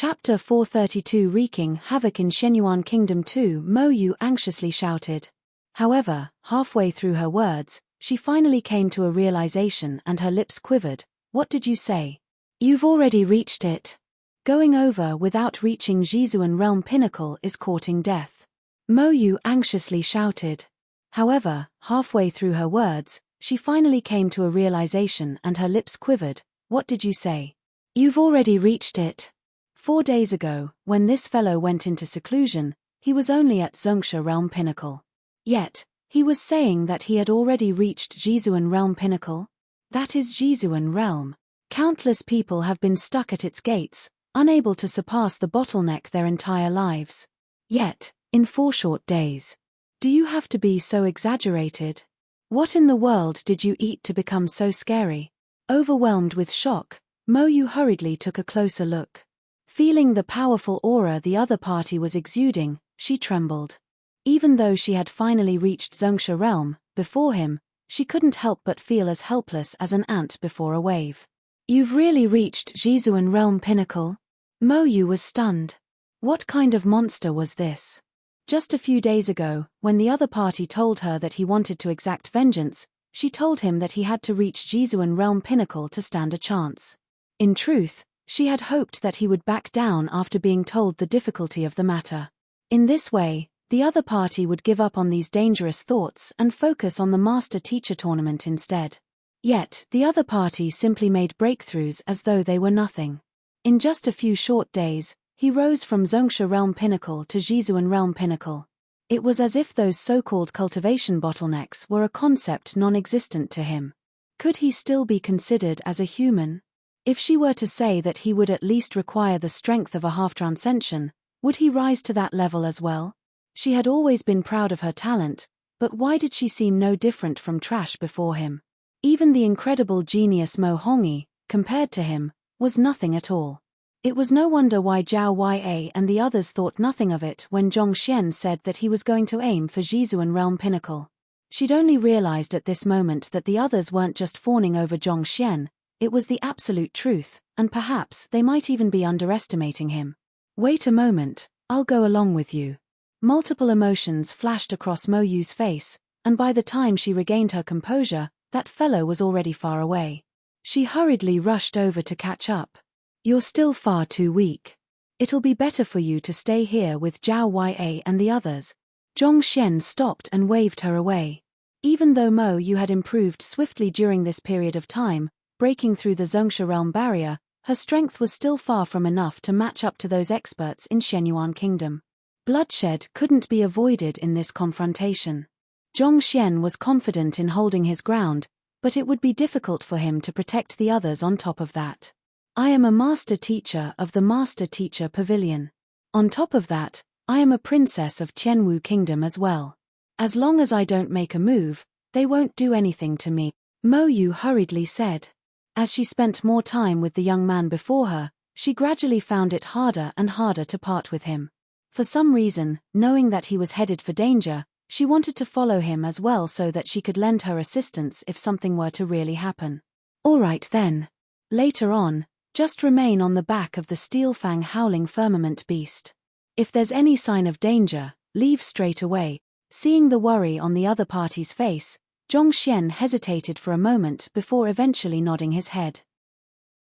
Chapter 432 Wreaking Havoc in Shenyuan Kingdom 2. Mo Yu anxiously shouted. However, halfway through her words, she finally came to a realization and her lips quivered. What did you say? You've already reached it. Going over without reaching Jizuan Realm Pinnacle is courting death. Mo Yu anxiously shouted. However, halfway through her words, she finally came to a realization and her lips quivered. What did you say? You've already reached it. 4 days ago, when this fellow went into seclusion, he was only at Zongsha Realm Pinnacle. Yet, he was saying that he had already reached Jizuan Realm Pinnacle? That is Jizuan Realm. Countless people have been stuck at its gates, unable to surpass the bottleneck their entire lives. Yet, in 4 short days. Do you have to be so exaggerated? What in the world did you eat to become so scary? Overwhelmed with shock, Mo Yu hurriedly took a closer look. Feeling the powerful aura the other party was exuding, she trembled. Even though she had finally reached Zongsha Realm, before him, she couldn't help but feel as helpless as an ant before a wave. You've really reached Jizuan Realm Pinnacle? Mo Yu was stunned. What kind of monster was this? Just a few days ago, when the other party told her that he wanted to exact vengeance, she told him that he had to reach Jizuan Realm Pinnacle to stand a chance. In truth, she had hoped that he would back down after being told the difficulty of the matter. In this way, the other party would give up on these dangerous thoughts and focus on the Master-Teacher tournament instead. Yet, the other party simply made breakthroughs as though they were nothing. In just a few short days, he rose from Zongsha Realm Pinnacle to Jizuan Realm Pinnacle. It was as if those so-called cultivation bottlenecks were a concept non-existent to him. Could he still be considered as a human? If she were to say that he would at least require the strength of a half-transcension, would he rise to that level as well? She had always been proud of her talent, but why did she seem no different from trash before him? Even the incredible genius Mo Hongyi, compared to him, was nothing at all. It was no wonder why Zhao Ya and the others thought nothing of it when Zhong Xian said that he was going to aim for Jizuan Realm Pinnacle. She'd only realized at this moment that the others weren't just fawning over Zhong Xian. It was the absolute truth, and perhaps they might even be underestimating him. Wait a moment, I'll go along with you. Multiple emotions flashed across Mo Yu's face, and by the time she regained her composure, that fellow was already far away. She hurriedly rushed over to catch up. You're still far too weak. It'll be better for you to stay here with Zhao Ya and the others. Zhong Xian stopped and waved her away. Even though Mo Yu had improved swiftly during this period of time, breaking through the Zongsha Realm barrier, her strength was still far from enough to match up to those experts in Shenyuan Kingdom. Bloodshed couldn't be avoided in this confrontation. Zhong Xian was confident in holding his ground, but it would be difficult for him to protect the others on top of that. I am a master teacher of the Master Teacher Pavilion. On top of that, I am a princess of Tianwu Kingdom as well. As long as I don't make a move, they won't do anything to me, Mo Yu hurriedly said. As she spent more time with the young man before her, she gradually found it harder and harder to part with him. For some reason, knowing that he was headed for danger, she wanted to follow him as well so that she could lend her assistance if something were to really happen. All right then. Later on, just remain on the back of the Steel Fang Howling Firmament Beast. If there's any sign of danger, leave straight away. Seeing the worry on the other party's face, Zhong Xian hesitated for a moment before eventually nodding his head.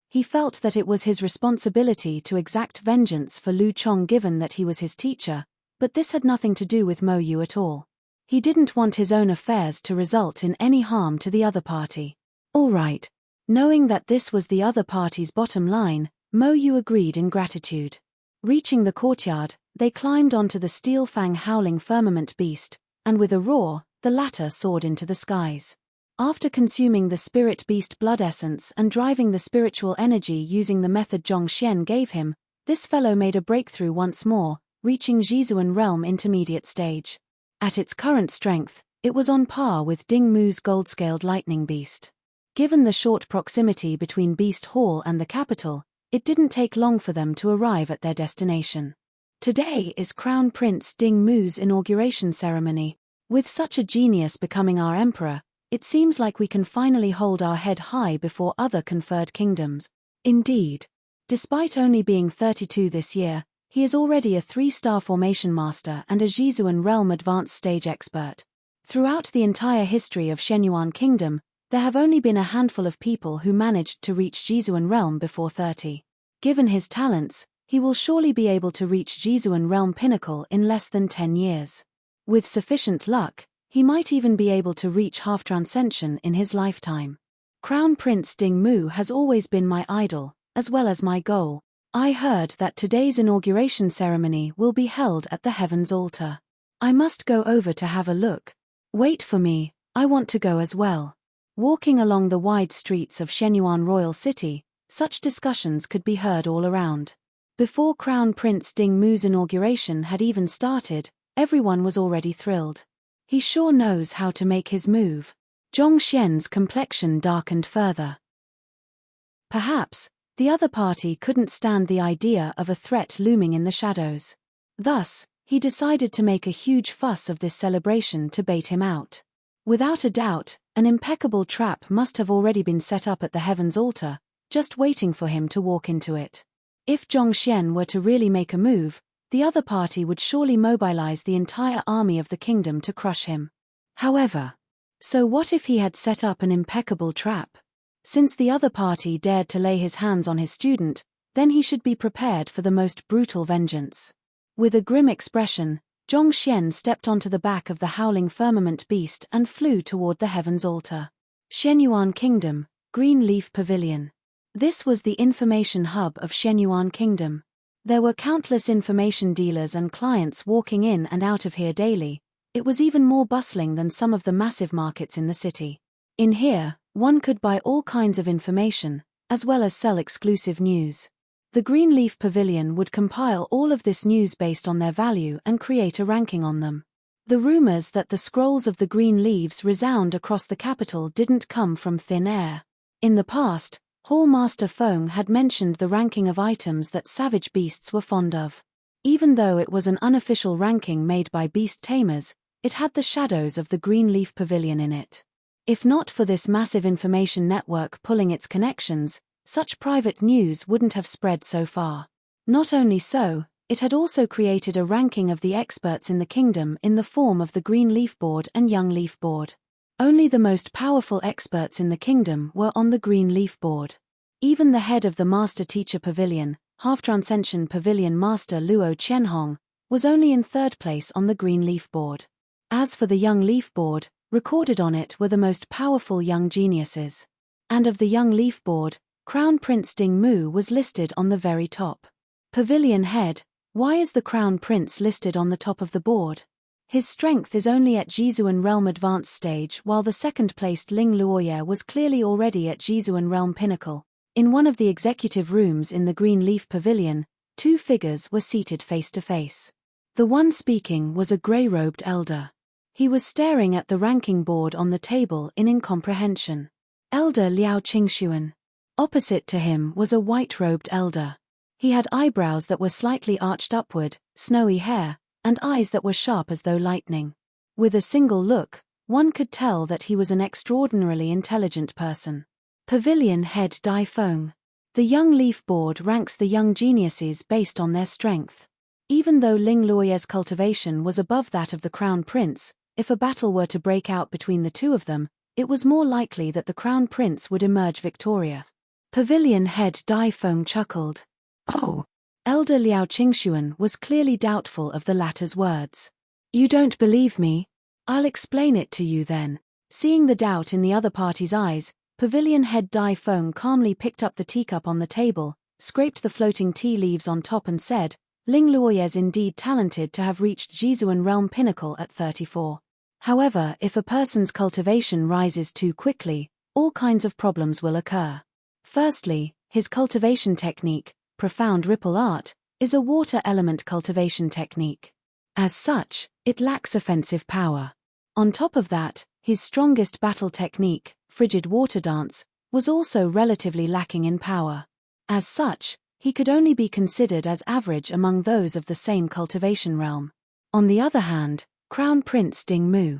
He felt that it was his responsibility to exact vengeance for Lu Chong given that he was his teacher, but this had nothing to do with Mo Yu at all. He didn't want his own affairs to result in any harm to the other party. All right. Knowing that this was the other party's bottom line, Mo Yu agreed in gratitude. Reaching the courtyard, they climbed onto the Steel Fang Howling Firmament Beast, and with a roar, the latter soared into the skies. After consuming the Spirit Beast blood essence and driving the spiritual energy using the method Zhong Xian gave him, this fellow made a breakthrough once more, reaching Jizuan Realm Intermediate Stage. At its current strength, it was on par with Ding Mu's gold-scaled lightning beast. Given the short proximity between Beast Hall and the capital, it didn't take long for them to arrive at their destination. Today is Crown Prince Ding Mu's inauguration ceremony. With such a genius becoming our emperor, it seems like we can finally hold our head high before other conferred kingdoms. Indeed. Despite only being 32 this year, he is already a 3-star formation master and a Jizuan realm advanced stage expert. Throughout the entire history of Shenyuan Kingdom, there have only been a handful of people who managed to reach Jizuan realm before 30. Given his talents, he will surely be able to reach Jizuan realm pinnacle in less than 10 years. With sufficient luck, he might even be able to reach half transcension in his lifetime. Crown Prince Ding Mu has always been my idol, as well as my goal. I heard that today's inauguration ceremony will be held at the Heaven's Altar. I must go over to have a look. Wait for me, I want to go as well. Walking along the wide streets of Shenyuan Royal City, such discussions could be heard all around. Before Crown Prince Ding Mu's inauguration had even started, everyone was already thrilled. He sure knows how to make his move. Zhong Xian's complexion darkened further. Perhaps, the other party couldn't stand the idea of a threat looming in the shadows. Thus, he decided to make a huge fuss of this celebration to bait him out. Without a doubt, an impeccable trap must have already been set up at the Heaven's Altar, just waiting for him to walk into it. If Zhong Xian were to really make a move, the other party would surely mobilize the entire army of the kingdom to crush him. However, so what if he had set up an impeccable trap? Since the other party dared to lay his hands on his student, then he should be prepared for the most brutal vengeance. With a grim expression, Zhong Xian stepped onto the back of the howling firmament beast and flew toward the Heaven's Altar. Shenyuan Kingdom, Green Leaf Pavilion. This was the information hub of Shenyuan Kingdom. There were countless information dealers and clients walking in and out of here daily. It was even more bustling than some of the massive markets in the city. In here, one could buy all kinds of information, as well as sell exclusive news. The Green Leaf Pavilion would compile all of this news based on their value and create a ranking on them. The rumors that the scrolls of the green leaves resound across the capital didn't come from thin air. In the past, Hall Master Feng had mentioned the ranking of items that savage beasts were fond of. Even though it was an unofficial ranking made by beast tamers, it had the shadows of the Green Leaf Pavilion in it. If not for this massive information network pulling its connections, such private news wouldn't have spread so far. Not only so, it had also created a ranking of the experts in the kingdom in the form of the Green Leaf Board and Young Leaf Board. Only the most powerful experts in the kingdom were on the Green Leaf Board. Even the head of the Master Teacher Pavilion, Half Transcension Pavilion Master Luo Qianhong, was only in 3rd place on the Green Leaf Board. As for the Young Leaf Board, recorded on it were the most powerful young geniuses. And of the Young Leaf Board, Crown Prince Ding Mu was listed on the very top. Pavilion Head, why is the Crown Prince listed on the top of the board? His strength is only at Jizuan Realm Advanced Stage, while the second-placed Ling Luoye was clearly already at Jizuan Realm Pinnacle. In one of the executive rooms in the Green Leaf Pavilion, 2 figures were seated face to face. The one speaking was a grey-robed elder. He was staring at the ranking board on the table in incomprehension. Elder Liao Qingxuan. Opposite to him was a white-robed elder. He had eyebrows that were slightly arched upward, snowy hair, and eyes that were sharp as though lightning. With a single look, one could tell that he was an extraordinarily intelligent person. Pavilion Head Dai Feng. The Young Leaf Board ranks the young geniuses based on their strength. Even though Ling Luoye's cultivation was above that of the Crown Prince, if a battle were to break out between the two of them, it was more likely that the Crown Prince would emerge victorious. Pavilion Head Dai Feng chuckled. Oh! Elder Liao Qingxuan was clearly doubtful of the latter's words. You don't believe me? I'll explain it to you then. Seeing the doubt in the other party's eyes, Pavilion Head Dai Feng calmly picked up the teacup on the table, scraped the floating tea leaves on top and said, Ling Luoye's indeed talented to have reached Jizuan Realm Pinnacle at 34. However, if a person's cultivation rises too quickly, all kinds of problems will occur. Firstly, his cultivation technique, Profound Ripple Art, is a water element cultivation technique. As such, it lacks offensive power. On top of that, his strongest battle technique, Frigid Water Dance, was also relatively lacking in power. As such, he could only be considered as average among those of the same cultivation realm. On the other hand, Crown Prince Ding Mu.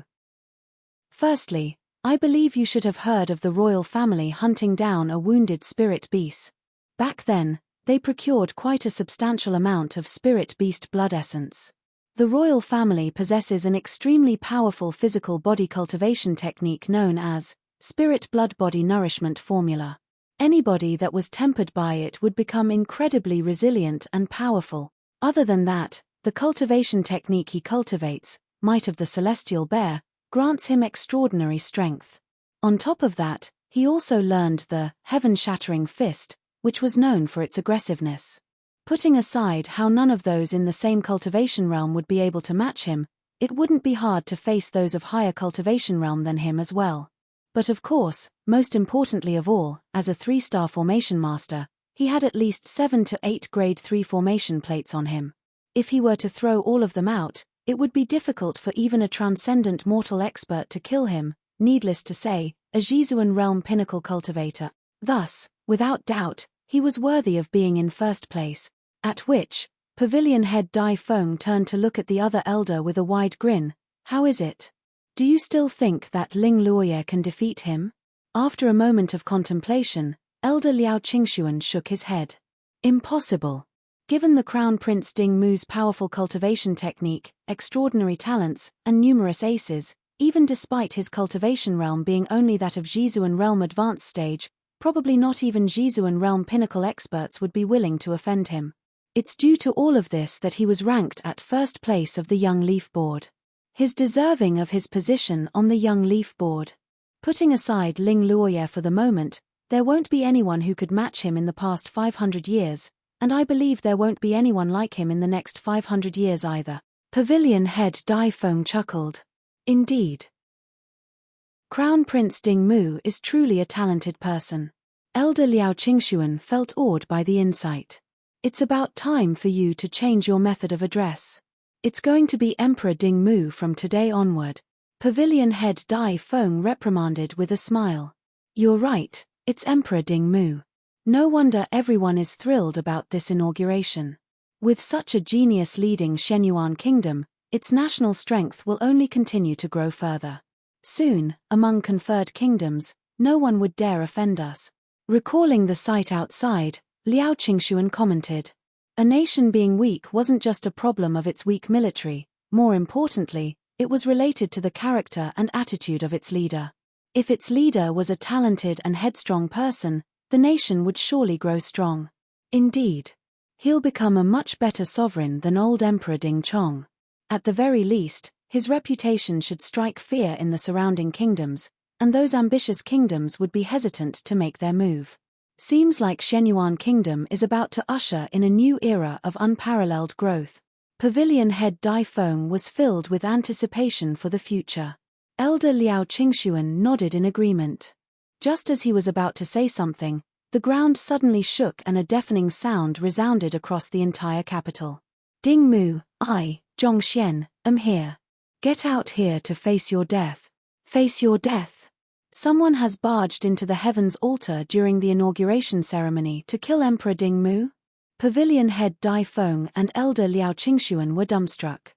Firstly, I believe you should have heard of the royal family hunting down a wounded spirit beast. Back then, They procured quite a substantial amount of spirit beast blood essence. The royal family possesses an extremely powerful physical body cultivation technique known as spirit blood body nourishment formula. Anybody that was tempered by it would become incredibly resilient and powerful. Other than that, the cultivation technique he cultivates, Might of the Celestial Bear, grants him extraordinary strength. On top of that, he also learned the heaven-shattering fist, which was known for its aggressiveness. Putting aside how none of those in the same cultivation realm would be able to match him, it wouldn't be hard to face those of higher cultivation realm than him as well. But of course, most importantly of all, as a 3-star formation master, he had at least 7 to 8 grade 3 formation plates on him. If he were to throw all of them out, it would be difficult for even a transcendent mortal expert to kill him, needless to say, a Jizuan realm pinnacle cultivator. Thus, without doubt, he was worthy of being in first place, at which, Pavilion head Dai Feng turned to look at the other elder with a wide grin. How is it? Do you still think that Ling Luoye can defeat him? After a moment of contemplation, Elder Liao Qingxuan shook his head. Impossible. Given the Crown Prince Ding Mu's powerful cultivation technique, extraordinary talents, and numerous aces, even despite his cultivation realm being only that of Jizuan realm advanced stage, probably not even Jizuan realm pinnacle experts would be willing to offend him. It's due to all of this that he was ranked at first place of the Young Leaf Board. He's deserving of his position on the Young Leaf Board. Putting aside Ling Luoye for the moment, there won't be anyone who could match him in the past 500 years, and I believe there won't be anyone like him in the next 500 years either. Pavilion head Dai Feng chuckled. Indeed. Crown Prince Ding Mu is truly a talented person. Elder Liao Qingxuan felt awed by the insight. It's about time for you to change your method of address. It's going to be Emperor Ding Mu from today onward. Pavilion head Dai Feng reprimanded with a smile. You're right, it's Emperor Ding Mu. No wonder everyone is thrilled about this inauguration. With such a genius leading Shenyuan Kingdom, its national strength will only continue to grow further. Soon, among conferred kingdoms, no one would dare offend us. Recalling the sight outside, Liao Qingxuan commented. A nation being weak wasn't just a problem of its weak military, more importantly, it was related to the character and attitude of its leader. If its leader was a talented and headstrong person, the nation would surely grow strong. Indeed. He'll become a much better sovereign than old Emperor Ding Chong. At the very least, his reputation should strike fear in the surrounding kingdoms, and those ambitious kingdoms would be hesitant to make their move. Seems like Shenyuan Kingdom is about to usher in a new era of unparalleled growth. Pavilion head Dai Feng was filled with anticipation for the future. Elder Liao Qingxuan nodded in agreement. Just as he was about to say something, the ground suddenly shook and a deafening sound resounded across the entire capital. Ding Mu, I, Zhongxian, am here. Get out here to face your death. Face your death. Someone has barged into the Heaven's Altar during the inauguration ceremony to kill Emperor Ding Mu? Pavilion head Dai Feng and Elder Liao Qingxuan were dumbstruck.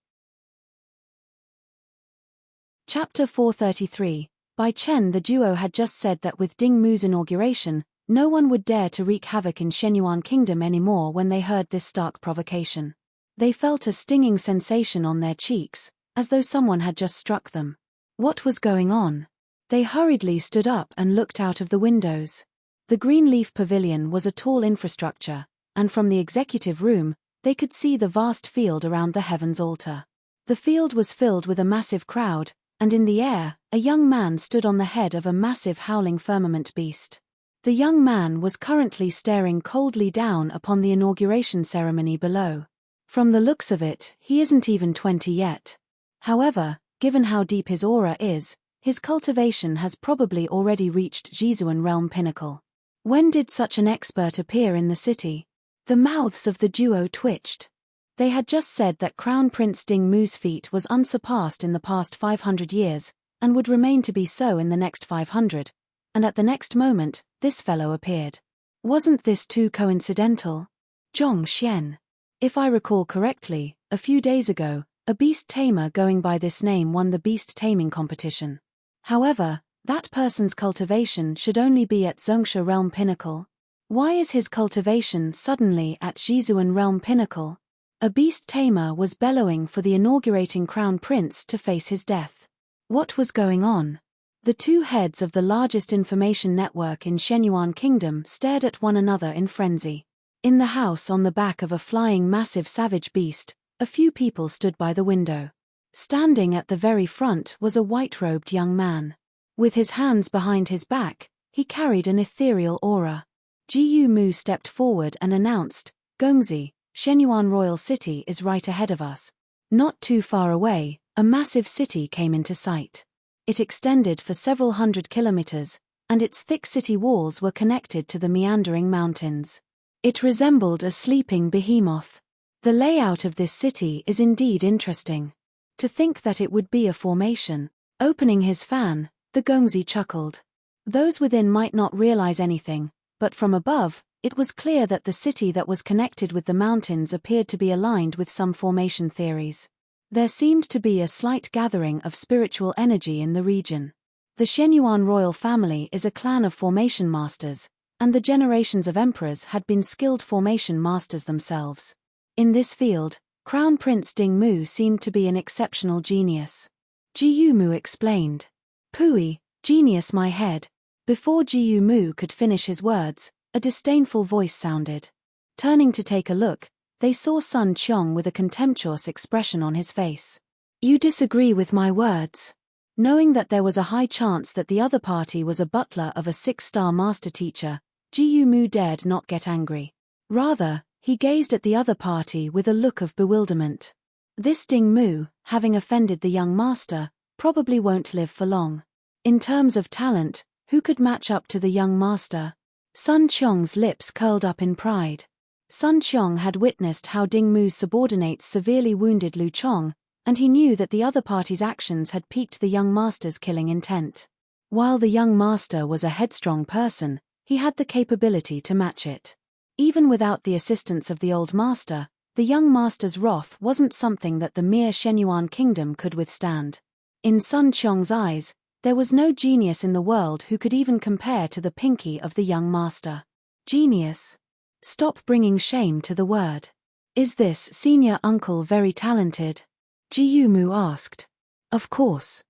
Chapter 433. By Chen, the duo had just said that with Ding Mu's inauguration, no one would dare to wreak havoc in Shenyuan Kingdom anymore when they heard this stark provocation. They felt a stinging sensation on their cheeks, as though someone had just struck them. What was going on? They hurriedly stood up and looked out of the windows. The Green Leaf Pavilion was a tall infrastructure, and from the executive room, they could see the vast field around the Heaven's Altar. The field was filled with a massive crowd, and in the air, a young man stood on the head of a massive howling firmament beast. The young man was currently staring coldly down upon the inauguration ceremony below. From the looks of it, he isn't even 20 yet. However, given how deep his aura is, his cultivation has probably already reached Jizuan realm pinnacle. When did such an expert appear in the city? The mouths of the duo twitched. They had just said that Crown Prince Ding Mu's feat was unsurpassed in the past 500 years, and would remain to be so in the next 500, and at the next moment, this fellow appeared. Wasn't this too coincidental? Zhongxian. If I recall correctly, a few days ago, a beast tamer going by this name won the beast taming competition. However, that person's cultivation should only be at Zongsha realm pinnacle. Why is his cultivation suddenly at Jizuan realm pinnacle? A beast tamer was bellowing for the inaugurating crown prince to face his death. What was going on? The two heads of the largest information network in Shenyuan Kingdom stared at one another in frenzy. In the house on the back of a flying massive savage beast, a few people stood by the window. Standing at the very front was a white-robed young man. With his hands behind his back, he carried an ethereal aura. Ji Mu stepped forward and announced, "Gongzi, Shenyuan Royal City is right ahead of us." Not too far away, a massive city came into sight. It extended for several hundred kilometers, and its thick city walls were connected to the meandering mountains. It resembled a sleeping behemoth. The layout of this city is indeed interesting. To think that it would be a formation. Opening his fan, the Gongzi chuckled. Those within might not realize anything, but from above, it was clear that the city that was connected with the mountains appeared to be aligned with some formation theories. There seemed to be a slight gathering of spiritual energy in the region. The Shenyuan royal family is a clan of formation masters, and the generations of emperors had been skilled formation masters themselves. In this field, Crown Prince Ding Mu seemed to be an exceptional genius. Ji Mu explained. "Pui, genius my head." Before Ji Mu could finish his words, a disdainful voice sounded. Turning to take a look, they saw Sun Qiong with a contemptuous expression on his face. "You disagree with my words?" Knowing that there was a high chance that the other party was a butler of a 6-star master teacher, Ji Mu dared not get angry. Rather, he gazed at the other party with a look of bewilderment. This Ding Mu, having offended the young master, probably won't live for long. In terms of talent, who could match up to the young master? Sun Qiong's lips curled up in pride. Sun Qiong had witnessed how Ding Mu's subordinates severely wounded Lu Chong, and he knew that the other party's actions had piqued the young master's killing intent. While the young master was a headstrong person, he had the capability to match it. Even without the assistance of the old master, the young master's wrath wasn't something that the mere Shenyuan kingdom could withstand. In Sun Qiong's eyes, there was no genius in the world who could even compare to the pinky of the young master. Genius? Stop bringing shame to the word. Is this senior uncle very talented? Ji Mu asked. Of course.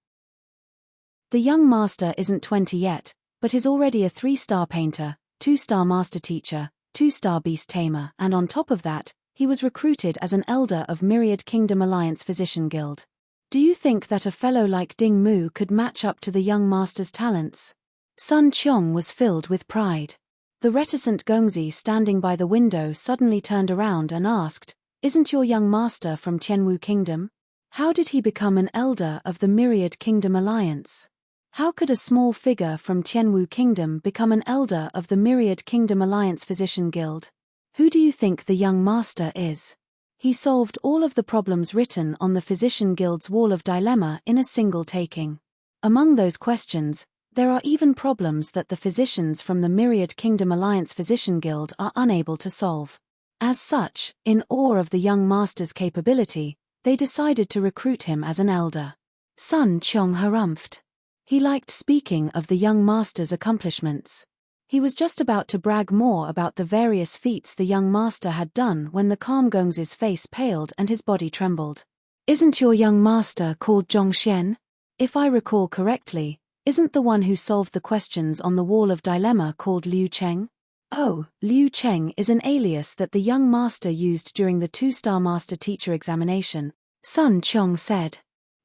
The young master isn't 20 yet, but is already a 3-star painter, 2-star master teacher, 2-star beast tamer, and on top of that, he was recruited as an elder of Myriad Kingdom Alliance Physician Guild. Do you think that a fellow like Ding Mu could match up to the young master's talents? Sun Qiong was filled with pride. The reticent Gongzi standing by the window suddenly turned around and asked, "Isn't your young master from Tianwu Kingdom? How did he become an elder of the Myriad Kingdom Alliance? How could a small figure from Tianwu Kingdom become an elder of the Myriad Kingdom Alliance Physician Guild? Who do you think the young master is? He solved all of the problems written on the Physician Guild's Wall of Dilemma in a single taking. Among those questions, there are even problems that the physicians from the Myriad Kingdom Alliance Physician Guild are unable to solve. As such, in awe of the young master's capability, they decided to recruit him as an elder." Sun Qiong harumphed. He liked speaking of the young master's accomplishments. He was just about to brag more about the various feats the young master had done when the calm Gongzi's face paled and his body trembled. "Isn't your young master called Zhongxian? If I recall correctly, isn't the one who solved the questions on the Wall of Dilemma called Liu Cheng?" "Oh, Liu Cheng is an alias that the young master used during the 2-star master teacher examination," Sun Qiong said.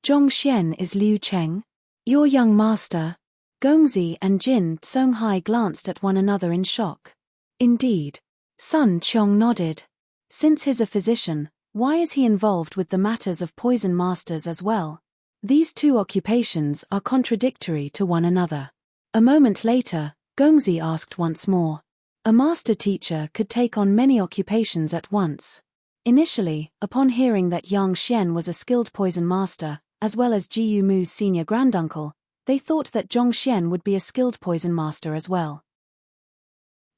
"Zhongxian is Liu Cheng? Your young master?" Gongzi and Jin Songhai glanced at one another in shock. "Indeed." Sun Qiong nodded. "Since he's a physician, why is he involved with the matters of poison masters as well? These two occupations are contradictory to one another." A moment later, Gongzi asked once more. A master teacher could take on many occupations at once. Initially, upon hearing that Yang Xian was a skilled poison master, as well as Ji Mu's senior granduncle, they thought that Zhongxian would be a skilled poison master as well.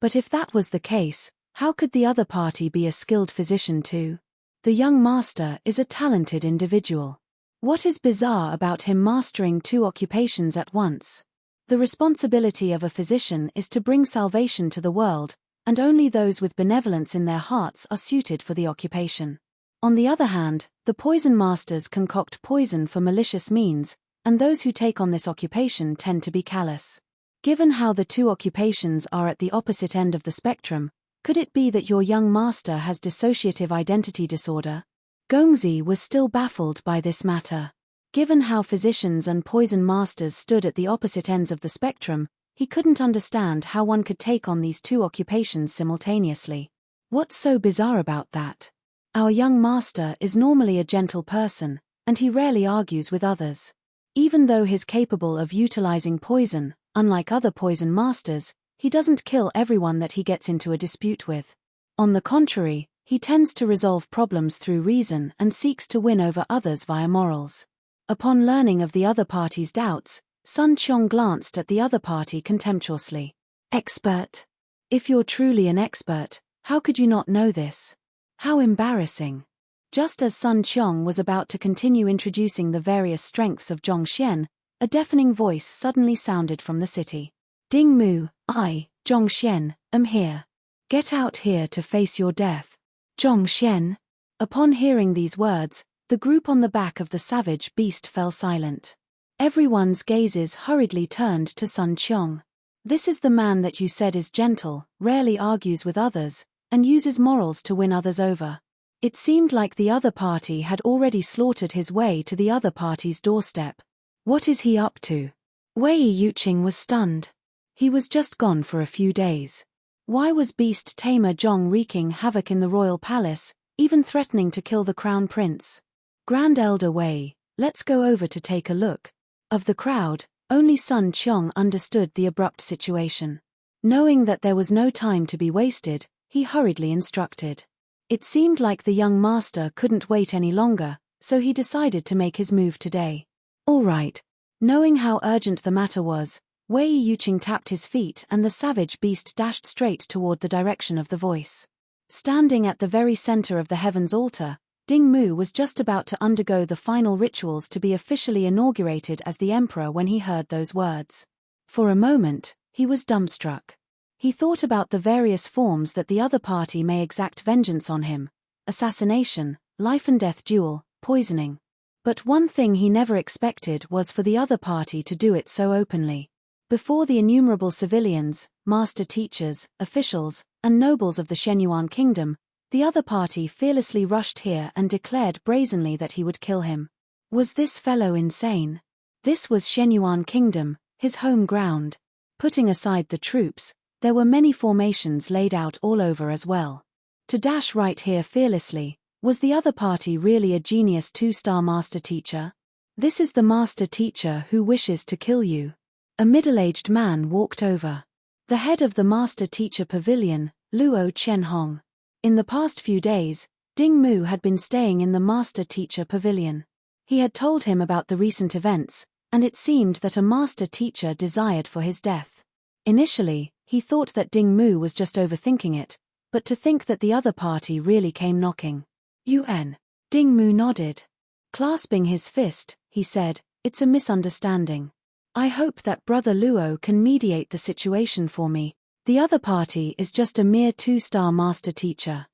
But if that was the case, how could the other party be a skilled physician too? The young master is a talented individual. What is bizarre about him mastering two occupations at once? The responsibility of a physician is to bring salvation to the world, and only those with benevolence in their hearts are suited for the occupation. On the other hand, the poison masters concoct poison for malicious means, and those who take on this occupation tend to be callous. Given how the two occupations are at the opposite end of the spectrum, could it be that your young master has dissociative identity disorder? Gongzi was still baffled by this matter. Given how physicians and poison masters stood at the opposite ends of the spectrum, he couldn't understand how one could take on these two occupations simultaneously. What's so bizarre about that? Our young master is normally a gentle person, and he rarely argues with others. Even though he's capable of utilizing poison, unlike other poison masters, he doesn't kill everyone that he gets into a dispute with. On the contrary, he tends to resolve problems through reason and seeks to win over others via morals. Upon learning of the other party's doubts, Sun Qiong glanced at the other party contemptuously. Expert? If you're truly an expert, how could you not know this? How embarrassing. Just as Sun Qiong was about to continue introducing the various strengths of Zhongxian, a deafening voice suddenly sounded from the city. Ding Mu, I, Zhongxian, am here. Get out here to face your death. Zhongxian. Upon hearing these words, the group on the back of the savage beast fell silent. Everyone's gazes hurriedly turned to Sun Qiong. This is the man that you said is gentle, rarely argues with others, and uses morals to win others over. It seemed like the other party had already slaughtered his way to the other party's doorstep. What is he up to? Wei Yuqing was stunned. He was just gone for a few days. Why was Beast Tamer Zhong wreaking havoc in the royal palace, even threatening to kill the crown prince? Grand Elder Wei, let's go over to take a look. Of the crowd, only Sun Qiong understood the abrupt situation. Knowing that there was no time to be wasted, he hurriedly instructed. It seemed like the young master couldn't wait any longer, so he decided to make his move today. All right. Knowing how urgent the matter was, Wei Yuqing tapped his feet and the savage beast dashed straight toward the direction of the voice. Standing at the very center of the heavens altar, Ding Mu was just about to undergo the final rituals to be officially inaugurated as the emperor when he heard those words. For a moment, he was dumbstruck. He thought about the various forms that the other party may exact vengeance on him: assassination, life and death duel, poisoning. But one thing he never expected was for the other party to do it so openly. Before the innumerable civilians, master teachers, officials, and nobles of the Shenyuan kingdom, the other party fearlessly rushed here and declared brazenly that he would kill him. Was this fellow insane? This was Shenyuan kingdom, his home ground. Putting aside the troops, there were many formations laid out all over as well. To dash right here fearlessly, was the other party really a genius two-star master teacher? This is the master teacher who wishes to kill you. A middle-aged man walked over. The head of the master teacher pavilion, Luo Qianhong. In the past few days, Ding Mu had been staying in the master teacher pavilion. He had told him about the recent events, and it seemed that a master teacher desired for his death. Initially, he thought that Ding Mu was just overthinking it, but to think that the other party really came knocking. UN. Ding Mu nodded. Clasping his fist, he said, "It's a misunderstanding. I hope that Brother Luo can mediate the situation for me. The other party is just a mere two-star master teacher.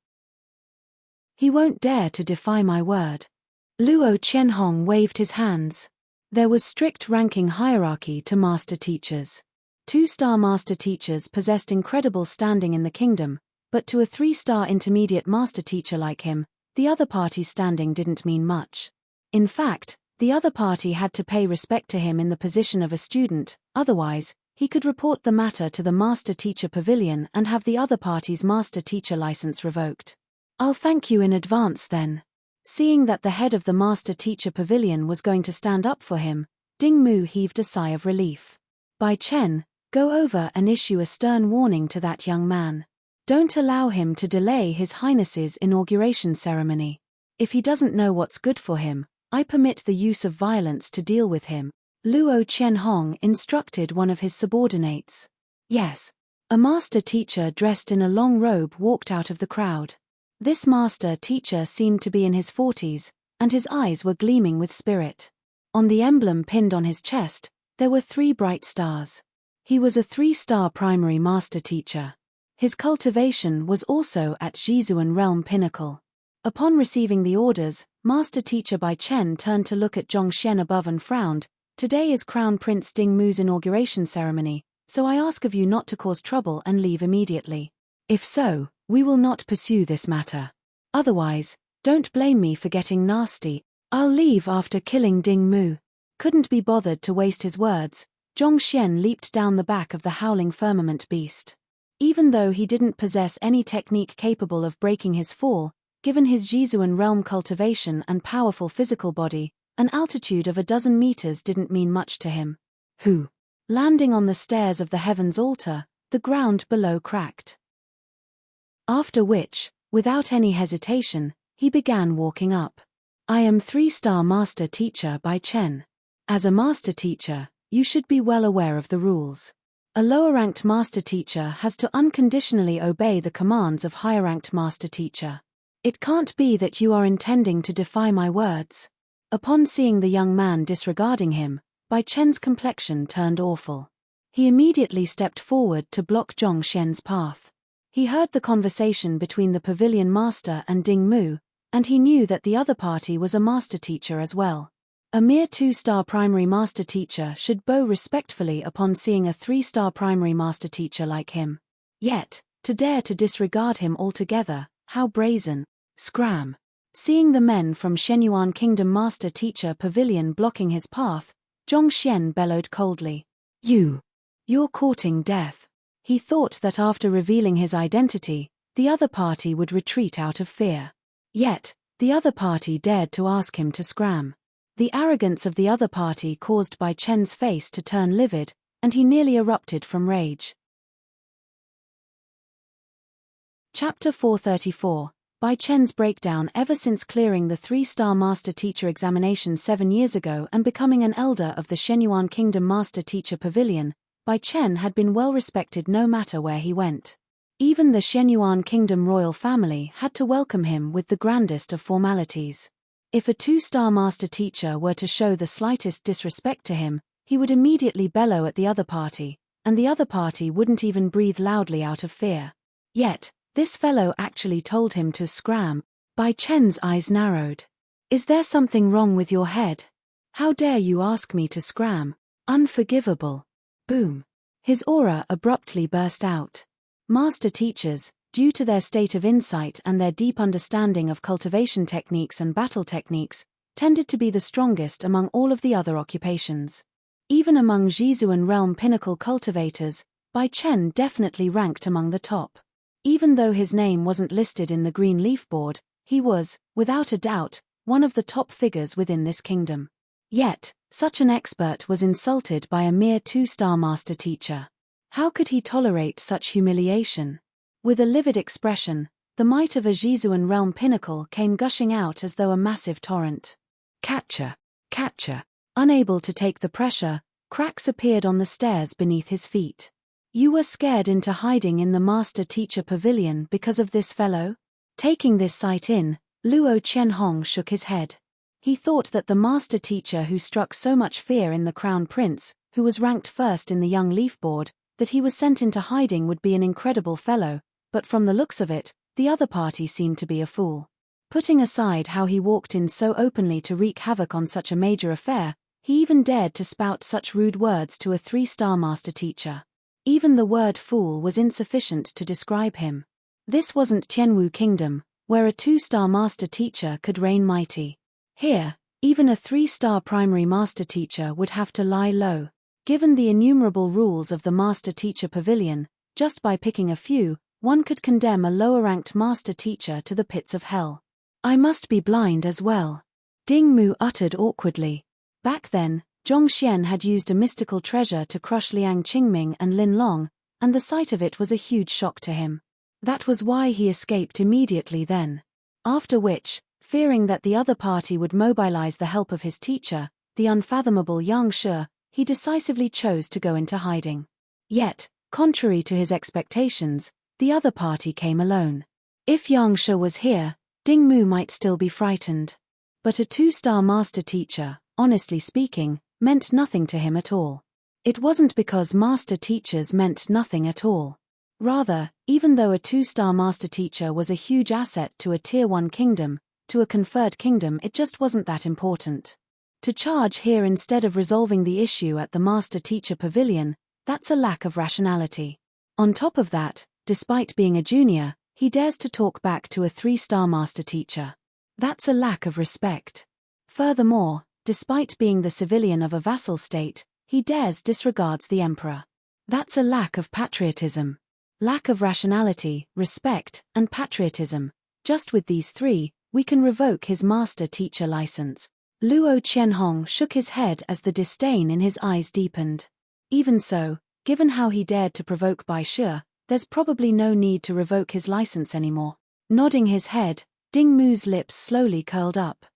He won't dare to defy my word." Luo Qianhong waved his hands. There was strict ranking hierarchy to master teachers. Two-star master teachers possessed incredible standing in the kingdom, but to a three-star intermediate master teacher like him, the other party's standing didn't mean much. In fact, the other party had to pay respect to him in the position of a student, otherwise, he could report the matter to the master teacher pavilion and have the other party's master teacher license revoked. "I'll thank you in advance then." Seeing that the head of the master teacher pavilion was going to stand up for him, Ding Mu heaved a sigh of relief. "Bai Chen, go over and issue a stern warning to that young man. Don't allow him to delay His Highness's inauguration ceremony. If he doesn't know what's good for him, I permit the use of violence to deal with him." Luo Qianhong instructed one of his subordinates. Yes. A master teacher dressed in a long robe walked out of the crowd. This master teacher seemed to be in his 40s, and his eyes were gleaming with spirit. On the emblem pinned on his chest, there were 3 bright stars. He was a 3-star primary master teacher. His cultivation was also at Jizuan realm pinnacle. Upon receiving the orders, Master Teacher Bai Chen turned to look at Zhongxian above and frowned. Today is Crown Prince Ding Mu's inauguration ceremony, so I ask of you not to cause trouble and leave immediately. If so, we will not pursue this matter. Otherwise, don't blame me for getting nasty. I'll leave after killing Ding Mu. Couldn't be bothered to waste his words, Zhongxian leaped down the back of the howling firmament beast. Even though he didn't possess any technique capable of breaking his fall, given his Jizuan realm cultivation and powerful physical body, an altitude of 12 meters didn't mean much to him. Who? Landing on the stairs of the heavens altar, the ground below cracked. After which, without any hesitation, he began walking up. I am 3-star Master Teacher Bai Chen. As a Master Teacher, you should be well aware of the rules. A lower-ranked Master Teacher has to unconditionally obey the commands of higher-ranked Master Teacher. It can't be that you are intending to defy my words. Upon seeing the young man disregarding him, Bai Chen's complexion turned awful. He immediately stepped forward to block Zhongxian's path. He heard the conversation between the pavilion master and Ding Mu, and he knew that the other party was a Master Teacher as well. A mere 2-star primary Master Teacher should bow respectfully upon seeing a 3-star primary Master Teacher like him. Yet, to dare to disregard him altogether, how brazen. Scram. Seeing the men from Shenyuan Kingdom Master Teacher Pavilion blocking his path, Zhongxian bellowed coldly. You're courting death. He thought that after revealing his identity, the other party would retreat out of fear. Yet, the other party dared to ask him to scram. The arrogance of the other party caused Bai Chen's face to turn livid, and he nearly erupted from rage. Chapter 434. Bai Chen's breakdown. Ever since clearing the 3-star Master Teacher examination 7 years ago and becoming an elder of the Shenyuan Kingdom Master Teacher Pavilion, Bai Chen had been well respected no matter where he went. Even the Shenyuan Kingdom royal family had to welcome him with the grandest of formalities. If a 2-star Master Teacher were to show the slightest disrespect to him, he would immediately bellow at the other party, and the other party wouldn't even breathe loudly out of fear. Yet, this fellow actually told him to scram. Bai Chen's eyes narrowed. Is there something wrong with your head? How dare you ask me to scram? Unforgivable. Boom. His aura abruptly burst out. Master Teachers, due to their state of insight and their deep understanding of cultivation techniques and battle techniques, tended to be the strongest among all of the other occupations. Even among Jizuan realm pinnacle cultivators, Bai Chen definitely ranked among the top. Even though his name wasn't listed in the green leaf board, he was, without a doubt, one of the top figures within this kingdom. Yet, such an expert was insulted by a mere 2-star Master Teacher. How could he tolerate such humiliation? With a livid expression, the might of a Jizuan realm pinnacle came gushing out as though a massive torrent. Catcher! Catcher! Unable to take the pressure, cracks appeared on the stairs beneath his feet. You were scared into hiding in the Master Teacher Pavilion because of this fellow? Taking this sight in, Luo Qianhong shook his head. He thought that the Master Teacher who struck so much fear in the Crown Prince, who was ranked first in the Young Leaf Board, that he was sent into hiding would be an incredible fellow, but from the looks of it, the other party seemed to be a fool. Putting aside how he walked in so openly to wreak havoc on such a major affair, he even dared to spout such rude words to a 3-star Master Teacher. Even the word fool was insufficient to describe him. This wasn't Tianwu Kingdom, where a 2-star Master Teacher could reign mighty. Here, even a 3-star primary Master Teacher would have to lie low. Given the innumerable rules of the Master Teacher Pavilion, just by picking a few, one could condemn a lower-ranked Master Teacher to the pits of hell. I must be blind as well. Ding Mu uttered awkwardly. Back then, Zhongxian had used a mystical treasure to crush Liang Qingming and Lin Long, and the sight of it was a huge shock to him. That was why he escaped immediately then. After which, fearing that the other party would mobilize the help of his teacher, the unfathomable Yang Shi, he decisively chose to go into hiding. Yet, contrary to his expectations, the other party came alone. If Yang Shi was here, Ding Mu might still be frightened. But a 2-star Master Teacher, honestly speaking, meant nothing to him at all. It wasn't because Master Teachers meant nothing at all. Rather, even though a 2-star master teacher was a huge asset to a Tier 1 kingdom, to a conferred kingdom it just wasn't that important. To charge here instead of resolving the issue at the master teacher pavilion, that's a lack of rationality. On top of that, despite being a junior, he dares to talk back to a 3-star master teacher. That's a lack of respect. Furthermore, despite being the civilian of a vassal state, he disregards the emperor. That's a lack of patriotism. Lack of rationality, respect, and patriotism. Just with these three, we can revoke his master teacher license. Luo Qianhong shook his head as the disdain in his eyes deepened. Even so, given how he dared to provoke Bai Shi, there's probably no need to revoke his license anymore. Nodding his head, Ding Mu's lips slowly curled up.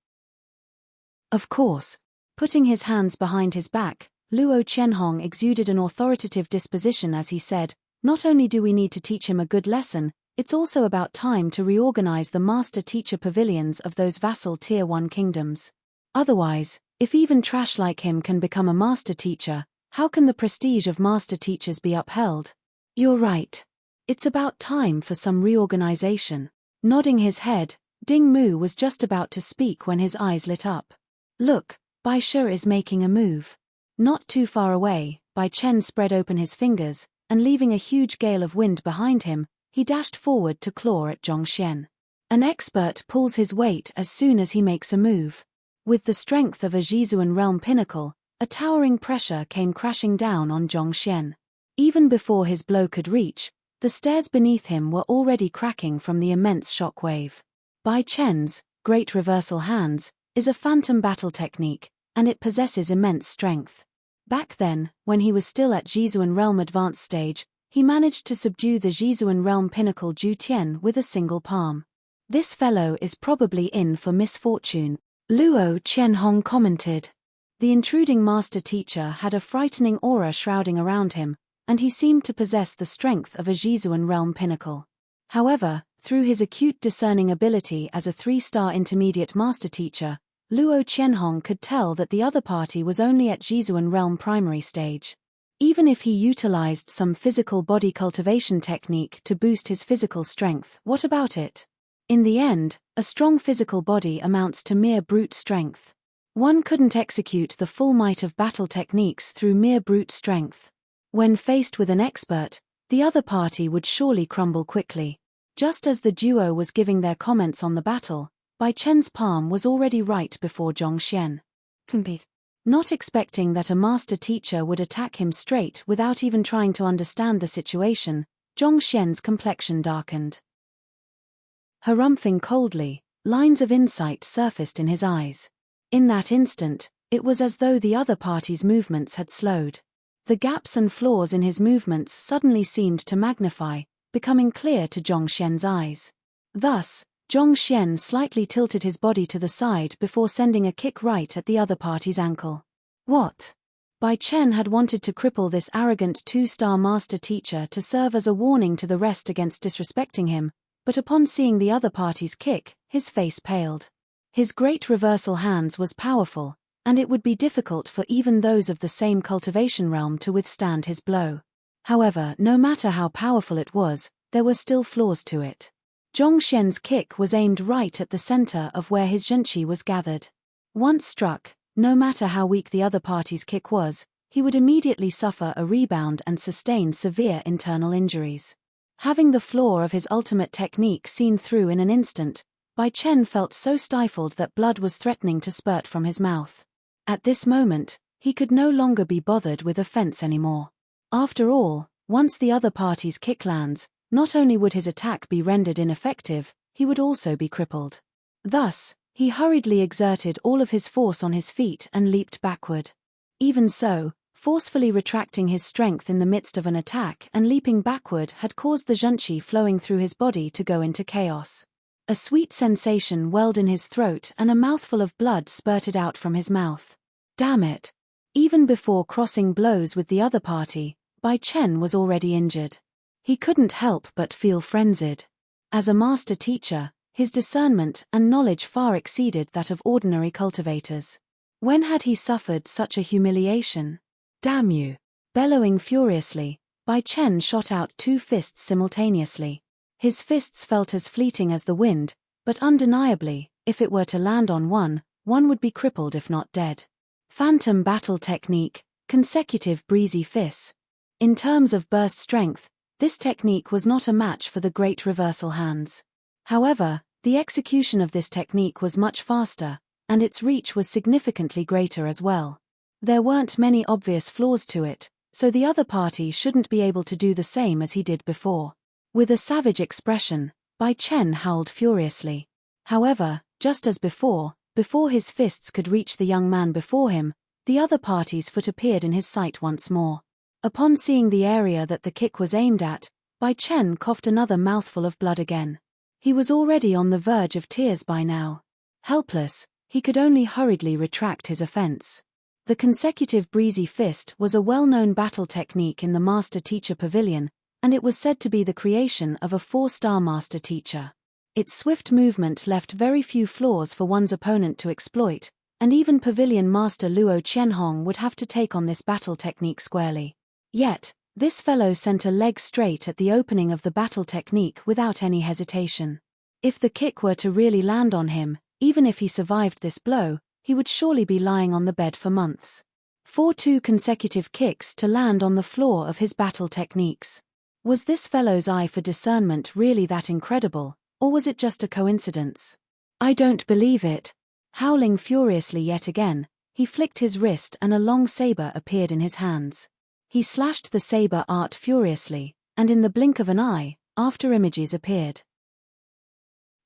Of course. Putting his hands behind his back, Luo Qianhong exuded an authoritative disposition as he said, not only do we need to teach him a good lesson, it's also about time to reorganize the master-teacher pavilions of those vassal Tier 1 kingdoms. Otherwise, if even trash like him can become a master teacher, how can the prestige of master teachers be upheld? You're right. It's about time for some reorganization. Nodding his head, Ding Mu was just about to speak when his eyes lit up. Look, Bai Shi is making a move. Not too far away, Bai Chen spread open his fingers, and leaving a huge gale of wind behind him, he dashed forward to claw at Zhongxian. An expert pulls his weight as soon as he makes a move. With the strength of a Jizuan realm pinnacle, a towering pressure came crashing down on Zhongxian. Even before his blow could reach, the stairs beneath him were already cracking from the immense shock wave. Bai Chen's great reversal hands is a phantom battle technique, and it possesses immense strength. Back then, when he was still at Jizuan realm advanced stage, he managed to subdue the Jizuan realm pinnacle Zhu Tian with a single palm. This fellow is probably in for misfortune, Luo Qianhong commented. The intruding master teacher had a frightening aura shrouding around him, and he seemed to possess the strength of a Jizuan realm pinnacle. However, through his acute discerning ability as a 3-star intermediate master teacher, Luo Qianhong could tell that the other party was only at Jizuan realm primary stage. Even if he utilized some physical body cultivation technique to boost his physical strength, what about it? In the end, a strong physical body amounts to mere brute strength. One couldn't execute the full might of battle techniques through mere brute strength. When faced with an expert, the other party would surely crumble quickly. Just as the duo was giving their comments on the battle, Bai Chen's palm was already right before Zhongxian. Not expecting that a master teacher would attack him straight without even trying to understand the situation, Zhongxian's complexion darkened. Harumphing coldly, lines of insight surfaced in his eyes. In that instant, it was as though the other party's movements had slowed. The gaps and flaws in his movements suddenly seemed to magnify, becoming clear to Zhongxian's eyes. Thus, Zhongxian slightly tilted his body to the side before sending a kick right at the other party's ankle. What? Bai Chen had wanted to cripple this arrogant 2-star master teacher to serve as a warning to the rest against disrespecting him, but upon seeing the other party's kick, his face paled. His great reversal hands was powerful, and it would be difficult for even those of the same cultivation realm to withstand his blow. However, no matter how powerful it was, there were still flaws to it. Zhongxian's kick was aimed right at the center of where his zhenqi was gathered. Once struck, no matter how weak the other party's kick was, he would immediately suffer a rebound and sustain severe internal injuries. Having the flaw of his ultimate technique seen through in an instant, Bai Chen felt so stifled that blood was threatening to spurt from his mouth. At this moment, he could no longer be bothered with offense anymore. After all, once the other party's kick lands, not only would his attack be rendered ineffective, he would also be crippled. Thus, he hurriedly exerted all of his force on his feet and leaped backward. Even so, forcefully retracting his strength in the midst of an attack and leaping backward had caused the zhenqi flowing through his body to go into chaos. A sweet sensation welled in his throat and a mouthful of blood spurted out from his mouth. Damn it! Even before crossing blows with the other party, Bai Chen was already injured. He couldn't help but feel frenzied. As a master teacher, his discernment and knowledge far exceeded that of ordinary cultivators. When had he suffered such a humiliation? Damn you! Bellowing furiously, Bai Chen shot out 2 fists simultaneously. His fists felt as fleeting as the wind, but undeniably, if it were to land on one would be crippled if not dead. Phantom battle technique, consecutive breezy fists. In terms of burst strength, this technique was not a match for the great reversal hands. However, the execution of this technique was much faster, and its reach was significantly greater as well. There weren't many obvious flaws to it, so the other party shouldn't be able to do the same as he did before. With a savage expression, Bai Chen howled furiously. However, just as before his fists could reach the young man before him, the other party's foot appeared in his sight once more. Upon seeing the area that the kick was aimed at, Bai Chen coughed another mouthful of blood again. He was already on the verge of tears by now. Helpless, he could only hurriedly retract his offense. The consecutive breezy fist was a well-known battle technique in the Master-Teacher Pavilion, and it was said to be the creation of a 4-star Master-Teacher. Its swift movement left very few flaws for one's opponent to exploit, and even Pavilion Master Luo Qianhong would have to take on this battle technique squarely. Yet, this fellow sent a leg straight at the opening of the battle technique without any hesitation. If the kick were to really land on him, even if he survived this blow, he would surely be lying on the bed for months. 2 consecutive kicks to land on the floor of his battle techniques. Was this fellow's eye for discernment really that incredible, or was it just a coincidence? I don't believe it. Howling furiously yet again, he flicked his wrist and a long saber appeared in his hands. He slashed the saber art furiously, and in the blink of an eye, after images appeared.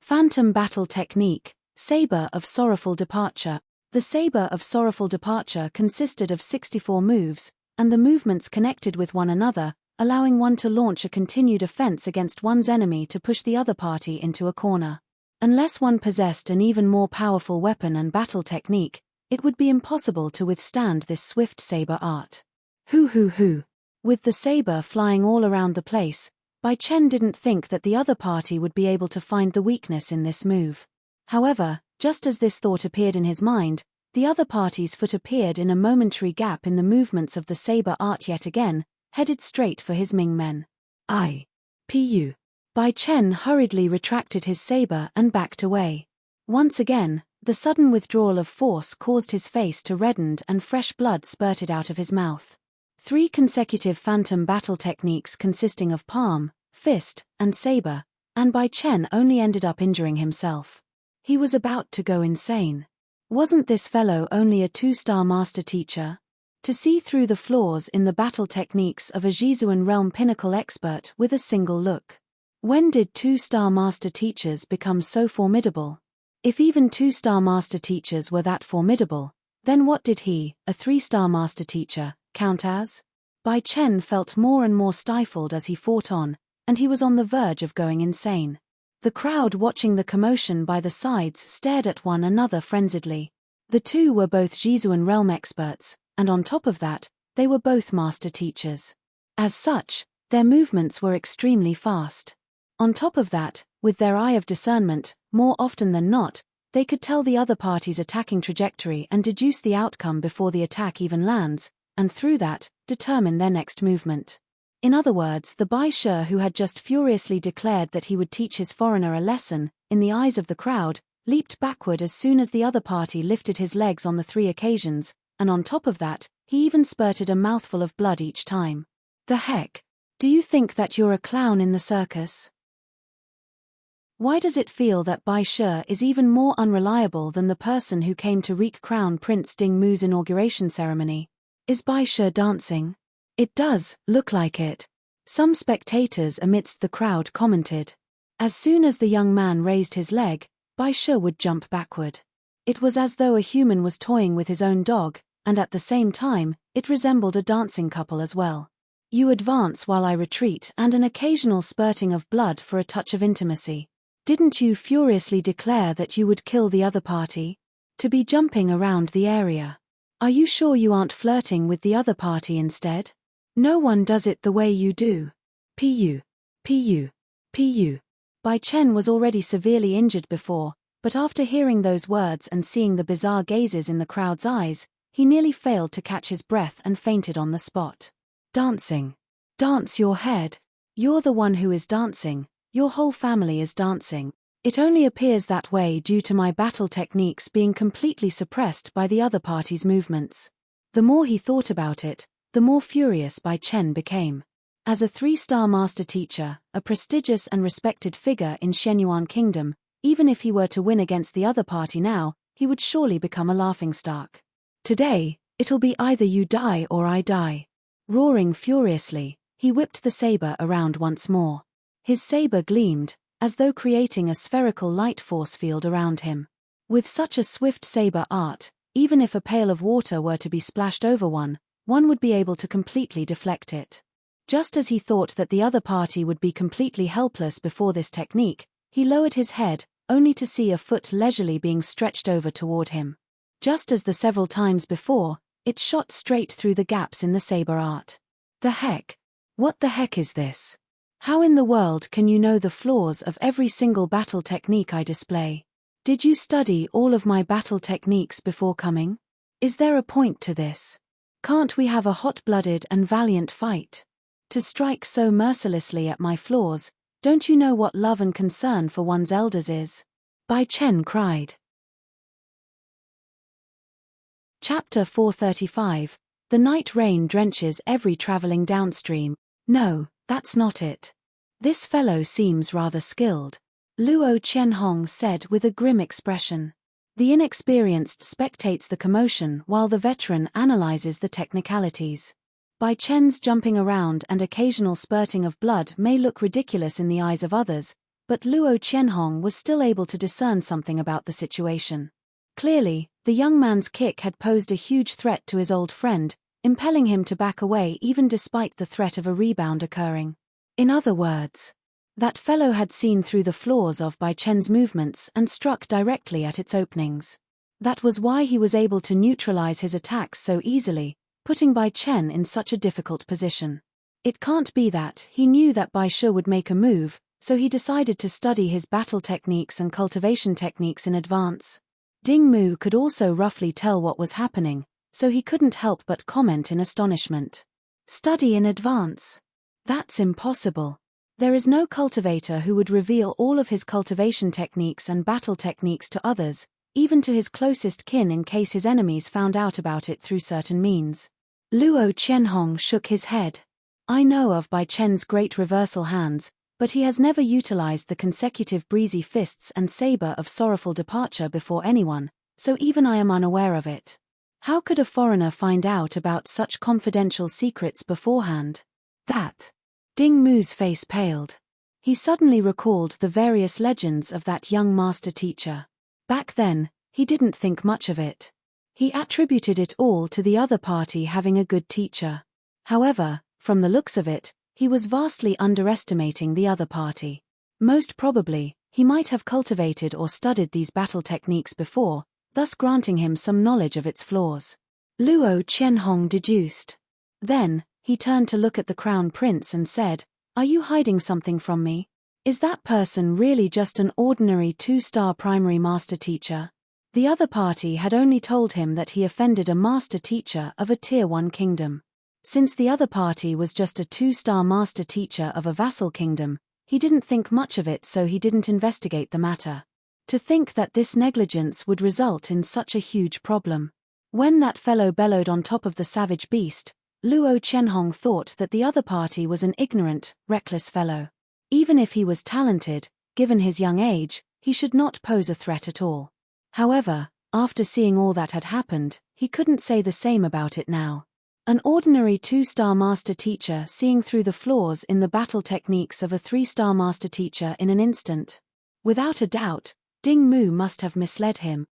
Phantom battle technique, Saber of Sorrowful Departure. The Saber of Sorrowful Departure consisted of 64 moves, and the movements connected with one another, allowing one to launch a continued offense against one's enemy to push the other party into a corner. Unless one possessed an even more powerful weapon and battle technique, it would be impossible to withstand this swift saber art. Hoo. With the saber flying all around the place, Bai Chen didn't think that the other party would be able to find the weakness in this move. However, just as this thought appeared in his mind, the other party's foot appeared in a momentary gap in the movements of the saber art yet again, headed straight for his Ming men. Pu. Bai Chen hurriedly retracted his saber and backed away. Once again, the sudden withdrawal of force caused his face to redden and fresh blood spurted out of his mouth. 3 consecutive phantom battle techniques consisting of palm, fist, and saber, and Bai Chen only ended up injuring himself. He was about to go insane. Wasn't this fellow only a 2-star master teacher? To see through the flaws in the battle techniques of a Jizuan realm pinnacle expert with a single look. When did 2-star master teachers become so formidable? If even 2-star master teachers were that formidable, then what did he, a 3-star master teacher, count as? Bai Chen felt more and more stifled as he fought on, and he was on the verge of going insane. The crowd watching the commotion by the sides stared at one another frenziedly. The two were both Jizuan realm experts, and on top of that, they were both master teachers. As such, their movements were extremely fast. On top of that, with their eye of discernment, more often than not, they could tell the other party's attacking trajectory and deduce the outcome before the attack even lands, and through that, determine their next movement. In other words, the Bai Shi who had just furiously declared that he would teach his foreigner a lesson, in the eyes of the crowd, leaped backward as soon as the other party lifted his legs on the 3 occasions, and on top of that, he even spurted a mouthful of blood each time. The heck? Do you think that you're a clown in the circus? Why does it feel that Bai Shi is even more unreliable than the person who came to wreak Crown Prince Ding Mu's inauguration ceremony? Is Bai Shi dancing? It does look like it. Some spectators amidst the crowd commented. As soon as the young man raised his leg, Bai Shi would jump backward. It was as though a human was toying with his own dog, and at the same time, it resembled a dancing couple as well. You advance while I retreat, and an occasional spurting of blood for a touch of intimacy. Didn't you furiously declare that you would kill the other party? To be jumping around the area. Are you sure you aren't flirting with the other party instead? No one does it the way you do. Pu. Bai Chen was already severely injured before, but after hearing those words and seeing the bizarre gazes in the crowd's eyes, he nearly failed to catch his breath and fainted on the spot. Dancing. Dance your head. You're the one who is dancing, your whole family is dancing. It only appears that way due to my battle techniques being completely suppressed by the other party's movements. The more he thought about it, the more furious Bai Chen became. As a 3-star master teacher, a prestigious and respected figure in Shenyuan Kingdom, even if he were to win against the other party now, he would surely become a laughingstock. Today, it'll be either you die or I die. Roaring furiously, he whipped the saber around once more. His saber gleamed, as though creating a spherical light force field around him. With such a swift saber art, even if a pail of water were to be splashed over one would be able to completely deflect it. Just as he thought that the other party would be completely helpless before this technique, he lowered his head, only to see a foot leisurely being stretched over toward him. Just as the several times before, it shot straight through the gaps in the saber art. The heck? What the heck is this? How in the world can you know the flaws of every single battle technique I display? Did you study all of my battle techniques before coming? Is there a point to this? Can't we have a hot-blooded and valiant fight? To strike so mercilessly at my flaws, don't you know what love and concern for one's elders is? Bai Chen cried. Chapter 435. The night rain drenches every traveling downstream. No, that's not it. This fellow seems rather skilled, Luo Qianhong said with a grim expression. The inexperienced spectates the commotion while the veteran analyzes the technicalities. Bai Chen's jumping around and occasional spurting of blood may look ridiculous in the eyes of others, but Luo Qianhong was still able to discern something about the situation. Clearly, the young man's kick had posed a huge threat to his old friend, impelling him to back away even despite the threat of a rebound occurring. In other words, that fellow had seen through the flaws of Bai Chen's movements and struck directly at its openings. That was why he was able to neutralize his attacks so easily, putting Bai Chen in such a difficult position. It can't be that he knew that Bai Shi would make a move, so he decided to study his battle techniques and cultivation techniques in advance. Ding Mu could also roughly tell what was happening, so he couldn't help but comment in astonishment. Study in advance? That's impossible. There is no cultivator who would reveal all of his cultivation techniques and battle techniques to others, even to his closest kin in case his enemies found out about it through certain means. Luo Qianhong shook his head. I know of Bai Chen's great reversal hands, but he has never utilized the consecutive breezy fists and saber of sorrowful departure before anyone, so even I am unaware of it. How could a foreigner find out about such confidential secrets beforehand? That. Ding Mu's face paled. He suddenly recalled the various legends of that young master teacher. Back then, he didn't think much of it. He attributed it all to the other party having a good teacher. However, from the looks of it, he was vastly underestimating the other party. Most probably, he might have cultivated or studied these battle techniques before, thus granting him some knowledge of its flaws. Luo Qianhong deduced. Then, he turned to look at the crown prince and said, "Are you hiding something from me? Is that person really just an ordinary 2-star primary master teacher?" The other party had only told him that he offended a master teacher of a Tier 1 kingdom. Since the other party was just a 2-star master teacher of a vassal kingdom, he didn't think much of it, so he didn't investigate the matter. To think that this negligence would result in such a huge problem. When that fellow bellowed on top of the savage beast, Luo Qianhong thought that the other party was an ignorant, reckless fellow. Even if he was talented, given his young age, he should not pose a threat at all. However, after seeing all that had happened, he couldn't say the same about it now. An ordinary 2-star master teacher seeing through the flaws in the battle techniques of a 3-star master teacher in an instant. Without a doubt, Ding Mu must have misled him.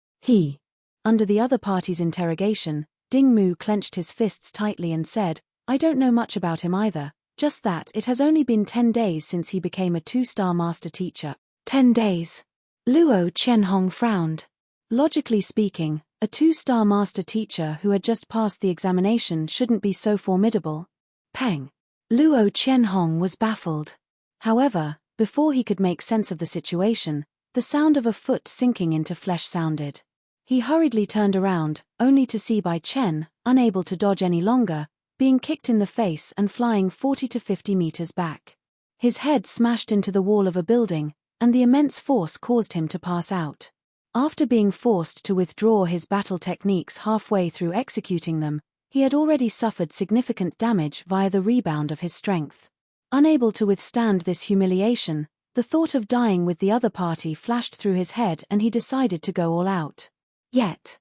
Under the other party's interrogation, Ding Mu clenched his fists tightly and said, "I don't know much about him either, just that it has only been 10 days since he became a 2-star master teacher." 10 days. Luo Qianhong frowned. Logically speaking, a 2-star master teacher who had just passed the examination shouldn't be so formidable. Peng. Luo Qianhong was baffled. However, before he could make sense of the situation, the sound of a foot sinking into flesh sounded. He hurriedly turned around, only to see Bai Chen, unable to dodge any longer, being kicked in the face and flying 40 to 50 meters back. His head smashed into the wall of a building, and the immense force caused him to pass out. After being forced to withdraw his battle techniques halfway through executing them, he had already suffered significant damage via the rebound of his strength. Unable to withstand this humiliation, the thought of dying with the other party flashed through his head and he decided to go all out. Yet,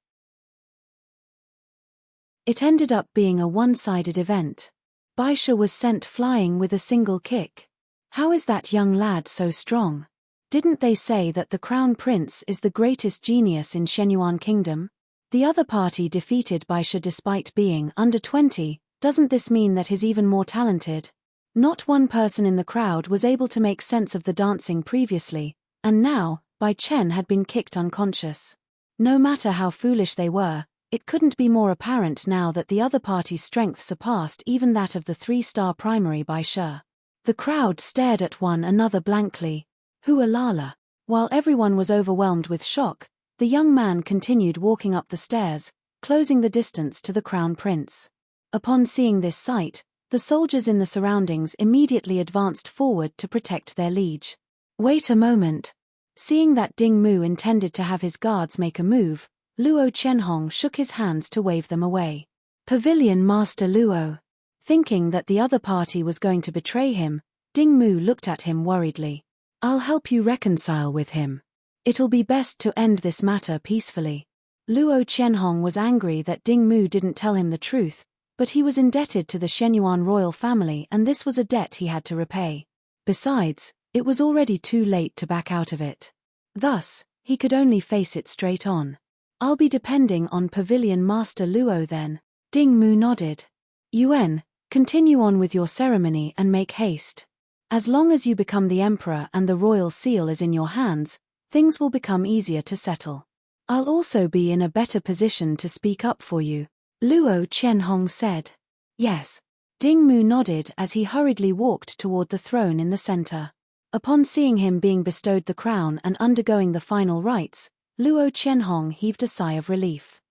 it ended up being a one-sided event. Baisha was sent flying with a single kick. How is that young lad so strong? Didn't they say that the Crown Prince is the greatest genius in Shenyuan Kingdom? The other party defeated Baisha despite being under 20, doesn't this mean that he's even more talented? Not one person in the crowd was able to make sense of the dancing previously, and now, Bai Chen had been kicked unconscious. No matter how foolish they were, it couldn't be more apparent now that the other party's strength surpassed even that of the 3-star primary Baisha. The crowd stared at one another blankly. Hualala. While everyone was overwhelmed with shock, the young man continued walking up the stairs, closing the distance to the Crown Prince. Upon seeing this sight, the soldiers in the surroundings immediately advanced forward to protect their liege. Wait a moment. Seeing that Ding Mu intended to have his guards make a move, Luo Chenhong shook his hands to wave them away. Pavilion Master Luo. Thinking that the other party was going to betray him, Ding Mu looked at him worriedly. I'll help you reconcile with him. It'll be best to end this matter peacefully. Luo Chenhong was angry that Ding Mu didn't tell him the truth, but he was indebted to the Shenyuan royal family and this was a debt he had to repay. Besides, it was already too late to back out of it. Thus, he could only face it straight on. I'll be depending on Pavilion Master Luo then. Ding Mu nodded. Yuan, continue on with your ceremony and make haste. As long as you become the emperor and the royal seal is in your hands, things will become easier to settle. I'll also be in a better position to speak up for you, Luo Chenhong said. Yes. Ding Mu nodded as he hurriedly walked toward the throne in the center. Upon seeing him being bestowed the crown and undergoing the final rites, Luo Chenhong heaved a sigh of relief.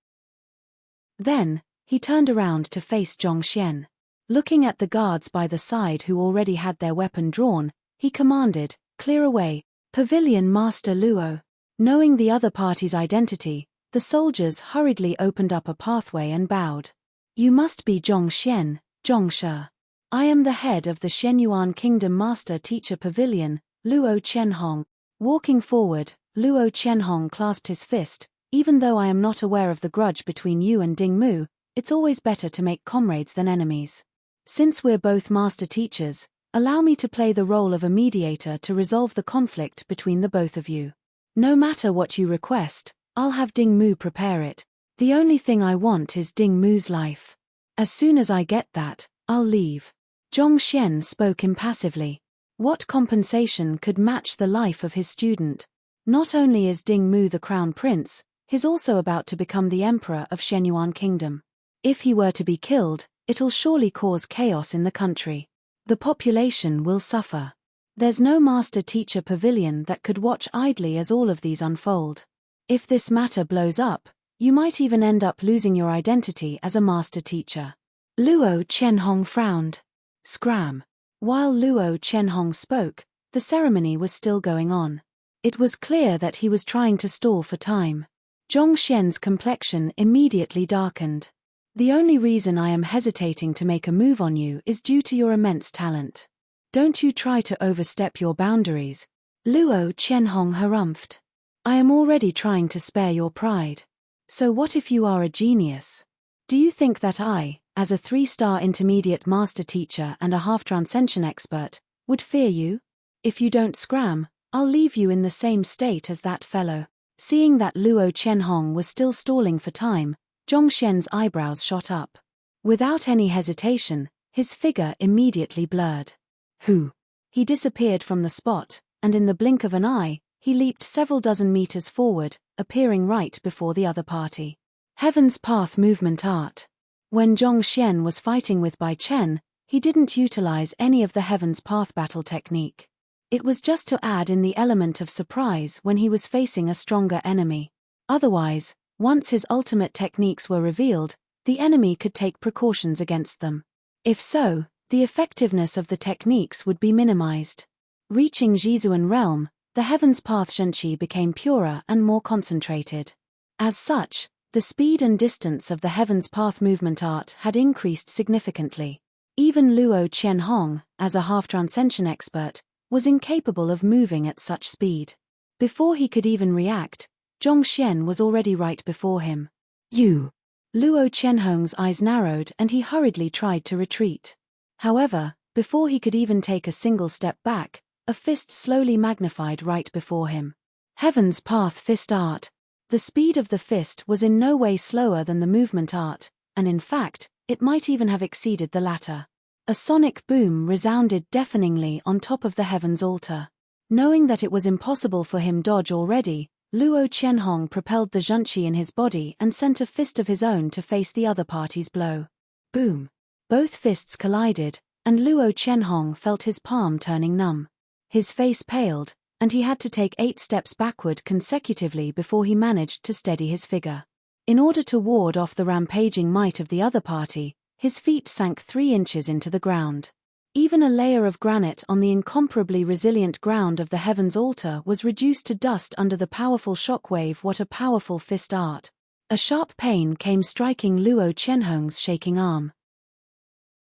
Then, he turned around to face Zhongxian. Looking at the guards by the side who already had their weapon drawn, he commanded, "Clear away, Pavilion Master Luo." Knowing the other party's identity, the soldiers hurriedly opened up a pathway and bowed. You must be Zhongxian, Zhongshe. I am the head of the Shenyuan Kingdom Master Teacher Pavilion, Luo Chenhong. Walking forward, Luo Chenhong clasped his fist. Even though I am not aware of the grudge between you and Ding Mu, it's always better to make comrades than enemies. Since we're both master teachers, allow me to play the role of a mediator to resolve the conflict between the both of you. No matter what you request, I'll have Ding Mu prepare it. The only thing I want is Ding Mu's life. As soon as I get that, I'll leave. Zhongxian spoke impassively. What compensation could match the life of his student? Not only is Ding Mu the crown prince, he's also about to become the emperor of Shenyuan Kingdom. If he were to be killed, it'll surely cause chaos in the country. The population will suffer. There's no master-teacher pavilion that could watch idly as all of these unfold. If this matter blows up, you might even end up losing your identity as a master-teacher. Luo Chenhong frowned. Scram. While Luo Chenhong spoke, the ceremony was still going on. It was clear that he was trying to stall for time. Zhongxian's complexion immediately darkened. The only reason I am hesitating to make a move on you is due to your immense talent. Don't you try to overstep your boundaries. Luo Chenhong harumphed. I am already trying to spare your pride. So what if you are a genius? Do you think that I, as a 3-star intermediate master teacher and a half-transcension expert, would fear you? If you don't scram, I'll leave you in the same state as that fellow. Seeing that Luo Chenhong was still stalling for time, Zhongxian's eyebrows shot up. Without any hesitation, his figure immediately blurred. Who? He disappeared from the spot, and in the blink of an eye, he leaped several dozen meters forward, appearing right before the other party. Heaven's Path movement art. When Zhongxian was fighting with Bai Chen, he didn't utilize any of the Heaven's Path battle technique. It was just to add in the element of surprise when he was facing a stronger enemy. Otherwise, once his ultimate techniques were revealed, the enemy could take precautions against them. If so, the effectiveness of the techniques would be minimized. Reaching Jizuan realm, the heaven's path Zhenqi became purer and more concentrated. As such, the speed and distance of the heaven's path movement art had increased significantly. Even Luo Qianhong, as a half-transcension expert, was incapable of moving at such speed. Before he could even react, Zhongxian was already right before him. You! Luo Qianhong's eyes narrowed and he hurriedly tried to retreat. However, before he could even take a single step back, a fist slowly magnified right before him. Heaven's path fist art. The speed of the fist was in no way slower than the movement art, and in fact, it might even have exceeded the latter. A sonic boom resounded deafeningly on top of the heaven's altar. Knowing that it was impossible for him dodge already, Luo Qianhong propelled the Zhenqi in his body and sent a fist of his own to face the other party's blow. Boom! Both fists collided, and Luo Qianhong felt his palm turning numb. His face paled, and he had to take 8 steps backward consecutively before he managed to steady his figure. In order to ward off the rampaging might of the other party, his feet sank 3 inches into the ground. Even a layer of granite on the incomparably resilient ground of the heaven's altar was reduced to dust under the powerful shockwave. What a powerful fist art! A sharp pain came striking Luo Qianhong's shaking arm.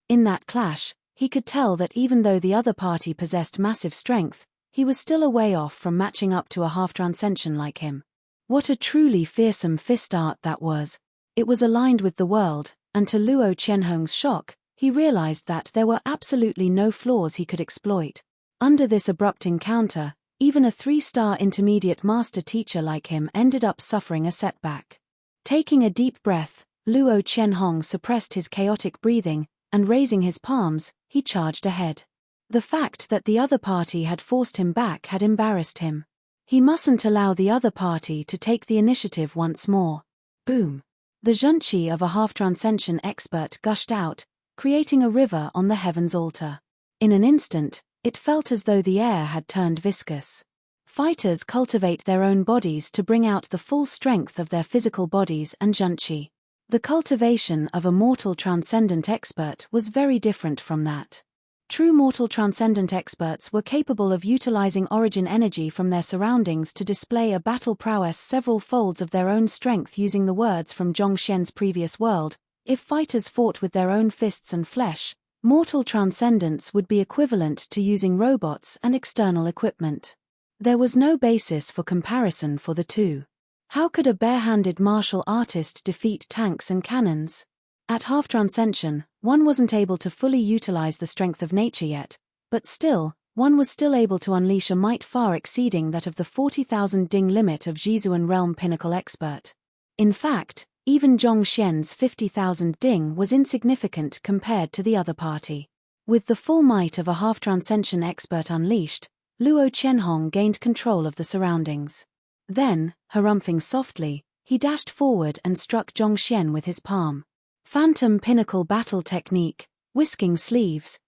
In that clash, he could tell that even though the other party possessed massive strength, he was still a way off from matching up to a half-transcension like him. What a truly fearsome fist art that was! It was aligned with the world, and to Luo Qianhong's shock, he realized that there were absolutely no flaws he could exploit. Under this abrupt encounter, even a 3-star intermediate master teacher like him ended up suffering a setback. Taking a deep breath, Luo Qianhong suppressed his chaotic breathing, and raising his palms, he charged ahead. The fact that the other party had forced him back had embarrassed him. He mustn't allow the other party to take the initiative once more. Boom! The Zhenqi of a half-transcension expert gushed out, creating a river on the heaven's altar. In an instant, it felt as though the air had turned viscous. Fighters cultivate their own bodies to bring out the full strength of their physical bodies and Zhenqi. The cultivation of a mortal transcendent expert was very different from that. True mortal transcendent experts were capable of utilizing origin energy from their surroundings to display a battle prowess several folds of their own strength. Using the words from Zhongxian's previous world, if fighters fought with their own fists and flesh, mortal transcendence would be equivalent to using robots and external equipment. There was no basis for comparison for the two. How could a bare-handed martial artist defeat tanks and cannons? At half-transcension, one wasn't able to fully utilize the strength of nature yet, but still, one was still able to unleash a might far exceeding that of the 40,000 ding limit of Jizuan realm pinnacle expert. In fact, even Zhongxian's 50,000 ding was insignificant compared to the other party. With the full might of a half-transcension expert unleashed, Luo Qianhong gained control of the surroundings. Then, harumphing softly, he dashed forward and struck Zhongxian with his palm. Phantom Pinnacle Battle Technique, Whisking Sleeves.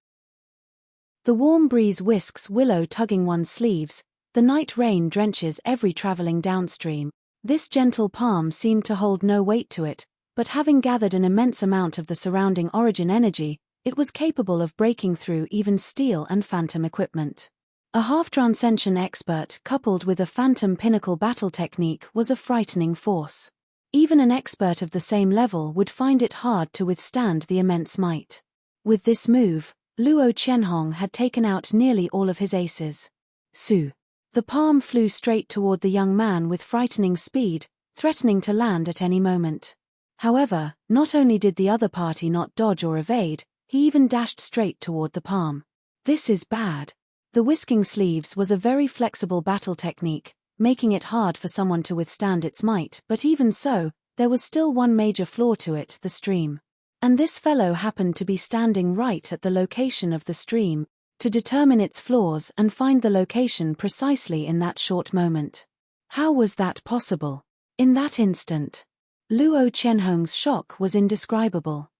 The warm breeze whisks Willow tugging one's sleeves, the night rain drenches every traveling downstream. This gentle palm seemed to hold no weight to it, but having gathered an immense amount of the surrounding origin energy, it was capable of breaking through even steel and phantom equipment. A half-transcension expert coupled with a phantom pinnacle battle technique was a frightening force. Even an expert of the same level would find it hard to withstand the immense might. With this move, Luo Qianhong had taken out nearly all of his aces. Su. The palm flew straight toward the young man with frightening speed, threatening to land at any moment. However, not only did the other party not dodge or evade, he even dashed straight toward the palm. This is bad. The whisking sleeves was a very flexible battle technique, making it hard for someone to withstand its might, but even so, there was still one major flaw to it: the stream. And this fellow happened to be standing right at the location of the stream, to determine its flaws and find the location precisely in that short moment. How was that possible? In that instant, Luo Qianhong's shock was indescribable.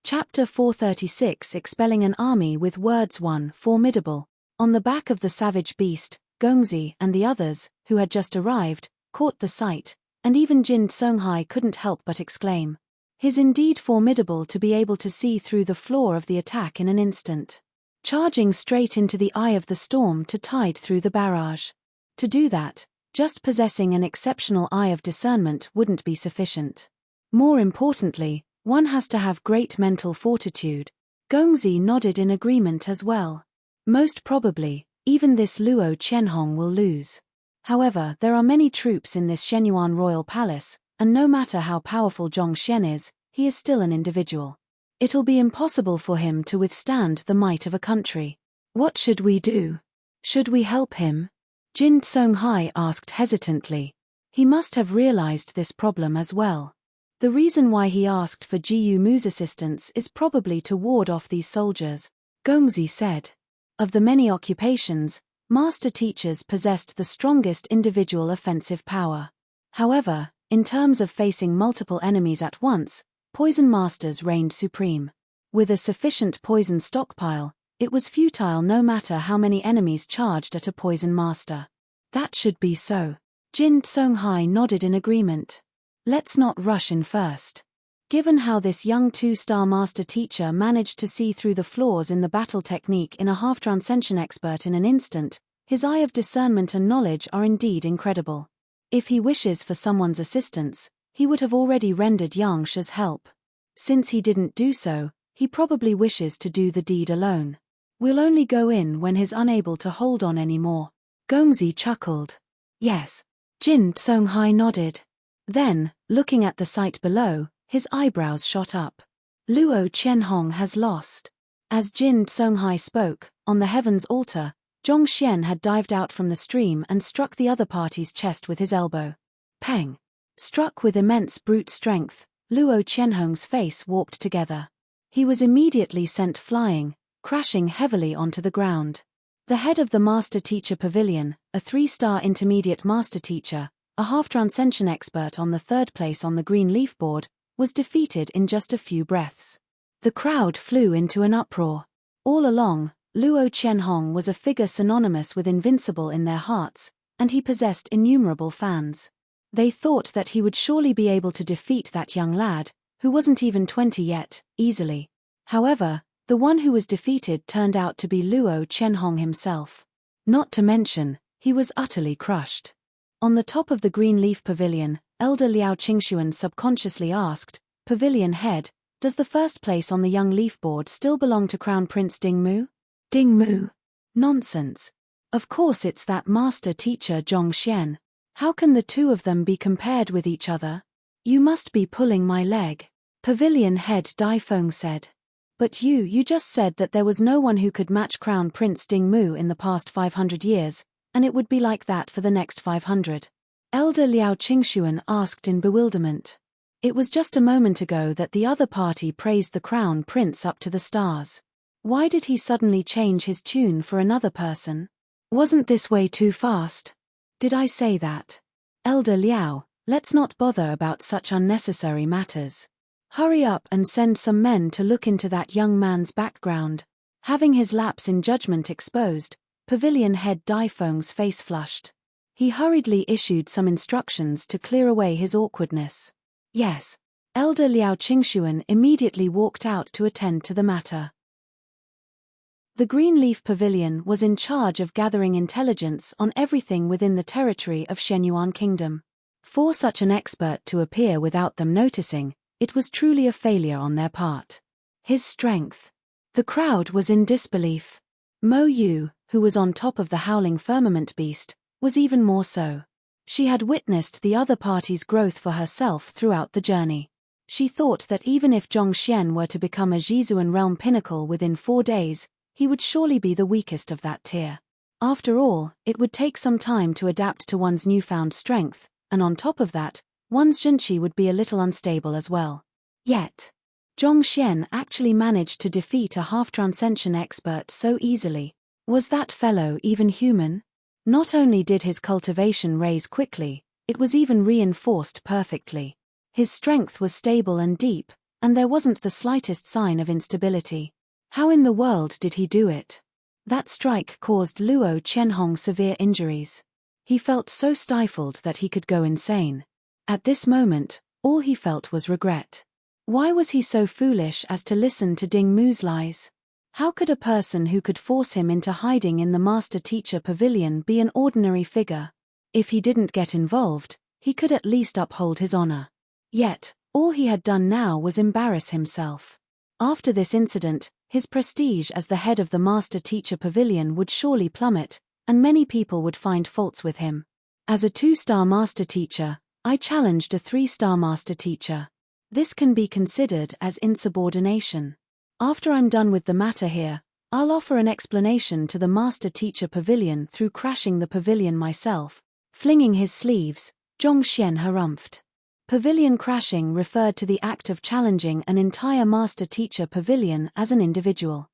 Chapter 436: Expelling an Army with Words. 1. Formidable. On the back of the savage beast, Gongzi and the others, who had just arrived, caught the sight, and even Jin Songhai couldn't help but exclaim. His indeed formidable to be able to see through the floor of the attack in an instant. Charging straight into the eye of the storm to tide through the barrage. To do that, just possessing an exceptional eye of discernment wouldn't be sufficient. More importantly, one has to have great mental fortitude. Gongzi nodded in agreement as well. Most probably, even this Luo Qianhong will lose. However, there are many troops in this Shenyuan royal palace, and no matter how powerful Zhongxian is, he is still an individual. It'll be impossible for him to withstand the might of a country. What should we do? Should we help him? Jin Songhai asked hesitantly. He must have realized this problem as well. The reason why he asked for Jiyu Mu's assistance is probably to ward off these soldiers, Gongzi said. Of the many occupations, master teachers possessed the strongest individual offensive power. However, in terms of facing multiple enemies at once, poison masters reigned supreme. With a sufficient poison stockpile, it was futile no matter how many enemies charged at a poison master. That should be so. Jin Songhai nodded in agreement. Let's not rush in first. Given how this young 2-star master teacher managed to see through the flaws in the battle technique in a half-transcension expert in an instant, his eye of discernment and knowledge are indeed incredible. If he wishes for someone's assistance, he would have already rendered Yang Shi's help. Since he didn't do so, he probably wishes to do the deed alone. We'll only go in when he's unable to hold on anymore. Gongzi chuckled. Yes. Jin Songhai nodded. Then, looking at the sight below, his eyebrows shot up. Luo Qianhong has lost. As Jin Songhai spoke, on the heavens altar, Zhongxian had dived out from the stream and struck the other party's chest with his elbow. Peng. Struck with immense brute strength, Luo Qianhong's face warped together. He was immediately sent flying, crashing heavily onto the ground. The head of the Master Teacher Pavilion, a 3-star intermediate Master Teacher, a half-transcension expert on the 3rd place on the green leaf board, was defeated in just a few breaths. The crowd flew into an uproar. All along, Luo Qianhong was a figure synonymous with invincible in their hearts, and he possessed innumerable fans. They thought that he would surely be able to defeat that young lad, who wasn't even 20 yet, easily. However, the one who was defeated turned out to be Luo Qianhong himself. Not to mention, he was utterly crushed. On the top of the green leaf pavilion, Elder Liao Qingxuan subconsciously asked, "Pavilion head, does the 1st place on the young leaf board still belong to Crown Prince Dingmu?" Dingmu? Nonsense. Of course it's that master teacher Zhongxian. How can the two of them be compared with each other? You must be pulling my leg. Pavilion head Daifeng said. But you just said that there was no one who could match Crown Prince Dingmu in the past 500 years, and it would be like that for the next 500. Elder Liao Qingxuan asked in bewilderment. It was just a moment ago that the other party praised the Crown Prince up to the stars. Why did he suddenly change his tune for another person? Wasn't this way too fast? Did I say that? Elder Liao, let's not bother about such unnecessary matters. Hurry up and send some men to look into that young man's background. Having his lapse in judgment exposed, Pavilion head Daifeng's face flushed. He hurriedly issued some instructions to clear away his awkwardness. Yes. Elder Liao Qingxuan immediately walked out to attend to the matter. The Greenleaf Pavilion was in charge of gathering intelligence on everything within the territory of Shenyuan Kingdom. For such an expert to appear without them noticing, it was truly a failure on their part. His strength. The crowd was in disbelief. Mo Yu, who was on top of the howling firmament beast, was even more so. She had witnessed the other party's growth for herself throughout the journey. She thought that even if Zhongxian were to become a Jizuan realm pinnacle within 4 days, he would surely be the weakest of that tier. After all, it would take some time to adapt to one's newfound strength, and on top of that, one's Zhenqi would be a little unstable as well. Yet, Zhongxian actually managed to defeat a half-transcension expert so easily. Was that fellow even human? Not only did his cultivation raise quickly, it was even reinforced perfectly. His strength was stable and deep, and there wasn't the slightest sign of instability. How in the world did he do it? That strike caused Luo Qianhong severe injuries. He felt so stifled that he could go insane. At this moment, all he felt was regret. Why was he so foolish as to listen to Ding Mu's lies? How could a person who could force him into hiding in the master-teacher pavilion be an ordinary figure? If he didn't get involved, he could at least uphold his honor. Yet, all he had done now was embarrass himself. After this incident, his prestige as the head of the master-teacher pavilion would surely plummet, and many people would find faults with him. As a 2-star master-teacher, I challenged a 3-star master-teacher. This can be considered as insubordination. After I'm done with the matter here, I'll offer an explanation to the master-teacher pavilion through crashing the pavilion myself. Flinging his sleeves, Zhongxian harumphed. Pavilion crashing referred to the act of challenging an entire master-teacher pavilion as an individual.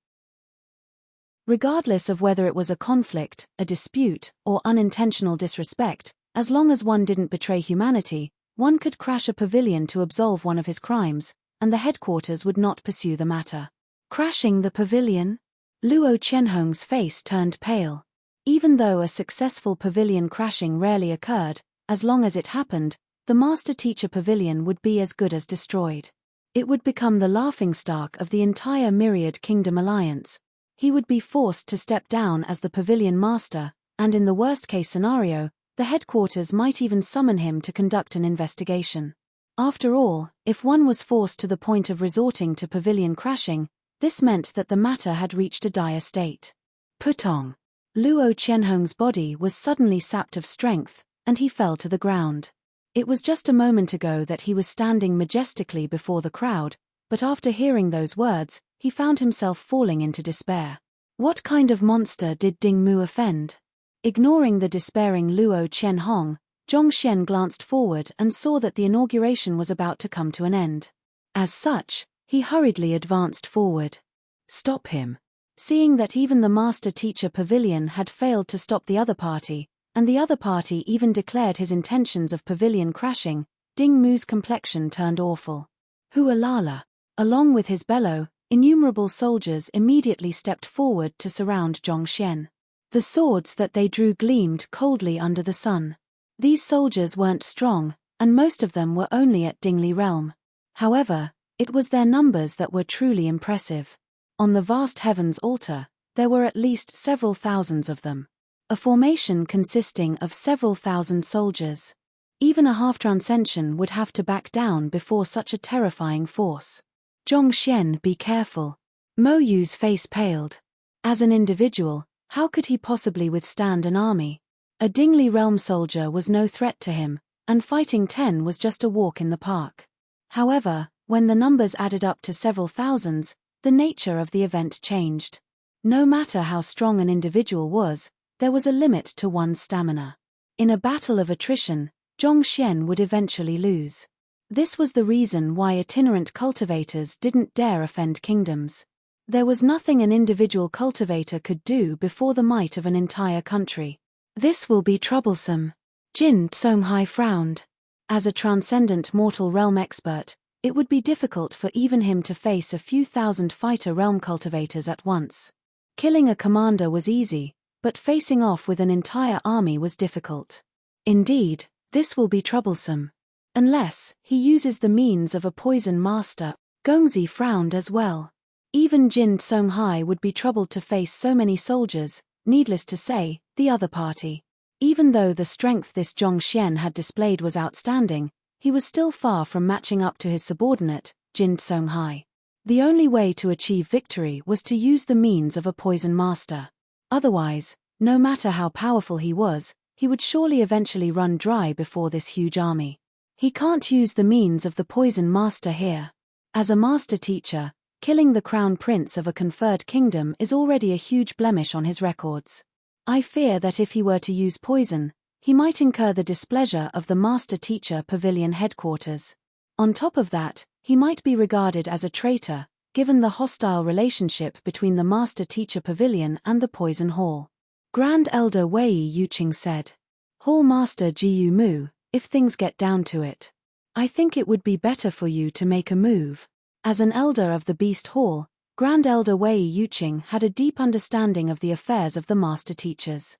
Regardless of whether it was a conflict, a dispute, or unintentional disrespect, as long as one didn't betray humanity, one could crash a pavilion to absolve one of his crimes, and the headquarters would not pursue the matter. Crashing the pavilion? Luo Qianhong's face turned pale. Even though a successful pavilion crashing rarely occurred, as long as it happened, the master-teacher pavilion would be as good as destroyed. It would become the laughingstock of the entire Myriad Kingdom alliance. He would be forced to step down as the pavilion master, and in the worst-case scenario, the headquarters might even summon him to conduct an investigation. After all, if one was forced to the point of resorting to pavilion crashing, this meant that the matter had reached a dire state. Putong. Luo Qianhong's body was suddenly sapped of strength, and he fell to the ground. It was just a moment ago that he was standing majestically before the crowd, but after hearing those words, he found himself falling into despair. What kind of monster did Ding Mu offend? Ignoring the despairing Luo Qianhong, Zhongxian glanced forward and saw that the inauguration was about to come to an end. As such, he hurriedly advanced forward. Stop him. Seeing that even the master-teacher pavilion had failed to stop the other party, and the other party even declared his intentions of pavilion crashing, Ding Mu's complexion turned awful. Hualala. Along with his bellow, innumerable soldiers immediately stepped forward to surround Zhongxian. The swords that they drew gleamed coldly under the sun. These soldiers weren't strong, and most of them were only at Dingli realm. However, it was their numbers that were truly impressive. On the vast heavens altar, there were at least several thousands of them. A formation consisting of several thousand soldiers. Even a half-transcension would have to back down before such a terrifying force. Zhongxian, be careful. Mo Yu's face paled. As an individual, how could he possibly withstand an army? A Dingli realm soldier was no threat to him, and fighting 10 was just a walk in the park. However, when the numbers added up to several thousands, the nature of the event changed. No matter how strong an individual was, there was a limit to one's stamina. In a battle of attrition, Zhongxian would eventually lose. This was the reason why itinerant cultivators didn't dare offend kingdoms. There was nothing an individual cultivator could do before the might of an entire country. This will be troublesome. Jin Tsonghai frowned. As a transcendent mortal realm expert, it would be difficult for even him to face a few thousand fighter realm cultivators at once. Killing a commander was easy, but facing off with an entire army was difficult. Indeed, this will be troublesome. Unless he uses the means of a poison master. Gongzi frowned as well. Even Jin Tsonghai would be troubled to face so many soldiers, needless to say, the other party. Even though the strength this Zhongxian had displayed was outstanding, he was still far from matching up to his subordinate, Jin Tsonghai. The only way to achieve victory was to use the means of a poison master. Otherwise, no matter how powerful he was, he would surely eventually run dry before this huge army. He can't use the means of the poison master here. As a master teacher, killing the crown prince of a conferred kingdom is already a huge blemish on his records. I fear that if he were to use poison, he might incur the displeasure of the master-teacher pavilion headquarters. On top of that, he might be regarded as a traitor, given the hostile relationship between the master-teacher pavilion and the poison hall. Grand Elder Wei Yuqing said, Hall Master Jiyu Mu, if things get down to it, I think it would be better for you to make a move. As an elder of the Beast Hall, Grand Elder Wei Yuqing had a deep understanding of the affairs of the master teachers.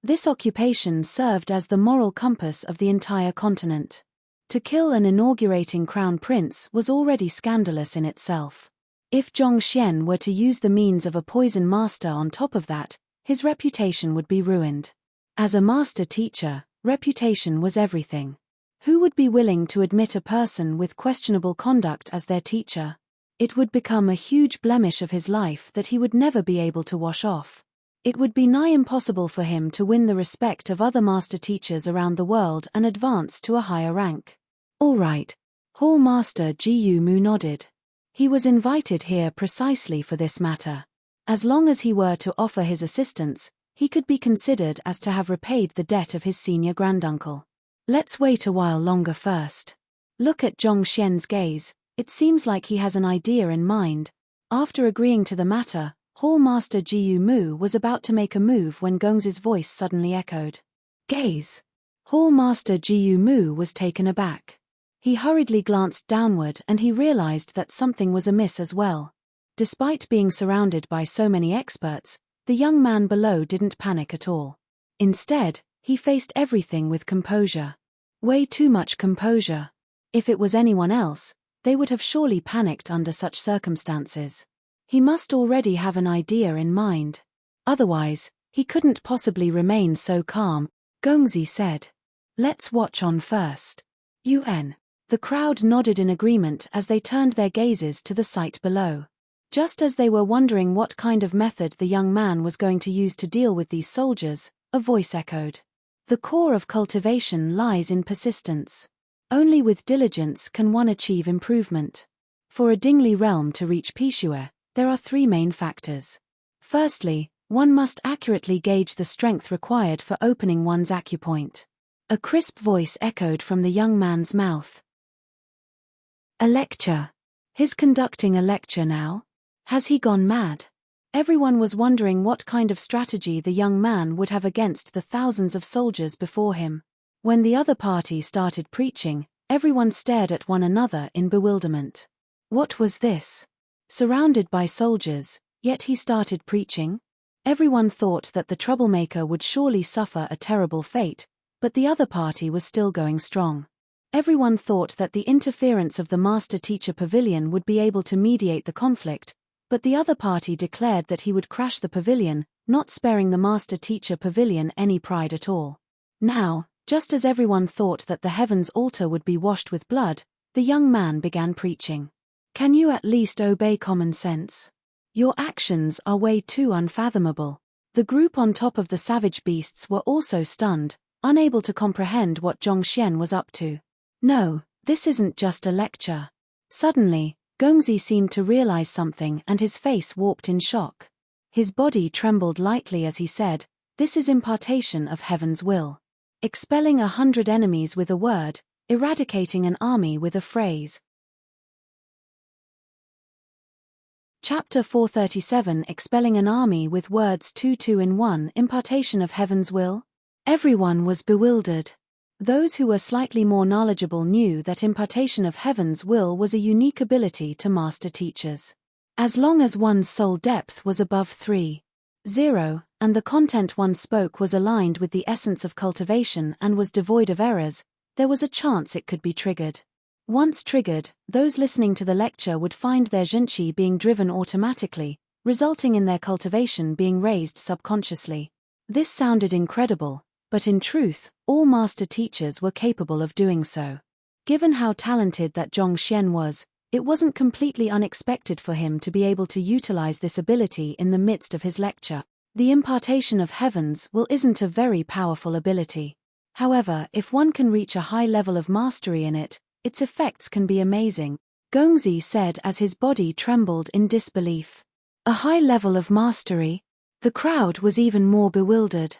This occupation served as the moral compass of the entire continent. To kill an inaugurating crown prince was already scandalous in itself. If Zhongxian were to use the means of a poison master on top of that, his reputation would be ruined. As a master teacher, reputation was everything. Who would be willing to admit a person with questionable conduct as their teacher? It would become a huge blemish of his life that he would never be able to wash off. It would be nigh impossible for him to win the respect of other master teachers around the world and advance to a higher rank. All right. Hall Master Jiu Mu nodded. He was invited here precisely for this matter. As long as he were to offer his assistance, he could be considered as to have repaid the debt of his senior granduncle. Let's wait a while longer first. Look at Zhongxian's gaze. It seems like he has an idea in mind. After agreeing to the matter, Hall Master Jiu Mu was about to make a move when Gongzi's voice suddenly echoed. Gaze. Hall Master Jiu Mu was taken aback. He hurriedly glanced downward and he realized that something was amiss as well. Despite being surrounded by so many experts, the young man below didn't panic at all. Instead, he faced everything with composure. Way too much composure. If it was anyone else, they would have surely panicked under such circumstances. He must already have an idea in mind. Otherwise, he couldn't possibly remain so calm, Gongzi said. Let's watch on first. UN. The crowd nodded in agreement as they turned their gazes to the sight below. Just as they were wondering what kind of method the young man was going to use to deal with these soldiers, a voice echoed. The core of cultivation lies in persistence. Only with diligence can one achieve improvement. For a Dingli realm to reach Pishue, there are three main factors. Firstly, one must accurately gauge the strength required for opening one's acupoint. A crisp voice echoed from the young man's mouth. A lecture. He's conducting a lecture now? Has he gone mad? Everyone was wondering what kind of strategy the young man would have against the thousands of soldiers before him. When the other party started preaching, everyone stared at one another in bewilderment. What was this? Surrounded by soldiers, yet he started preaching? Everyone thought that the troublemaker would surely suffer a terrible fate, but the other party was still going strong. Everyone thought that the interference of the master-teacher pavilion would be able to mediate the conflict, but the other party declared that he would crash the pavilion, not sparing the master-teacher pavilion any pride at all. Now, just as everyone thought that the heavens altar would be washed with blood, the young man began preaching. Can you at least obey common sense? Your actions are way too unfathomable. The group on top of the savage beasts were also stunned, unable to comprehend what Zhongxian was up to. No, this isn't just a lecture. Suddenly, Gongzi seemed to realize something and his face warped in shock. His body trembled lightly as he said, "This is impartation of heaven's will. Expelling 100 enemies with a word, eradicating an army with a phrase." Chapter 437 Expelling an army with words 2 in 1 Impartation of heaven's will? Everyone was bewildered. Those who were slightly more knowledgeable knew that impartation of heaven's will was a unique ability to master teachers. As long as one's soul depth was above 3.0, and the content one spoke was aligned with the essence of cultivation and was devoid of errors, there was a chance it could be triggered. Once triggered, those listening to the lecture would find their zhenqi being driven automatically, resulting in their cultivation being raised subconsciously. This sounded incredible, but in truth, all master teachers were capable of doing so. Given how talented that Zhongxian was, it wasn't completely unexpected for him to be able to utilize this ability in the midst of his lecture. The impartation of heaven's will isn't a very powerful ability. However, if one can reach a high level of mastery in it, its effects can be amazing, Gongzi said as his body trembled in disbelief. A high level of mastery? The crowd was even more bewildered.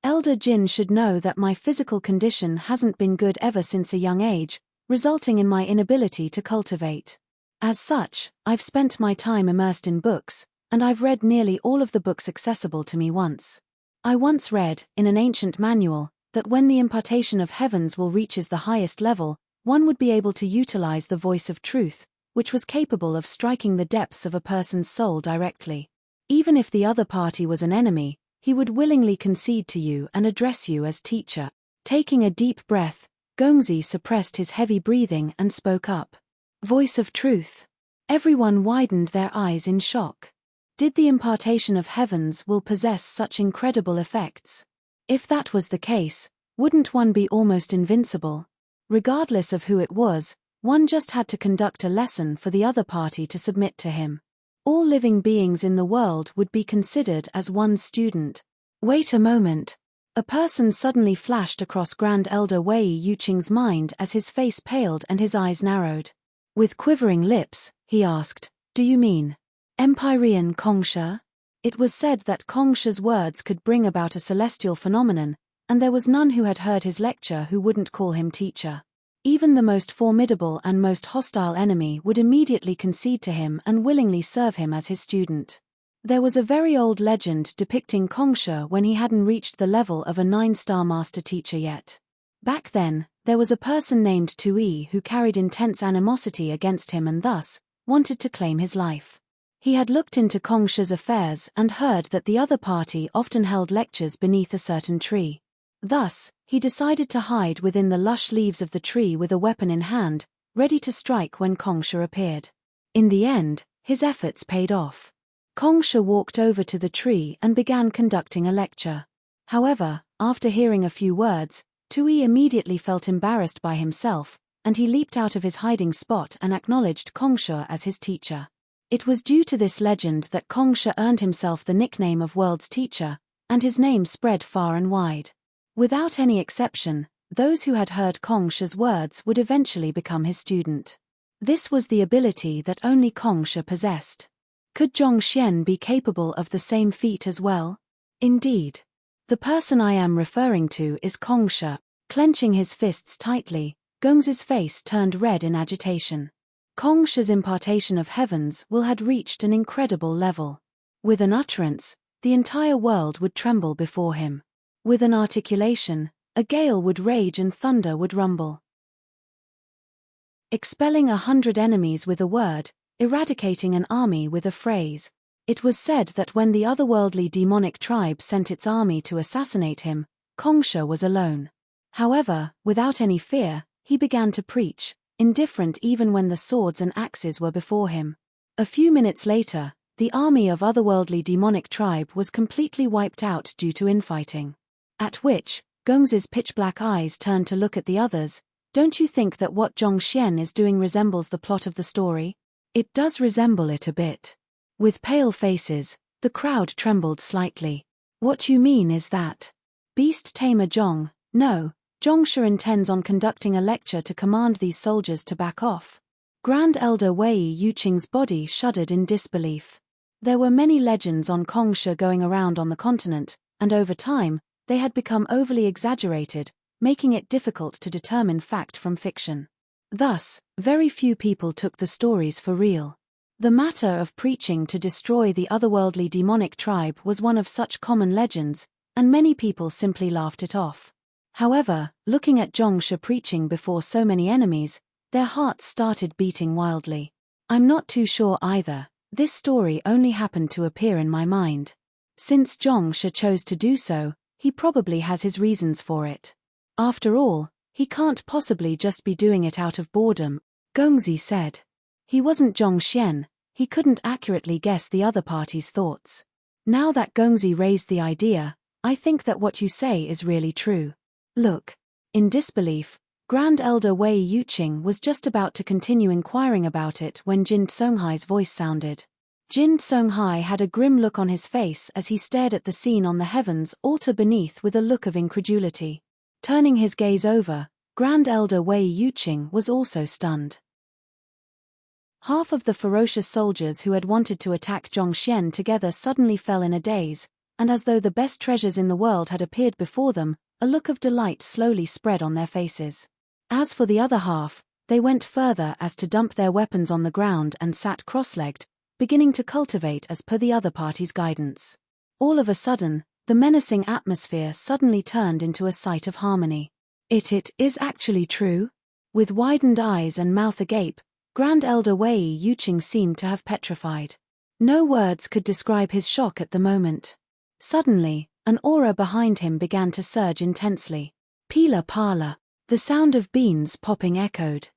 Elder Jin should know that my physical condition hasn't been good ever since a young age, resulting in my inability to cultivate. As such, I've spent my time immersed in books, and I've read nearly all of the books accessible to me once. I once read, in an ancient manual, that when the impartation of heavens will reaches the highest level, one would be able to utilize the voice of truth, which was capable of striking the depths of a person's soul directly. Even if the other party was an enemy, he would willingly concede to you and address you as teacher. Taking a deep breath, Gongzi suppressed his heavy breathing and spoke up. Voice of truth. Everyone widened their eyes in shock. Did the impartation of heaven's will possess such incredible effects? If that was the case, wouldn't one be almost invincible? Regardless of who it was, one just had to conduct a lesson for the other party to submit to him. All living beings in the world would be considered as one's student. Wait a moment. A person suddenly flashed across Grand Elder Wei Yuqing's mind as his face paled and his eyes narrowed. With quivering lips, he asked, "Do you mean Empyrean Kongsha?" It was said that Kongsha's words could bring about a celestial phenomenon, and there was none who had heard his lecture who wouldn't call him teacher. Even the most formidable and most hostile enemy would immediately concede to him and willingly serve him as his student. There was a very old legend depicting Kongsha when he hadn't reached the level of a 9-star master teacher yet. Back then, there was a person named Tui who carried intense animosity against him and thus wanted to claim his life. He had looked into Kongsha's affairs and heard that the other party often held lectures beneath a certain tree. Thus, he decided to hide within the lush leaves of the tree with a weapon in hand, ready to strike when Kongsha appeared. In the end, his efforts paid off. Kongsha walked over to the tree and began conducting a lecture. However, after hearing a few words, Tui immediately felt embarrassed by himself, and he leaped out of his hiding spot and acknowledged Kongsha as his teacher. It was due to this legend that Kongsha earned himself the nickname of World's Teacher, and his name spread far and wide. Without any exception, those who had heard Kongsha's words would eventually become his student. This was the ability that only Kongsha possessed. Could Zhongxian be capable of the same feat as well? Indeed. The person I am referring to is Kongsha. Clenching his fists tightly, Gongzi's face turned red in agitation. Kongsha's impartation of heaven's will had reached an incredible level. With an utterance, the entire world would tremble before him. With an articulation, a gale would rage and thunder would rumble. Expelling 100 enemies with a word, eradicating an army with a phrase. It was said that when the otherworldly demonic tribe sent its army to assassinate him, Kongsha was alone. However, without any fear, he began to preach, indifferent even when the swords and axes were before him. A few minutes later, the army of otherworldly demonic tribe was completely wiped out due to infighting. At which, Gongzi's pitch-black eyes turned to look at the others. Don't you think that what Zhongxian is doing resembles the plot of the story? It does resemble it a bit. With pale faces, the crowd trembled slightly. What you mean is that Beast Tamer Zhong, no, Zhongsha intends on conducting a lecture to command these soldiers to back off. Grand Elder Wei Yuqing's body shuddered in disbelief. There were many legends on Kongsha going around on the continent, and over time, they had become overly exaggerated, making it difficult to determine fact from fiction. Thus, very few people took the stories for real. The matter of preaching to destroy the otherworldly demonic tribe was one of such common legends, and many people simply laughed it off. However, looking at Zhongsha preaching before so many enemies, their hearts started beating wildly. I'm not too sure either. This story only happened to appear in my mind. Since Zhongsha chose to do so, he probably has his reasons for it. After all, he can't possibly just be doing it out of boredom, Gongzi said. He wasn't Zhongxian, he couldn't accurately guess the other party's thoughts. Now that Gongzi raised the idea, I think that what you say is really true. Look. In disbelief, Grand Elder Wei Yuqing was just about to continue inquiring about it when Jin Songhai's voice sounded. Jin Songhai had a grim look on his face as he stared at the scene on the heavens altar beneath with a look of incredulity. Turning his gaze over, Grand Elder Wei Yuqing was also stunned. Half of the ferocious soldiers who had wanted to attack Zhongxian together suddenly fell in a daze, and as though the best treasures in the world had appeared before them, a look of delight slowly spread on their faces. As for the other half, they went further as to dump their weapons on the ground and sat cross-legged, beginning to cultivate as per the other party's guidance. All of a sudden, the menacing atmosphere suddenly turned into a sight of harmony. It is actually true? With widened eyes and mouth agape, Grand Elder Wei Yuqing seemed to have petrified. No words could describe his shock at the moment. Suddenly, an aura behind him began to surge intensely. Pila Pala. The sound of beans popping echoed.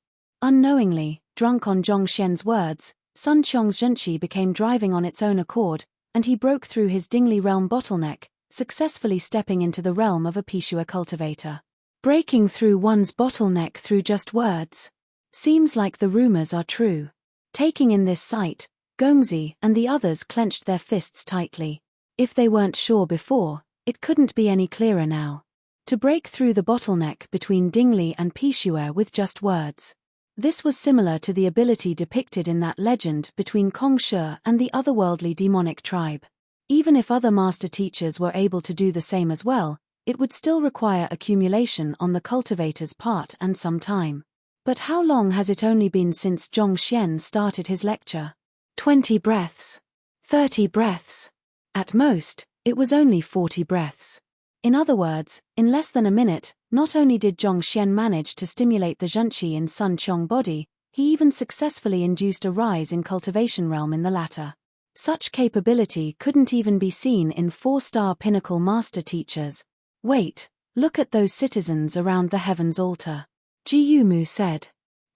Unknowingly, drunk on Zhongxian's words, Sun Qiong's Zhenqi became driving on its own accord, and he broke through his Dingli realm bottleneck, successfully stepping into the realm of a Pishua cultivator. Breaking through one's bottleneck through just words. Seems like the rumors are true. Taking in this sight, Gongzi and the others clenched their fists tightly. If they weren't sure before, it couldn't be any clearer now. To break through the bottleneck between Dingli and Pishua with just words. This was similar to the ability depicted in that legend between Kong Shi and the otherworldly demonic tribe. Even if other master teachers were able to do the same as well, it would still require accumulation on the cultivator's part and some time. But how long has it only been since Zhongxian started his lecture? 20 breaths. 30 breaths. At most, it was only 40 breaths. In other words, in less than a minute, not only did Zhongxian manage to stimulate the Zhenqi in Sun Qiong body, he even successfully induced a rise in cultivation realm in the latter. Such capability couldn't even be seen in 4-star pinnacle master teachers. Wait, look at those citizens around the heaven's altar. Jiyumu said.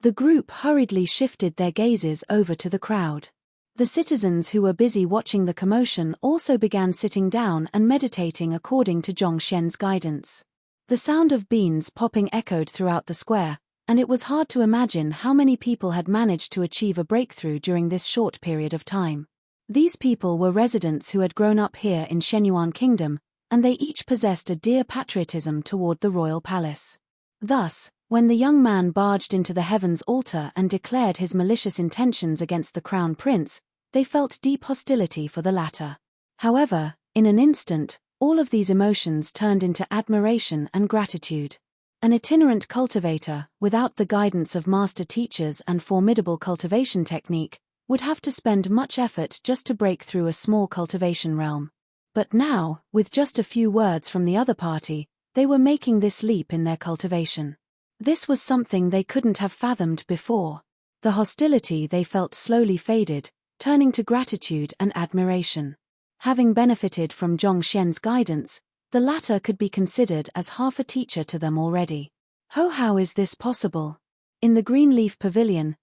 The group hurriedly shifted their gazes over to the crowd. The citizens who were busy watching the commotion also began sitting down and meditating according to Zhongxian's guidance. The sound of beans popping echoed throughout the square, and it was hard to imagine how many people had managed to achieve a breakthrough during this short period of time. These people were residents who had grown up here in Shenyuan Kingdom, and they each possessed a dear patriotism toward the royal palace. Thus, when the young man barged into the heaven's altar and declared his malicious intentions against the crown prince, they felt deep hostility for the latter. However, in an instant, all of these emotions turned into admiration and gratitude. An itinerant cultivator, without the guidance of master teachers and formidable cultivation technique, would have to spend much effort just to break through a small cultivation realm. But now, with just a few words from the other party, they were making this leap in their cultivation. This was something they couldn't have fathomed before. The hostility they felt slowly faded, turning to gratitude and admiration. Having benefited from Zhongxian's guidance, the latter could be considered as half a teacher to them already. How is this possible? In the green leaf pavilion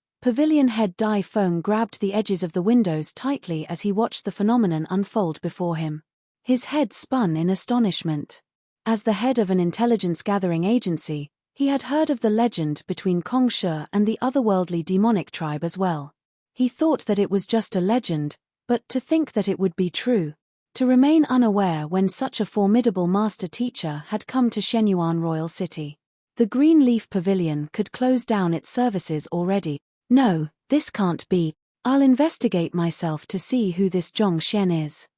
head Dai Feng grabbed the edges of the windows tightly as he watched the phenomenon unfold before him. His head spun in astonishment. As the head of an intelligence-gathering agency, he had heard of the legend between Kong Shi and the otherworldly demonic tribe as well. He thought that it was just a legend, but to think that it would be true. To remain unaware when such a formidable master teacher had come to Shenyuan Royal City. The Green Leaf Pavilion could close down its services already. No, this can't be. I'll investigate myself to see who this Zhongxian is.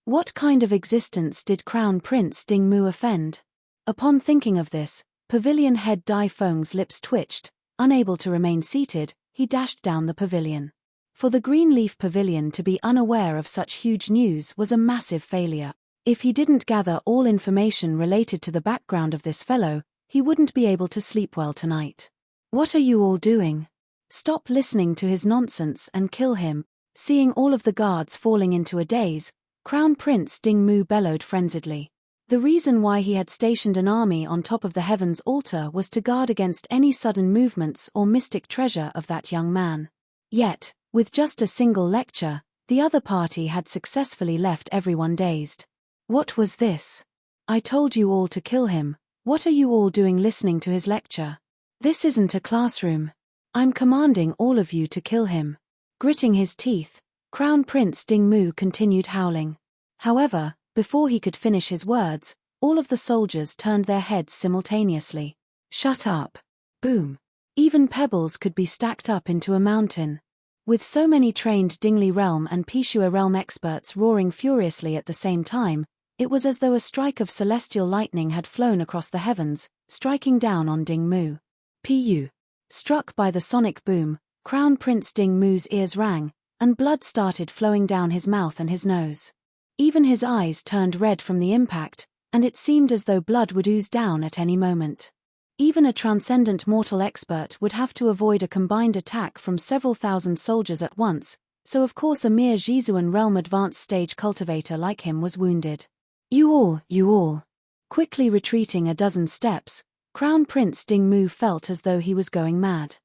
What kind of existence did Crown Prince Dingmu offend? Upon thinking of this, pavilion head Dai Feng's lips twitched. Unable to remain seated, he dashed down the pavilion. For the Green Leaf Pavilion to be unaware of such huge news was a massive failure. If he didn't gather all information related to the background of this fellow, he wouldn't be able to sleep well tonight. What are you all doing? Stop listening to his nonsense and kill him. Seeing all of the guards falling into a daze, Crown Prince Dingmu bellowed frenziedly. The reason why he had stationed an army on top of the heaven's altar was to guard against any sudden movements or mystic treasure of that young man. Yet, with just a single lecture, the other party had successfully left everyone dazed. What was this? I told you all to kill him. What are you all doing listening to his lecture? This isn't a classroom. I'm commanding all of you to kill him. Gritting his teeth, Crown Prince Dingmu continued howling. However, before he could finish his words, all of the soldiers turned their heads simultaneously. Shut up. Boom. Even pebbles could be stacked up into a mountain. With so many trained Dingli realm and Pishua realm experts roaring furiously at the same time, it was as though a strike of celestial lightning had flown across the heavens, striking down on Dingmu. Pu. Struck by the sonic boom, Crown Prince Dingmu's ears rang, and blood started flowing down his mouth and his nose. Even his eyes turned red from the impact, and it seemed as though blood would ooze down at any moment. Even a transcendent mortal expert would have to avoid a combined attack from several thousand soldiers at once, so of course a mere Jizuan realm advanced stage cultivator like him was wounded. You all. Quickly retreating a dozen steps, Crown Prince Dingmu felt as though he was going mad.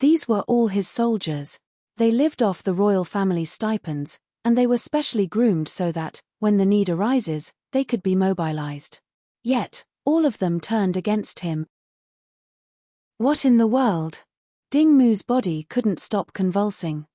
These were all his soldiers. They lived off the royal family's stipends, and they were specially groomed so that, when the need arises, they could be mobilized. Yet, all of them turned against him. What in the world? Dingmu's body couldn't stop convulsing.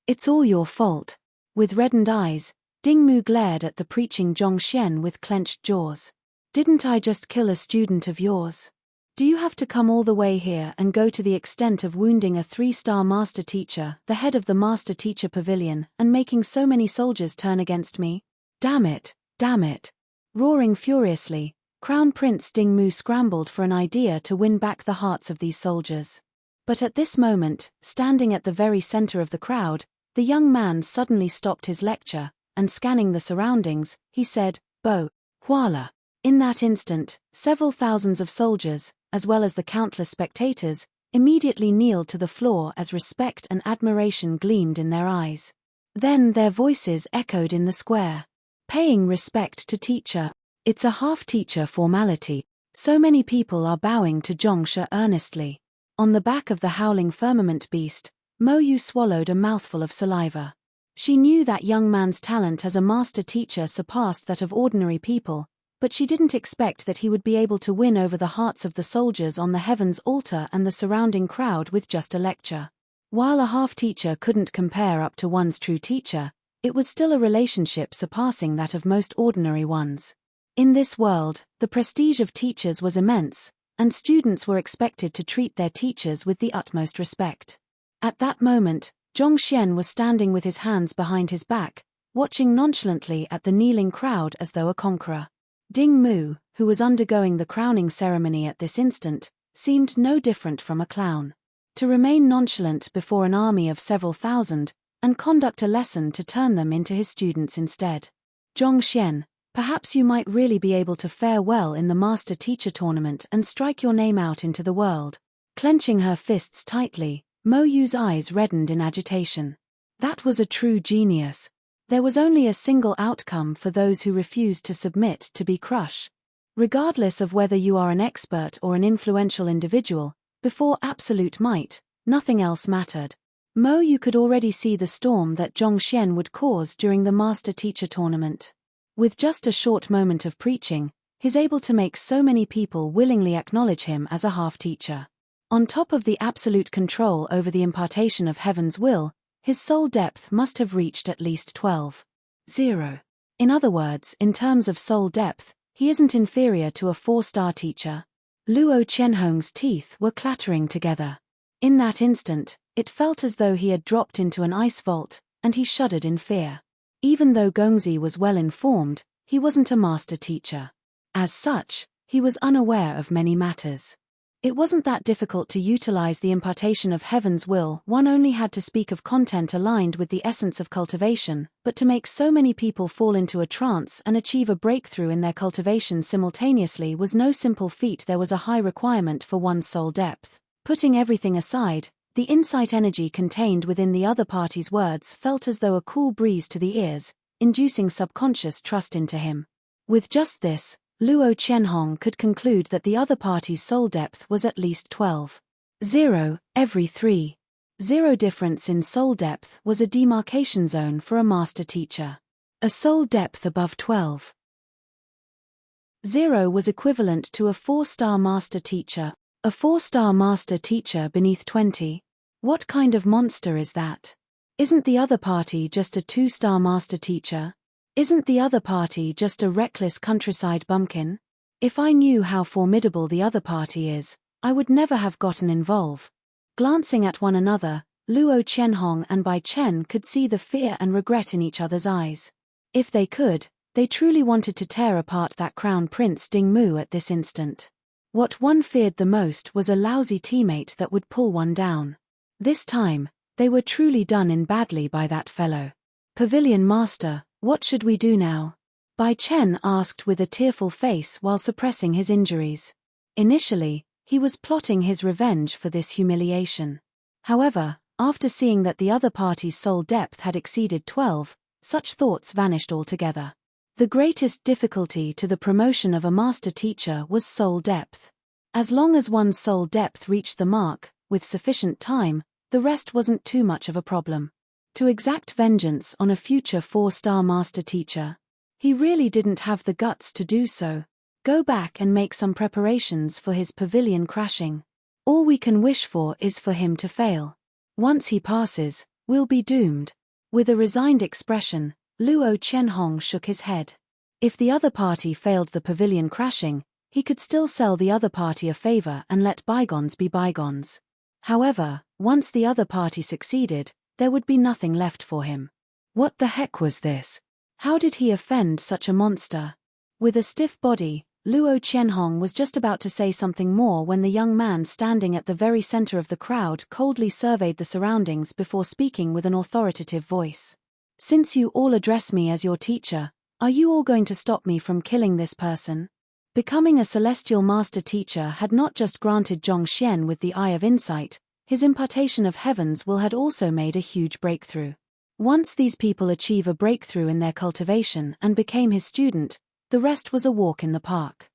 It's all your fault. With reddened eyes, Dingmu glared at the preaching Zhongxian with clenched jaws. Didn't I just kill a student of yours? Do you have to come all the way here and go to the extent of wounding a 3-star master teacher, the head of the master teacher pavilion, and making so many soldiers turn against me? Damn it, damn it. Roaring furiously, Crown Prince Dingmu scrambled for an idea to win back the hearts of these soldiers. But at this moment, standing at the very center of the crowd, the young man suddenly stopped his lecture, and scanning the surroundings, he said, "Bo, Huala." In that instant, several thousands of soldiers, as well as the countless spectators, immediately kneeled to the floor as respect and admiration gleamed in their eyes. Then their voices echoed in the square. Paying respect to teacher. It's a half-teacher formality. So many people are bowing to Zhongshe earnestly. On the back of the howling firmament beast, Mo Yu swallowed a mouthful of saliva. She knew that young man's talent as a master teacher surpassed that of ordinary people, but she didn't expect that he would be able to win over the hearts of the soldiers on the heavens altar and the surrounding crowd with just a lecture. While a half-teacher couldn't compare up to one's true teacher, it was still a relationship surpassing that of most ordinary ones. In this world, the prestige of teachers was immense, and students were expected to treat their teachers with the utmost respect. At that moment, Zhongxian was standing with his hands behind his back, watching nonchalantly at the kneeling crowd as though a conqueror. Dingmu, who was undergoing the crowning ceremony at this instant, seemed no different from a clown. To remain nonchalant before an army of several thousand, and conduct a lesson to turn them into his students instead. Zhongxian, perhaps you might really be able to fare well in the Master Teacher Tournament and strike your name out into the world. Clenching her fists tightly, Mo Yu's eyes reddened in agitation. That was a true genius. There was only a single outcome for those who refused to submit to be crushed. Regardless of whether you are an expert or an influential individual, before absolute might, nothing else mattered. Mo Yu could already see the storm that Zhongxian would cause during the Master Teacher Tournament. With just a short moment of preaching, he's able to make so many people willingly acknowledge him as a half-teacher. On top of the absolute control over the impartation of heaven's will, his soul depth must have reached at least 12.0. In other words, in terms of soul depth, he isn't inferior to a 4-star teacher. Luo Qianhong's teeth were clattering together. In that instant, it felt as though he had dropped into an ice vault, and he shuddered in fear. Even though Gongzi was well informed, he wasn't a master teacher. As such, he was unaware of many matters. It wasn't that difficult to utilize the impartation of heaven's will. One only had to speak of content aligned with the essence of cultivation, but to make so many people fall into a trance and achieve a breakthrough in their cultivation simultaneously was no simple feat. There was a high requirement for one's soul depth. Putting everything aside, the insight energy contained within the other party's words felt as though a cool breeze to the ears, inducing subconscious trust into him. With just this, Luo Qianhong could conclude that the other party's soul depth was at least 12.0 every 3.0 difference in soul depth was a demarcation zone for a master teacher. A soul depth above 12.0 was equivalent to a 4-star master teacher. A 4-star master teacher beneath 20. What kind of monster is that? Isn't the other party just a 2-star master teacher? Isn't the other party just a reckless countryside bumpkin? If I knew how formidable the other party is, I would never have gotten involved. Glancing at one another, Luo Qianhong and Bai Chen could see the fear and regret in each other's eyes. If they could, they truly wanted to tear apart that Crown Prince Dingmu at this instant. What one feared the most was a lousy teammate that would pull one down. This time, they were truly done in badly by that fellow. Pavilion Master, what should we do now? Bai Chen asked with a tearful face while suppressing his injuries. Initially, he was plotting his revenge for this humiliation. However, after seeing that the other party's soul depth had exceeded 12, such thoughts vanished altogether. The greatest difficulty to the promotion of a master teacher was soul depth. As long as one's soul depth reached the mark, with sufficient time, the rest wasn't too much of a problem. To exact vengeance on a future 4-star master teacher. He really didn't have the guts to do so. Go back and make some preparations for his pavilion crashing. All we can wish for is for him to fail. Once he passes, we'll be doomed. With a resigned expression, Luo Qianhong shook his head. If the other party failed the pavilion crashing, he could still sell the other party a favor and let bygones be bygones. However, once the other party succeeded, there would be nothing left for him. What the heck was this? How did he offend such a monster? With a stiff body, Luo Qianhong was just about to say something more when the young man standing at the very center of the crowd coldly surveyed the surroundings before speaking with an authoritative voice. Since you all address me as your teacher, are you all going to stop me from killing this person? Becoming a celestial master teacher had not just granted Zhongxian with the eye of insight, his impartation of heavens will had also made a huge breakthrough. Once these people achieve a breakthrough in their cultivation and became his student, the rest was a walk in the park.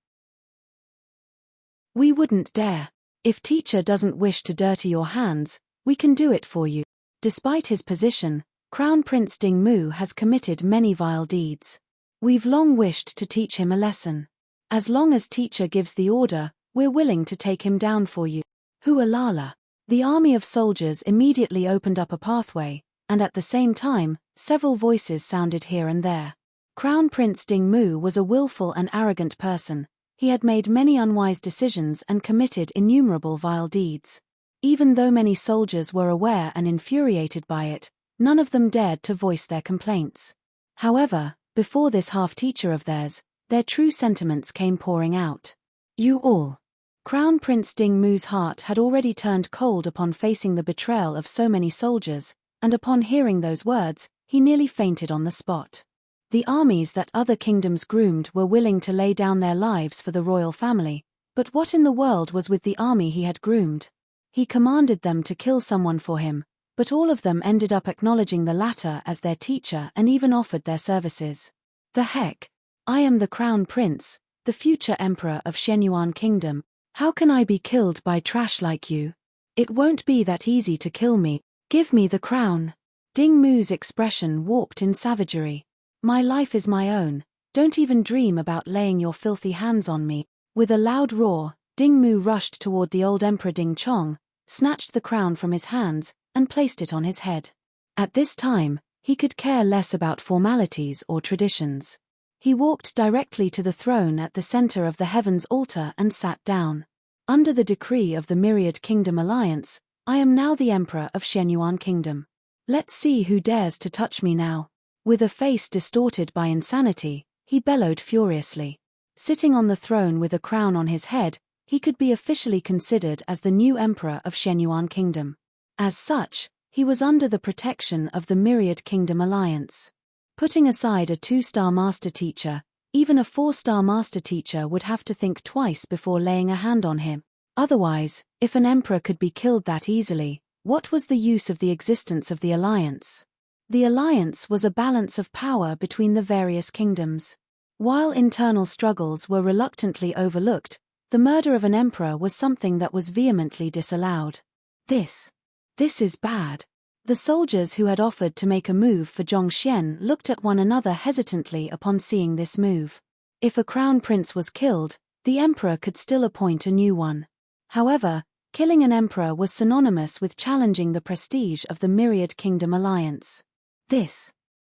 We wouldn't dare. If teacher doesn't wish to dirty your hands, we can do it for you. Despite his position, Crown Prince Ding Mu has committed many vile deeds. We've long wished to teach him a lesson. As long as teacher gives the order, we're willing to take him down for you. Hualala. The army of soldiers immediately opened up a pathway, and at the same time, several voices sounded here and there. Crown Prince Ding Mu was a willful and arrogant person. He had made many unwise decisions and committed innumerable vile deeds. Even though many soldiers were aware and infuriated by it, none of them dared to voice their complaints. However, before this half-teacher of theirs, their true sentiments came pouring out. You all. Crown Prince Ding Mu's heart had already turned cold upon facing the betrayal of so many soldiers, and upon hearing those words, he nearly fainted on the spot. The armies that other kingdoms groomed were willing to lay down their lives for the royal family, but what in the world was with the army he had groomed? He commanded them to kill someone for him, but all of them ended up acknowledging the latter as their teacher and even offered their services. The heck? I am the Crown Prince, the future Emperor of Shenyuan Kingdom. How can I be killed by trash like you? It won't be that easy to kill me. Give me the crown. Ding Mu's expression warped in savagery. My life is my own. Don't even dream about laying your filthy hands on me. With a loud roar, Ding Mu rushed toward the old Emperor Ding Chong, snatched the crown from his hands, and placed it on his head. At this time, he could care less about formalities or traditions. He walked directly to the throne at the center of the heavens altar and sat down. Under the decree of the Myriad Kingdom Alliance, I am now the Emperor of Shenyuan Kingdom. Let's see who dares to touch me now. With a face distorted by insanity, he bellowed furiously. Sitting on the throne with a crown on his head, he could be officially considered as the new Emperor of Shenyuan Kingdom. As such, he was under the protection of the Myriad Kingdom Alliance. Putting aside a 2-star master teacher, even a 4-star master teacher would have to think twice before laying a hand on him. Otherwise, if an emperor could be killed that easily, what was the use of the existence of the alliance? The alliance was a balance of power between the various kingdoms. While internal struggles were reluctantly overlooked, the murder of an emperor was something that was vehemently disallowed. This is bad. The soldiers who had offered to make a move for Zhongxian looked at one another hesitantly upon seeing this move. If a crown prince was killed, the emperor could still appoint a new one. However, killing an emperor was synonymous with challenging the prestige of the Myriad Kingdom Alliance.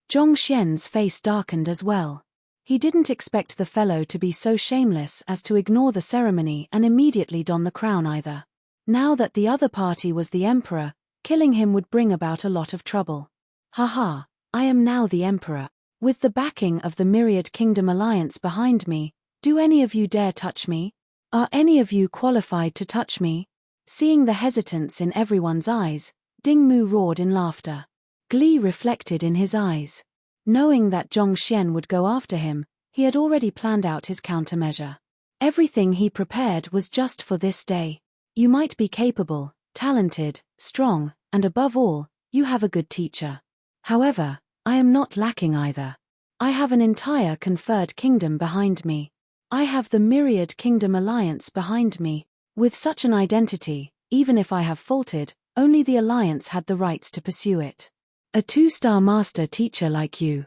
Zhongxian's face darkened as well. He didn't expect the fellow to be so shameless as to ignore the ceremony and immediately don the crown either. Now that the other party was the emperor, killing him would bring about a lot of trouble. Haha, I am now the emperor. With the backing of the Myriad Kingdom Alliance behind me, do any of you dare touch me? Are any of you qualified to touch me? Seeing the hesitance in everyone's eyes, Ding Mu roared in laughter. Glee reflected in his eyes. Knowing that Zhongxian would go after him, he had already planned out his countermeasure. Everything he prepared was just for this day. You might be capable, talented, strong, and above all, you have a good teacher. However, I am not lacking either. I have an entire conferred kingdom behind me. I have the Myriad Kingdom Alliance behind me. With such an identity, even if I have faulted, only the Alliance had the rights to pursue it. A 2-star master teacher like you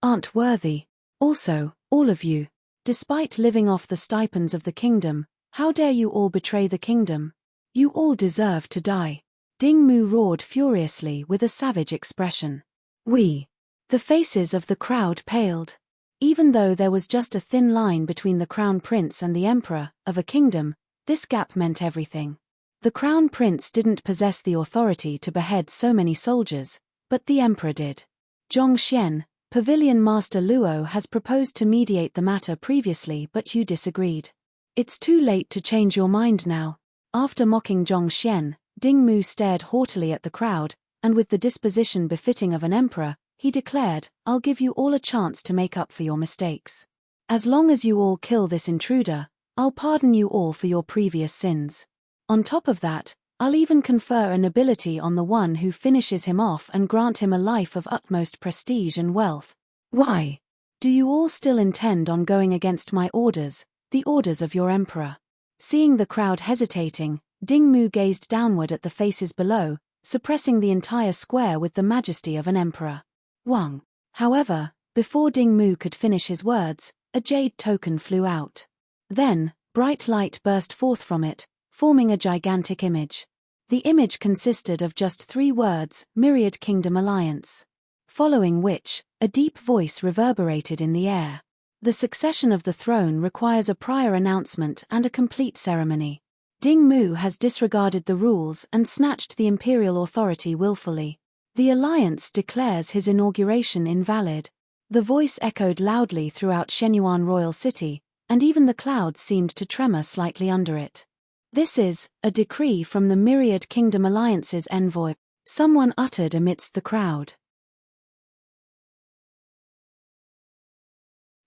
aren't worthy. Also, all of you. Despite living off the stipends of the kingdom, how dare you all betray the kingdom? You all deserve to die. Ding Mu roared furiously with a savage expression. We. The faces of the crowd paled. Even though there was just a thin line between the crown prince and the emperor of a kingdom, this gap meant everything. The crown prince didn't possess the authority to behead so many soldiers, but the emperor did. Zhongxian, Pavilion Master Luo has proposed to mediate the matter previously, but you disagreed. It's too late to change your mind now. After mocking Zhongxian, Ding Mu stared haughtily at the crowd, and with the disposition befitting of an emperor, he declared, I'll give you all a chance to make up for your mistakes. As long as you all kill this intruder, I'll pardon you all for your previous sins. On top of that, I'll even confer a nobility on the one who finishes him off and grant him a life of utmost prestige and wealth. Why? Do you all still intend on going against my orders, the orders of your emperor? Seeing the crowd hesitating, Ding Mu gazed downward at the faces below, suppressing the entire square with the majesty of an emperor. Wang. However, before Ding Mu could finish his words, a jade token flew out. Then, bright light burst forth from it, forming a gigantic image. The image consisted of just 3 words, Myriad Kingdom Alliance. Following which, a deep voice reverberated in the air. The succession of the throne requires a prior announcement and a complete ceremony. Ding Mu has disregarded the rules and snatched the imperial authority willfully. The Alliance declares his inauguration invalid. The voice echoed loudly throughout Shenyuan Royal City, and even the clouds seemed to tremor slightly under it. This is a decree from the Myriad Kingdom Alliance's envoy, someone uttered amidst the crowd.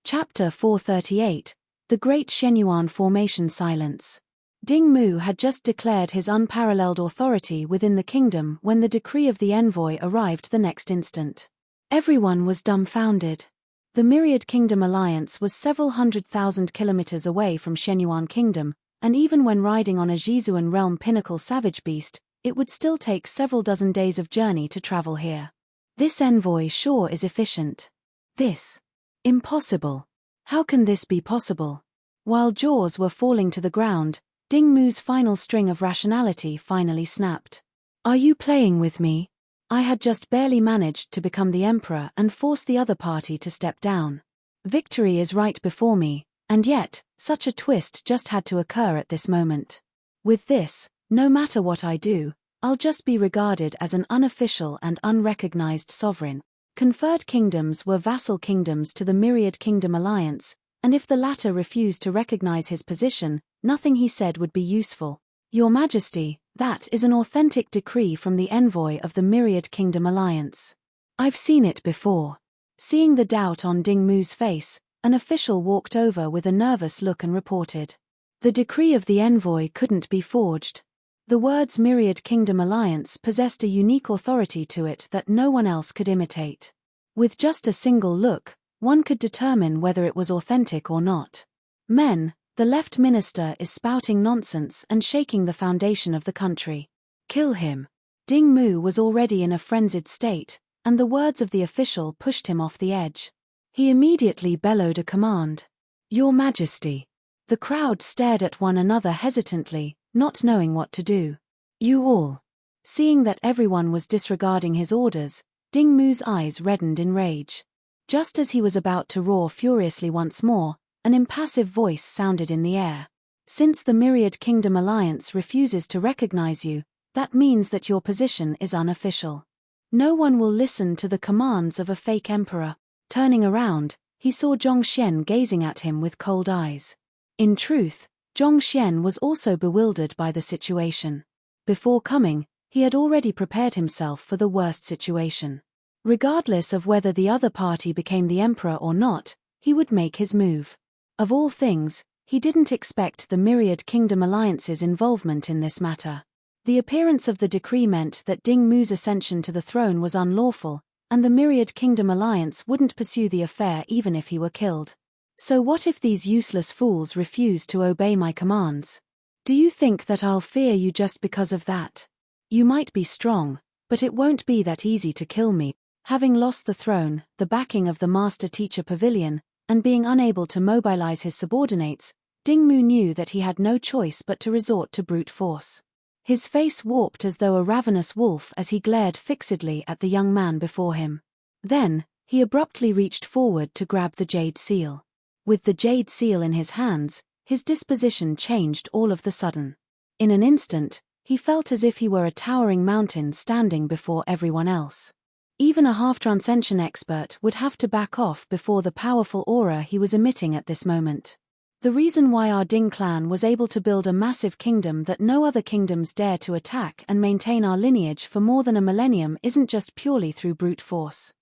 Chapter 438, The Great Shenyuan Formation Silence. Ding Mu had just declared his unparalleled authority within the kingdom when the decree of the envoy arrived the next instant. Everyone was dumbfounded. The Myriad Kingdom Alliance was several 100,000 kilometers away from Shenyuan Kingdom, and even when riding on a Jizuan realm pinnacle savage beast, it would still take several dozen days of journey to travel here. This envoy sure is efficient. This. Impossible. How can this be possible? While jaws were falling to the ground, Ding Mu's final string of rationality finally snapped. Are you playing with me? I had just barely managed to become the emperor and force the other party to step down. Victory is right before me, and yet, such a twist just had to occur at this moment. With this, no matter what I do, I'll just be regarded as an unofficial and unrecognized sovereign. Conferred kingdoms were vassal kingdoms to the Myriad Kingdom Alliance, and if the latter refused to recognize his position, nothing he said would be useful. Your Majesty, that is an authentic decree from the envoy of the Myriad Kingdom Alliance. I've seen it before. Seeing the doubt on Ding Mu's face, an official walked over with a nervous look and reported. The decree of the envoy couldn't be forged. The words Myriad Kingdom Alliance possessed a unique authority to it that no one else could imitate. With just a single look, one could determine whether it was authentic or not. Men, the left minister is spouting nonsense and shaking the foundation of the country. Kill him. Ding Mu was already in a frenzied state, and the words of the official pushed him off the edge. He immediately bellowed a command. Your Majesty. The crowd stared at one another hesitantly, not knowing what to do. You all. Seeing that everyone was disregarding his orders, Ding Mu's eyes reddened in rage. Just as he was about to roar furiously once more, an impassive voice sounded in the air. Since the Myriad Kingdom Alliance refuses to recognize you, that means that your position is unofficial. No one will listen to the commands of a fake emperor. Turning around, he saw Zhongxian gazing at him with cold eyes. In truth, Zhongxian was also bewildered by the situation. Before coming, he had already prepared himself for the worst situation. Regardless of whether the other party became the emperor or not, he would make his move. Of all things, he didn't expect the Myriad Kingdom Alliance's involvement in this matter. The appearance of the decree meant that Ding Mu's ascension to the throne was unlawful, and the Myriad Kingdom Alliance wouldn't pursue the affair even if he were killed. So what if these useless fools refuse to obey my commands? Do you think that I'll fear you just because of that? You might be strong, but it won't be that easy to kill me. Having lost the throne, the backing of the master-teacher pavilion, and being unable to mobilize his subordinates, Dingmu knew that he had no choice but to resort to brute force. His face warped as though a ravenous wolf as he glared fixedly at the young man before him. Then, he abruptly reached forward to grab the jade seal. With the jade seal in his hands, his disposition changed all of the sudden. In an instant, he felt as if he were a towering mountain standing before everyone else. Even a half-transcension expert would have to back off before the powerful aura he was emitting at this moment. The reason why our Ding clan was able to build a massive kingdom that no other kingdoms dare to attack and maintain our lineage for more than a millennium isn't just purely through brute force.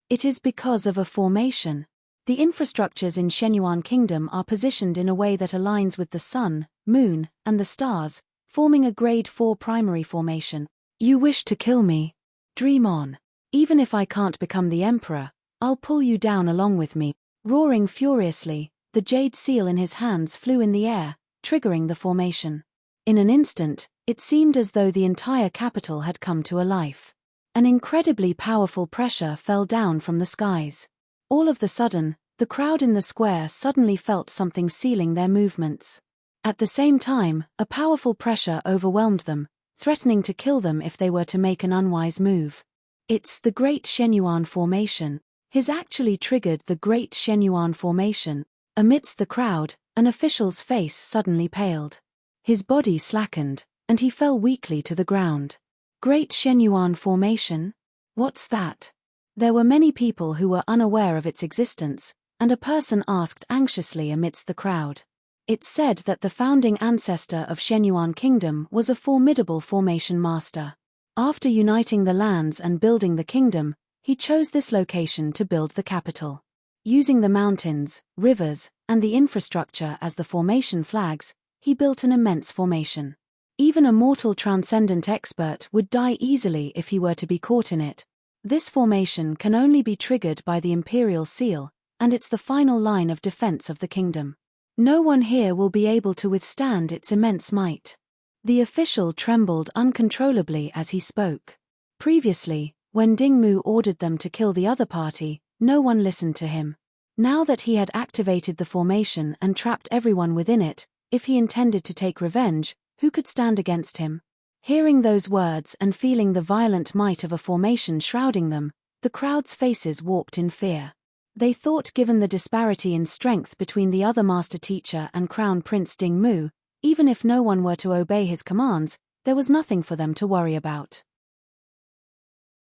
It is because of a formation. The infrastructures in Shenyuan Kingdom are positioned in a way that aligns with the sun, moon, and the stars, forming a grade 4 primary formation. You wish to kill me? Dream on. Even if I can't become the emperor, I'll pull you down along with me. Roaring furiously, the jade seal in his hands flew in the air, triggering the formation. In an instant, it seemed as though the entire capital had come to a life. An incredibly powerful pressure fell down from the skies. All of the sudden, the crowd in the square suddenly felt something sealing their movements. At the same time, a powerful pressure overwhelmed them, threatening to kill them if they were to make an unwise move. It's the Great Shenyuan Formation. His actually triggered the Great Shenyuan Formation. Amidst the crowd, an official's face suddenly paled. His body slackened, and he fell weakly to the ground. Great Shenyuan Formation? What's that? There were many people who were unaware of its existence, and a person asked anxiously amidst the crowd. It's said that the founding ancestor of Shenyuan Kingdom was a formidable formation master. After uniting the lands and building the kingdom, he chose this location to build the capital. Using the mountains, rivers, and the infrastructure as the formation flags, he built an immense formation. Even a mortal transcendent expert would die easily if he were to be caught in it. This formation can only be triggered by the imperial seal, and it's the final line of defense of the kingdom. No one here will be able to withstand its immense might. The official trembled uncontrollably as he spoke. Previously, when Dingmu ordered them to kill the other party, no one listened to him. Now that he had activated the formation and trapped everyone within it, if he intended to take revenge, who could stand against him? Hearing those words and feeling the violent might of a formation shrouding them, the crowd's faces warped in fear. They thought given the disparity in strength between the other master teacher and Crown Prince Dingmu, even if no one were to obey his commands, there was nothing for them to worry about.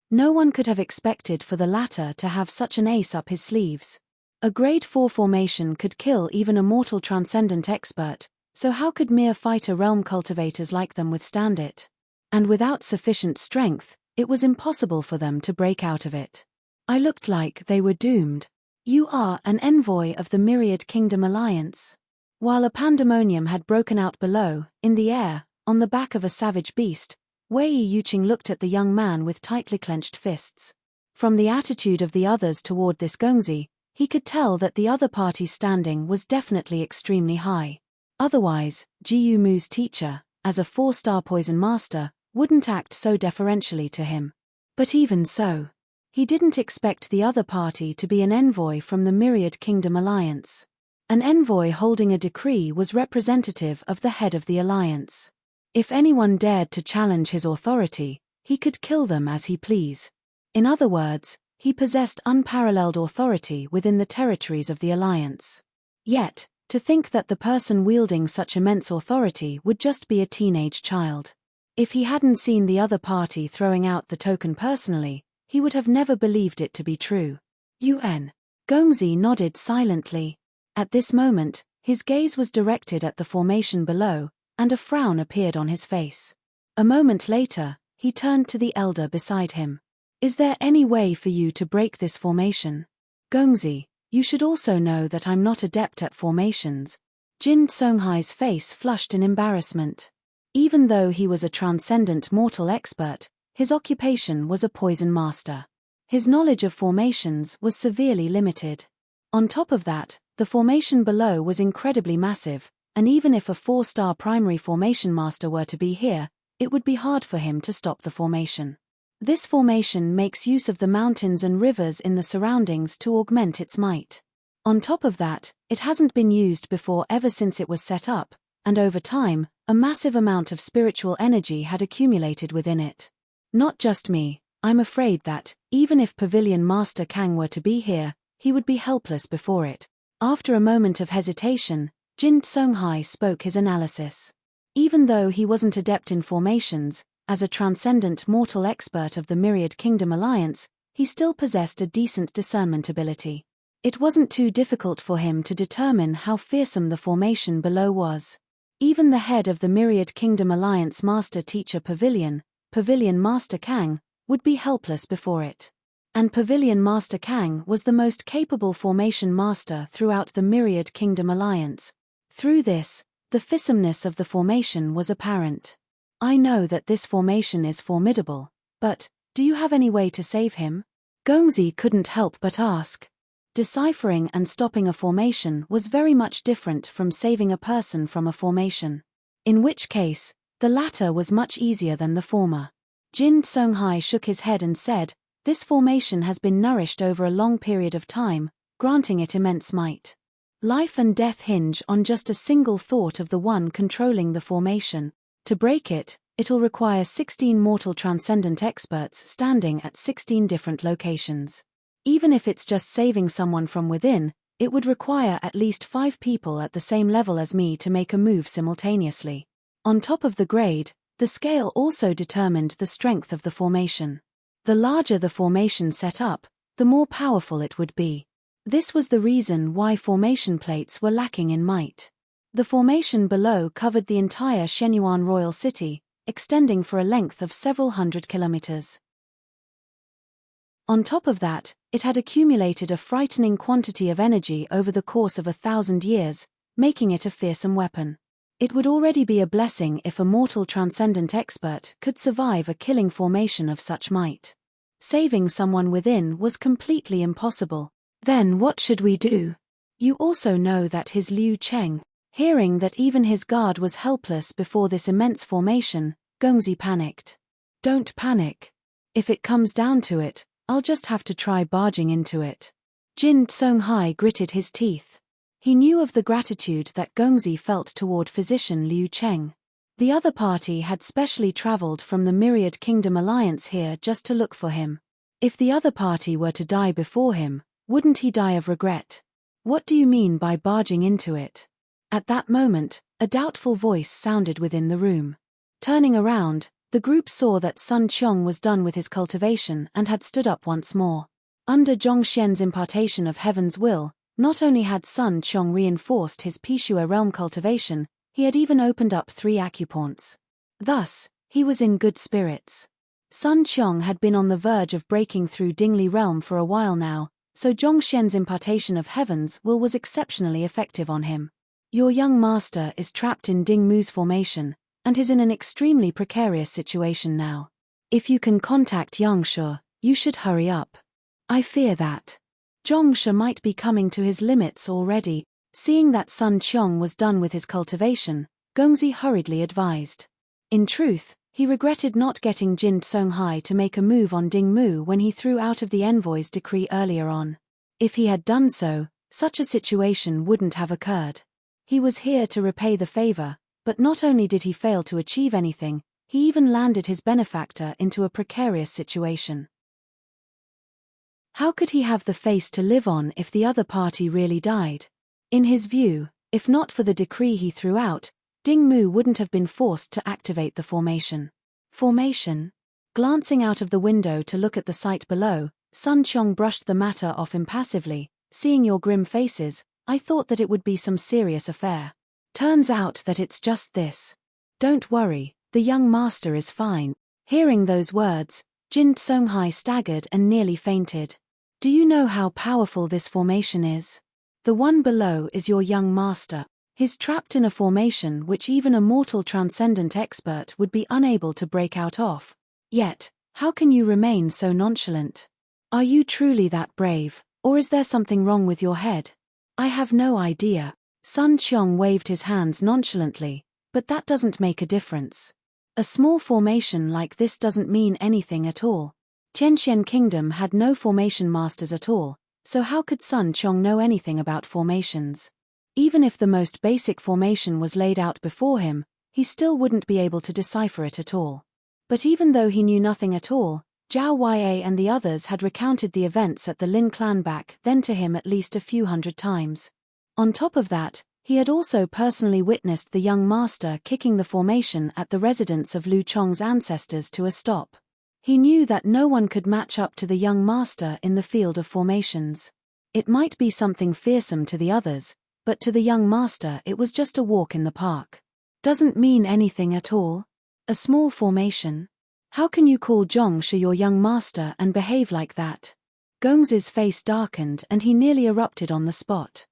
No one could have expected for the latter to have such an ace up his sleeves. A grade 4 formation could kill even a mortal transcendent expert, so how could mere fighter realm cultivators like them withstand it? And without sufficient strength, it was impossible for them to break out of it. I looked like they were doomed. You are an envoy of the Myriad Kingdom Alliance. While a pandemonium had broken out below, in the air, on the back of a savage beast, Wei Yuqing looked at the young man with tightly clenched fists. From the attitude of the others toward this Gongzi, he could tell that the other party's standing was definitely extremely high. Otherwise, Jiyu Mu's teacher, as a 4-star poison master, wouldn't act so deferentially to him. But even so, he didn't expect the other party to be an envoy from the Myriad Kingdom Alliance. An envoy holding a decree was representative of the head of the alliance. If anyone dared to challenge his authority, he could kill them as he pleased. In other words, he possessed unparalleled authority within the territories of the alliance. Yet, to think that the person wielding such immense authority would just be a teenage child. If he hadn't seen the other party throwing out the token personally, he would have never believed it to be true. UN. Gongzi nodded silently. At this moment, his gaze was directed at the formation below, and a frown appeared on his face. A moment later, he turned to the elder beside him. Is there any way for you to break this formation? Gongzi, you should also know that I'm not adept at formations. Jin Songhai's face flushed in embarrassment. Even though he was a transcendent mortal expert, his occupation was a poison master. His knowledge of formations was severely limited. On top of that, the formation below was incredibly massive, and even if a 4-star primary formation master were to be here, it would be hard for him to stop the formation. This formation makes use of the mountains and rivers in the surroundings to augment its might. On top of that, it hasn't been used before ever since it was set up, and over time, a massive amount of spiritual energy had accumulated within it. Not just me, I'm afraid that, even if Pavilion Master Kang were to be here, he would be helpless before it. After a moment of hesitation, Jin Songhai spoke his analysis. Even though he wasn't adept in formations, as a transcendent mortal expert of the Myriad Kingdom Alliance, he still possessed a decent discernment ability. It wasn't too difficult for him to determine how fearsome the formation below was. Even the head of the Myriad Kingdom Alliance Master Teacher Pavilion Master Kang, would be helpless before it. And Pavilion Master Kang was the most capable formation master throughout the Myriad Kingdom Alliance. Through this, the fearsomeness of the formation was apparent. I know that this formation is formidable, but, do you have any way to save him? Gongzi couldn't help but ask. Deciphering and stopping a formation was very much different from saving a person from a formation. In which case, the latter was much easier than the former. Jin Songhai shook his head and said, "This formation has been nourished over a long period of time, granting it immense might. Life and death hinge on just a single thought of the one controlling the formation. To break it, it'll require 16 mortal transcendent experts standing at 16 different locations. Even if it's just saving someone from within, it would require at least 5 people at the same level as me to make a move simultaneously." On top of the grade, the scale also determined the strength of the formation. The larger the formation set up, the more powerful it would be. This was the reason why formation plates were lacking in might. The formation below covered the entire Shenyuan royal city, extending for a length of several hundred kilometers. On top of that, it had accumulated a frightening quantity of energy over the course of 1,000 years, making it a fearsome weapon. It would already be a blessing if a mortal transcendent expert could survive a killing formation of such might. Saving someone within was completely impossible. Then what should we do? You also know that his Liu Cheng, hearing that even his guard was helpless before this immense formation, Gongzi panicked. "Don't panic. If it comes down to it, I'll just have to try barging into it." Jin Songhai gritted his teeth. He knew of the gratitude that Gongzi felt toward physician Liu Cheng. The other party had specially traveled from the Myriad Kingdom Alliance here just to look for him. If the other party were to die before him, wouldn't he die of regret? "What do you mean by barging into it?" At that moment, a doubtful voice sounded within the room. Turning around, the group saw that Sun Qiong was done with his cultivation and had stood up once more. Under Zhongxian's impartation of Heaven's will, not only had Sun Qiong reinforced his Pishua realm cultivation, he had even opened up 3 acupoints. Thus, he was in good spirits. Sun Qiong had been on the verge of breaking through Dingli realm for a while now, so Zhongxian's impartation of Heaven's will was exceptionally effective on him. "Your young master is trapped in Ding Mu's formation, and is in an extremely precarious situation now. If you can contact Yangshe, you should hurry up. I fear that Zhongshe might be coming to his limits already." Seeing that Sun Qiong was done with his cultivation, Gongzi hurriedly advised. In truth, he regretted not getting Jin Songhai to make a move on Ding Mu when he threw out of the envoy's decree earlier on. If he had done so, such a situation wouldn't have occurred. He was here to repay the favor, but not only did he fail to achieve anything, he even landed his benefactor into a precarious situation. How could he have the face to live on if the other party really died? In his view, if not for the decree he threw out, Ding Mu wouldn't have been forced to activate the formation. Formation? Glancing out of the window to look at the site below, Sun Qiong brushed the matter off impassively. "Seeing your grim faces, I thought that it would be some serious affair. Turns out that it's just this. Don't worry, the young master is fine." Hearing those words, Jin Songhai staggered and nearly fainted. "Do you know how powerful this formation is? The one below is your young master. He's trapped in a formation which even a mortal transcendent expert would be unable to break out of. Yet, how can you remain so nonchalant? Are you truly that brave?" Or is there something wrong with your head? I have no idea. Sun Qiong waved his hands nonchalantly, but that doesn't make a difference. A small formation like this doesn't mean anything at all. Tianxian Kingdom had no formation masters at all, so how could Sun Qiong know anything about formations? Even if the most basic formation was laid out before him, he still wouldn't be able to decipher it at all. But even though he knew nothing at all, Zhao Yue and the others had recounted the events at the Lin clan back then to him at least a few hundred times. On top of that, he had also personally witnessed the young master kicking the formation at the residence of Lu Chong's ancestors to a stop. He knew that no one could match up to the young master in the field of formations. It might be something fearsome to the others, but to the young master it was just a walk in the park. Doesn't mean anything at all. A small formation. How can you call Zhongshe your young master and behave like that? Gongzi's face darkened and he nearly erupted on the spot.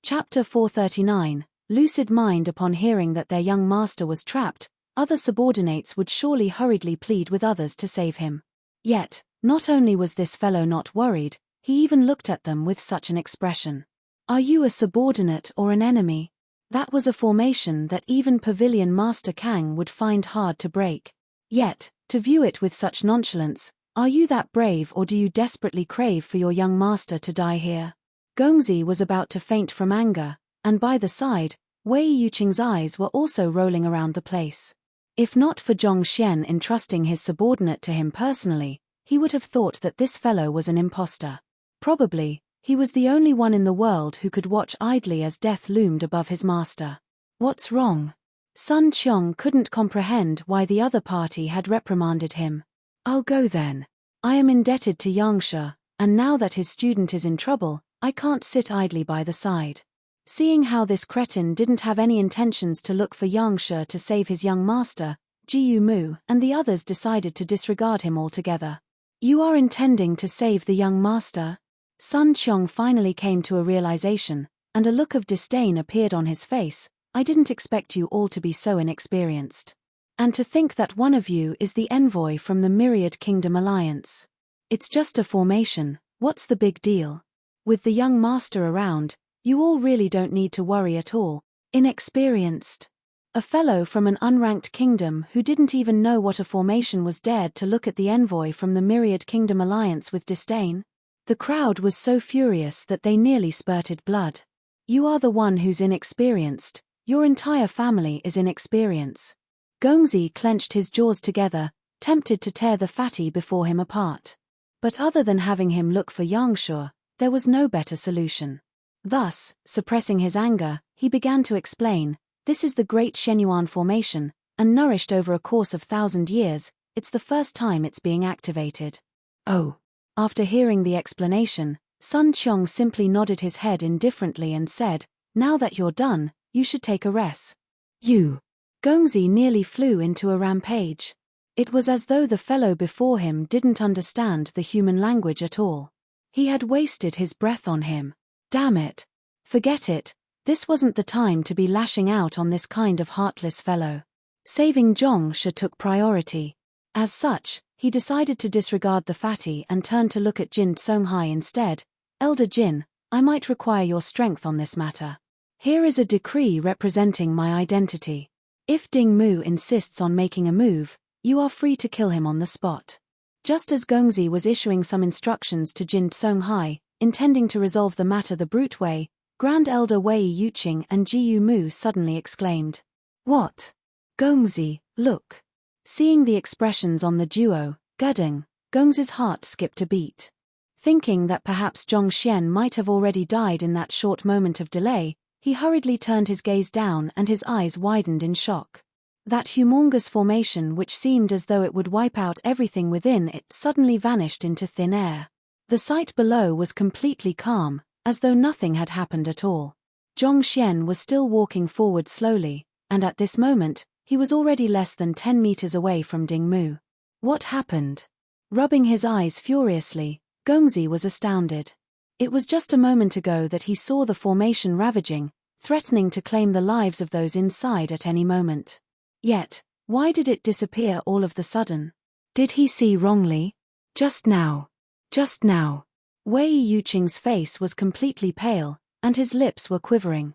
Chapter 439, Lucid Mind. Upon hearing that their young master was trapped, other subordinates would surely hurriedly plead with others to save him. Yet, not only was this fellow not worried, he even looked at them with such an expression. Are you a subordinate or an enemy? That was a formation that even Pavilion Master Kang would find hard to break. Yet, to view it with such nonchalance, are you that brave or do you desperately crave for your young master to die here? Gongzi was about to faint from anger, and by the side, Wei Yuqing's eyes were also rolling around the place. If not for Zhong Xian entrusting his subordinate to him personally, he would have thought that this fellow was an impostor. Probably, he was the only one in the world who could watch idly as death loomed above his master. What's wrong? Sun Qiong couldn't comprehend why the other party had reprimanded him. I'll go then. I am indebted to Yangshe, and now that his student is in trouble, I can't sit idly by the side. Seeing how this cretin didn't have any intentions to look for Yangshe to save his young master, Jiyu Mu and the others decided to disregard him altogether. You are intending to save the young master? Sun Qiong finally came to a realization, and a look of disdain appeared on his face. I didn't expect you all to be so inexperienced. And to think that one of you is the envoy from the Myriad Kingdom Alliance. It's just a formation, what's the big deal? With the young master around, you all really don't need to worry at all. Inexperienced. A fellow from an unranked kingdom who didn't even know what a formation was dared to look at the envoy from the Myriad Kingdom Alliance with disdain. The crowd was so furious that they nearly spurted blood. You are the one who's inexperienced, your entire family is inexperienced. Gongzi clenched his jaws together, tempted to tear the fatty before him apart. But other than having him look for Yangshe, there was no better solution. Thus, suppressing his anger, he began to explain, this is the Great Shenyuan Formation, and nourished over a course of 1,000 years, it's the first time it's being activated. Oh. After hearing the explanation, Sun Qiong simply nodded his head indifferently and said, now that you're done, you should take a rest. You. Gongzi nearly flew into a rampage. It was as though the fellow before him didn't understand the human language at all. He had wasted his breath on him. Damn it. Forget it, this wasn't the time to be lashing out on this kind of heartless fellow. Saving Zhongshe took priority. As such, he decided to disregard the fatty and turned to look at Jin Songhai instead. Elder Jin, I might require your strength on this matter. Here is a decree representing my identity. If Ding Mu insists on making a move, you are free to kill him on the spot. Just as Gongzi was issuing some instructions to Jin Songhai, intending to resolve the matter the brute way, Grand Elder Wei Yuqing and Jiyu Mu suddenly exclaimed. What? Gongzi, look. Seeing the expressions on the duo, Gudeng, Gongzi's heart skipped a beat. Thinking that perhaps Zhong Xian might have already died in that short moment of delay, he hurriedly turned his gaze down and his eyes widened in shock. That humongous formation which seemed as though it would wipe out everything within it suddenly vanished into thin air. The sight below was completely calm, as though nothing had happened at all. Zhong Xian was still walking forward slowly, and at this moment, he was already less than 10 meters away from Ding Mu. What happened? Rubbing his eyes furiously, Gongzi was astounded. It was just a moment ago that he saw the formation ravaging, threatening to claim the lives of those inside at any moment. Yet, why did it disappear all of the sudden? Did he see wrongly? Just now. Just now. Wei Yuqing's face was completely pale, and his lips were quivering.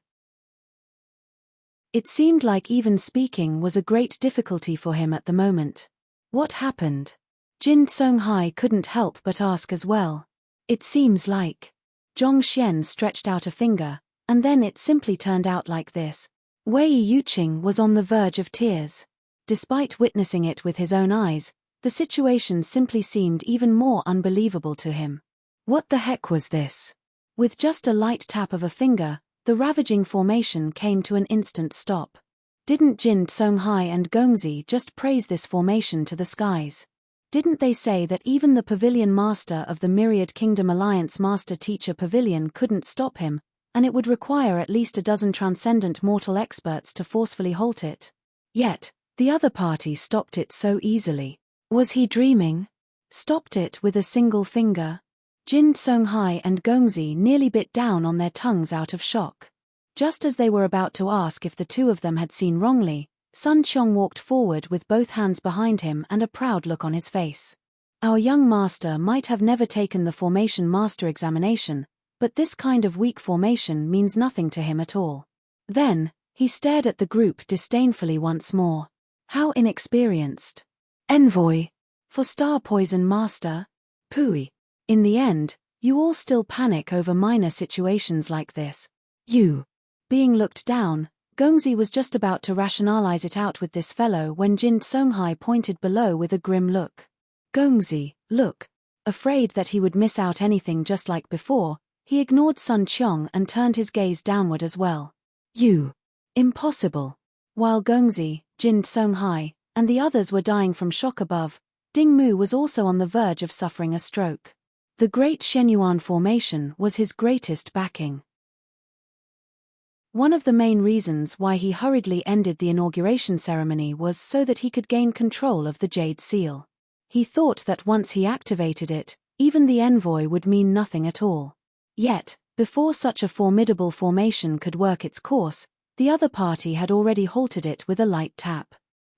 It seemed like even speaking was a great difficulty for him at the moment. What happened? Jin Songhai couldn't help but ask as well. It seems like. Zhong Xian stretched out a finger, and then it simply turned out like this. Wei Yuqing was on the verge of tears. Despite witnessing it with his own eyes, the situation simply seemed even more unbelievable to him. What the heck was this? With just a light tap of a finger, the ravaging formation came to an instant stop. Didn't Jin Songhai and Gongzi just praise this formation to the skies? Didn't they say that even the Pavilion Master of the Myriad Kingdom Alliance Master Teacher Pavilion couldn't stop him, and it would require at least a dozen transcendent mortal experts to forcefully halt it? Yet, the other party stopped it so easily. Was he dreaming? Stopped it with a single finger? Jin Songhai and Gongzi nearly bit down on their tongues out of shock. Just as they were about to ask if the two of them had seen wrongly, Sun Qiong walked forward with both hands behind him and a proud look on his face. Our young master might have never taken the formation master examination, but this kind of weak formation means nothing to him at all. Then, he stared at the group disdainfully once more. How inexperienced. Envoy. For Star Poison Master? Pooey. In the end, you all still panic over minor situations like this. You. Being looked down, Gongzi was just about to rationalize it out with this fellow when Jin Songhai pointed below with a grim look. Gongzi, look. Afraid that he would miss out anything just like before, he ignored Sun Qiong and turned his gaze downward as well. You. Impossible. While Gongzi, Jin Songhai, and the others were dying from shock above, Ding Mu was also on the verge of suffering a stroke. The Great Shenyuan Formation was his greatest backing. One of the main reasons why he hurriedly ended the inauguration ceremony was so that he could gain control of the Jade Seal. He thought that once he activated it, even the envoy would mean nothing at all. Yet, before such a formidable formation could work its course, the other party had already halted it with a light tap.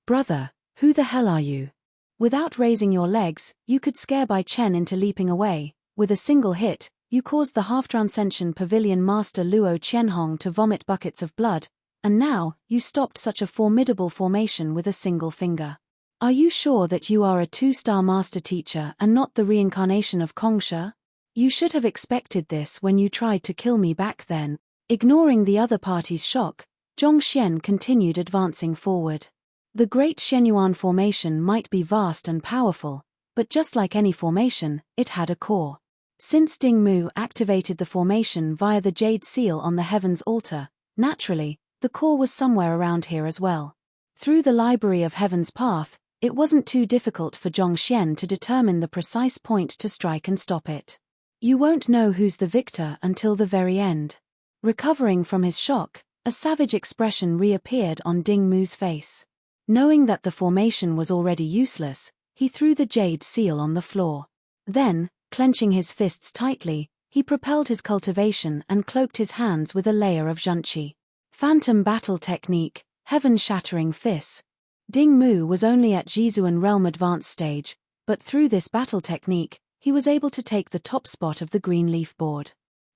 Brother, who the hell are you? Without raising your legs, you could scare Bai Chen into leaping away. With a single hit, you caused the half-transcension Pavilion Master Luo Qianhong to vomit buckets of blood, and now, you stopped such a formidable formation with a single finger. Are you sure that you are a 2-star master teacher and not the reincarnation of Kongsha? You should have expected this when you tried to kill me back then. Ignoring the other party's shock, Zhong Xian continued advancing forward. The Great Shenyuan Formation might be vast and powerful, but just like any formation, it had a core. Since Ding Mu activated the formation via the Jade Seal on the Heaven's Altar, naturally, the core was somewhere around here as well. Through the Library of Heaven's Path, it wasn't too difficult for Zhong Xian to determine the precise point to strike and stop it. You won't know who's the victor until the very end. Recovering from his shock, a savage expression reappeared on Ding Mu's face. Knowing that the formation was already useless, he threw the Jade Seal on the floor. Then, clenching his fists tightly, he propelled his cultivation and cloaked his hands with a layer of zhunqi. Phantom Battle Technique, Heaven-Shattering Fists. Ding Mu was only at Jizuan Realm Advanced stage, but through this battle technique, he was able to take the top spot of the green leaf board.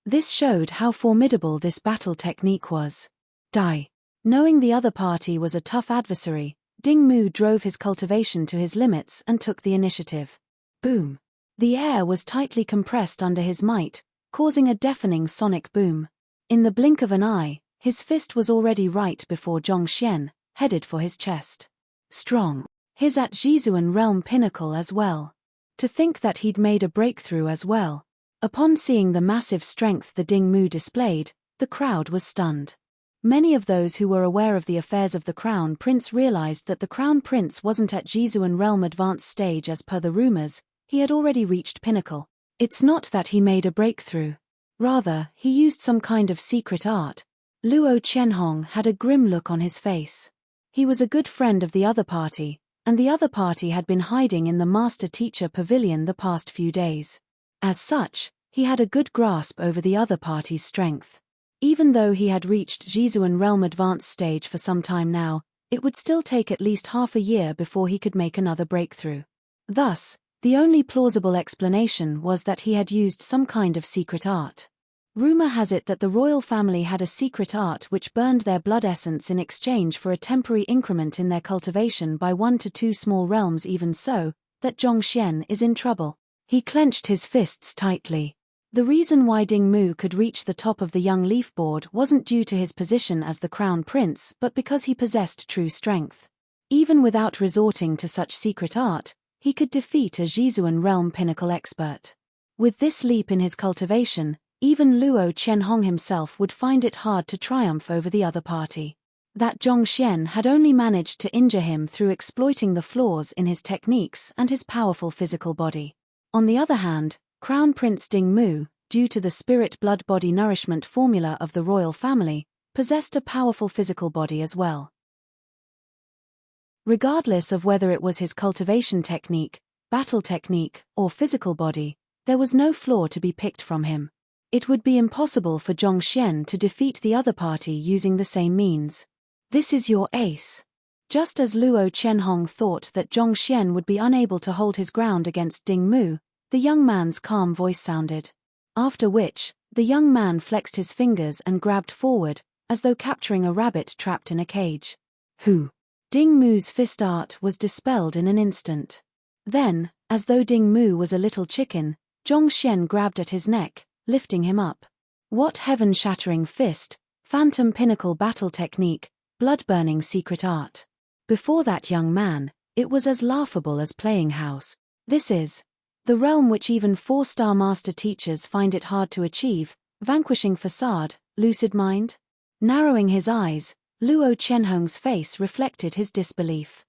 This showed how formidable this battle technique was. Die. Knowing the other party was a tough adversary, Ding Mu drove his cultivation to his limits and took the initiative. Boom. The air was tightly compressed under his might, causing a deafening sonic boom. In the blink of an eye, his fist was already right before Zhong Xian, headed for his chest. Strong. His at Jizuan Realm pinnacle as well. To think that he'd made a breakthrough as well. Upon seeing the massive strength the Ding Mu displayed, the crowd was stunned. Many of those who were aware of the affairs of the Crown Prince realized that the Crown Prince wasn't at Jizuan Realm Advanced stage as per the rumors, he had already reached pinnacle. It's not that he made a breakthrough. Rather, he used some kind of secret art. Luo Qianhong had a grim look on his face. He was a good friend of the other party, and the other party had been hiding in the Master Teacher Pavilion the past few days. As such, he had a good grasp over the other party's strength. Even though he had reached Jizuan Realm Advanced stage for some time now, it would still take at least half a year before he could make another breakthrough. Thus, The only plausible explanation was that he had used some kind of secret art. Rumor has it that the royal family had a secret art which burned their blood essence in exchange for a temporary increment in their cultivation by 1 to 2 small realms. Even so, that Zhongxian is in trouble. He clenched his fists tightly. The reason why Ding Mu could reach the top of the young leaf board wasn't due to his position as the crown prince but because he possessed true strength. Even without resorting to such secret art, he could defeat a Zhizuan realm pinnacle expert. With this leap in his cultivation, even Luo Qianhong himself would find it hard to triumph over the other party. That Zhongxian had only managed to injure him through exploiting the flaws in his techniques and his powerful physical body. On the other hand, Crown Prince Ding Mu, due to the spirit blood-body nourishment formula of the royal family, possessed a powerful physical body as well. Regardless of whether it was his cultivation technique, battle technique, or physical body, there was no flaw to be picked from him. It would be impossible for Zhongxian to defeat the other party using the same means. This is your ace. Just as Luo Qianhong thought that Zhongxian would be unable to hold his ground against Ding Mu, the young man's calm voice sounded. After which, the young man flexed his fingers and grabbed forward, as though capturing a rabbit trapped in a cage. Who? Ding Mu's fist art was dispelled in an instant. Then, as though Ding Mu was a little chicken, Zhongxian grabbed at his neck, lifting him up. What heaven-shattering fist, phantom pinnacle battle technique, blood-burning secret art. Before that young man, it was as laughable as playing house. This is the realm which even 4-star master teachers find it hard to achieve, vanquishing facade, lucid mind. Narrowing his eyes, Luo Qianhong's face reflected his disbelief.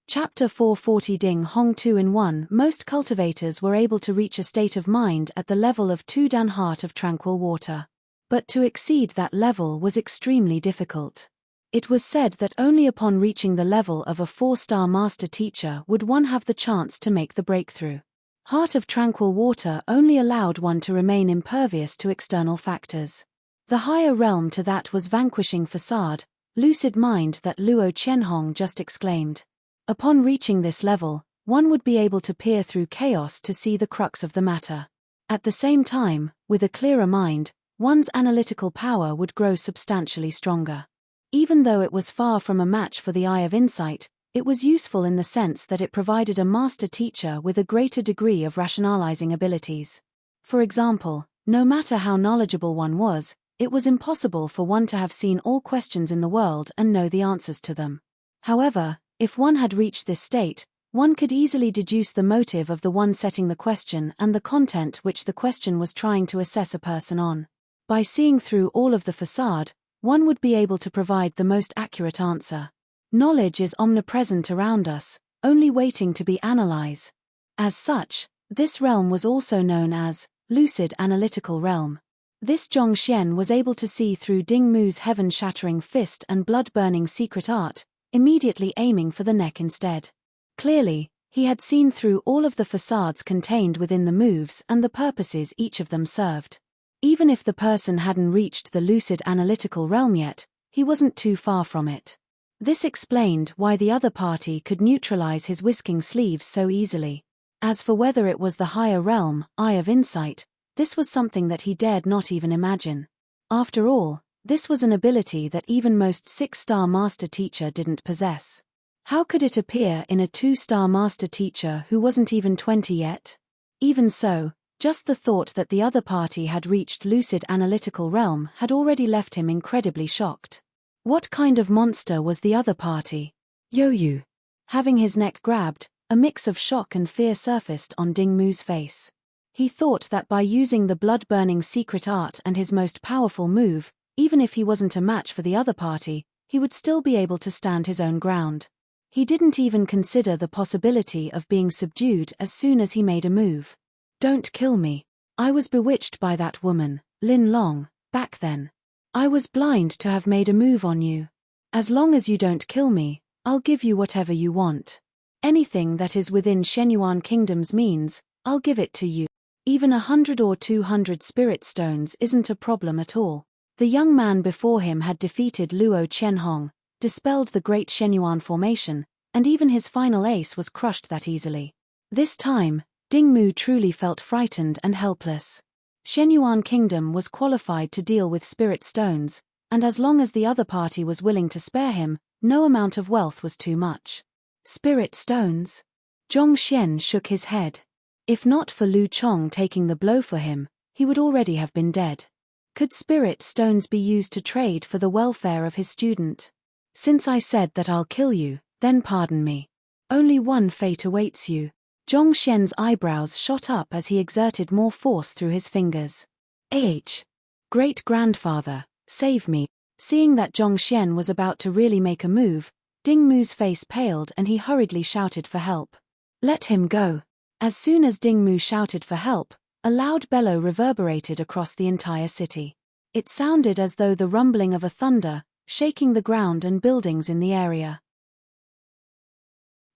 Chapter 440 Ding Hong 2-in-1. Most cultivators were able to reach a state of mind at the level of 2 Dan Heart of Tranquil Water. But to exceed that level was extremely difficult. It was said that only upon reaching the level of a 4-star master teacher would one have the chance to make the breakthrough. Heart of Tranquil Water only allowed one to remain impervious to external factors. The higher realm to that was vanquishing facade, lucid mind that Luo Qianhong just exclaimed. Upon reaching this level, one would be able to peer through chaos to see the crux of the matter. At the same time, with a clearer mind, one's analytical power would grow substantially stronger. Even though it was far from a match for the Eye of Insight, it was useful in the sense that it provided a master teacher with a greater degree of rationalizing abilities. For example, no matter how knowledgeable one was, it was impossible for one to have seen all questions in the world and know the answers to them. However, if one had reached this state, one could easily deduce the motive of the one setting the question and the content which the question was trying to assess a person on. By seeing through all of the facade, one would be able to provide the most accurate answer. Knowledge is omnipresent around us, only waiting to be analyzed. As such, this realm was also known as lucid analytical realm. This Zhongxian was able to see through Ding Mu's heaven-shattering fist and blood-burning secret art, immediately aiming for the neck instead. Clearly, he had seen through all of the facades contained within the moves and the purposes each of them served. Even if the person hadn't reached the lucid analytical realm yet, he wasn't too far from it. This explained why the other party could neutralize his whisking sleeves so easily. As for whether it was the higher realm, Eye of Insight, this was something that he dared not even imagine. After all, this was an ability that even most 6-star master teacher didn't possess. How could it appear in a 2-star master teacher who wasn't even 20 yet? Even so, just the thought that the other party had reached lucid analytical realm had already left him incredibly shocked. What kind of monster was the other party? Yo-Yu. Having his neck grabbed, a mix of shock and fear surfaced on Ding Mu's face. He thought that by using the blood-burning secret art and his most powerful move, even if he wasn't a match for the other party, he would still be able to stand his own ground. He didn't even consider the possibility of being subdued as soon as he made a move. Don't kill me. I was bewitched by that woman, Lin Long, back then. I was blind to have made a move on you. As long as you don't kill me, I'll give you whatever you want. Anything that is within Shenyuan Kingdom's means, I'll give it to you. Even 100 or 200 spirit stones isn't a problem at all. The young man before him had defeated Luo Qianhong, dispelled the Great Shenyuan formation, and even his final ace was crushed that easily. This time, Ding Mu truly felt frightened and helpless. Shenyuan Kingdom was qualified to deal with spirit stones, and as long as the other party was willing to spare him, no amount of wealth was too much. Spirit stones? Zhong Xian shook his head. If not for Lu Chong taking the blow for him, he would already have been dead. Could spirit stones be used to trade for the welfare of his student? Since I said that I'll kill you, then pardon me. Only one fate awaits you. Zhong Xian's eyebrows shot up as he exerted more force through his fingers. Great-grandfather, save me. Seeing that Zhong Xian was about to really make a move, Ding Mu's face paled and he hurriedly shouted for help. Let him go. As soon as Ding Mu shouted for help, a loud bellow reverberated across the entire city. It sounded as though the rumbling of a thunder, shaking the ground and buildings in the area.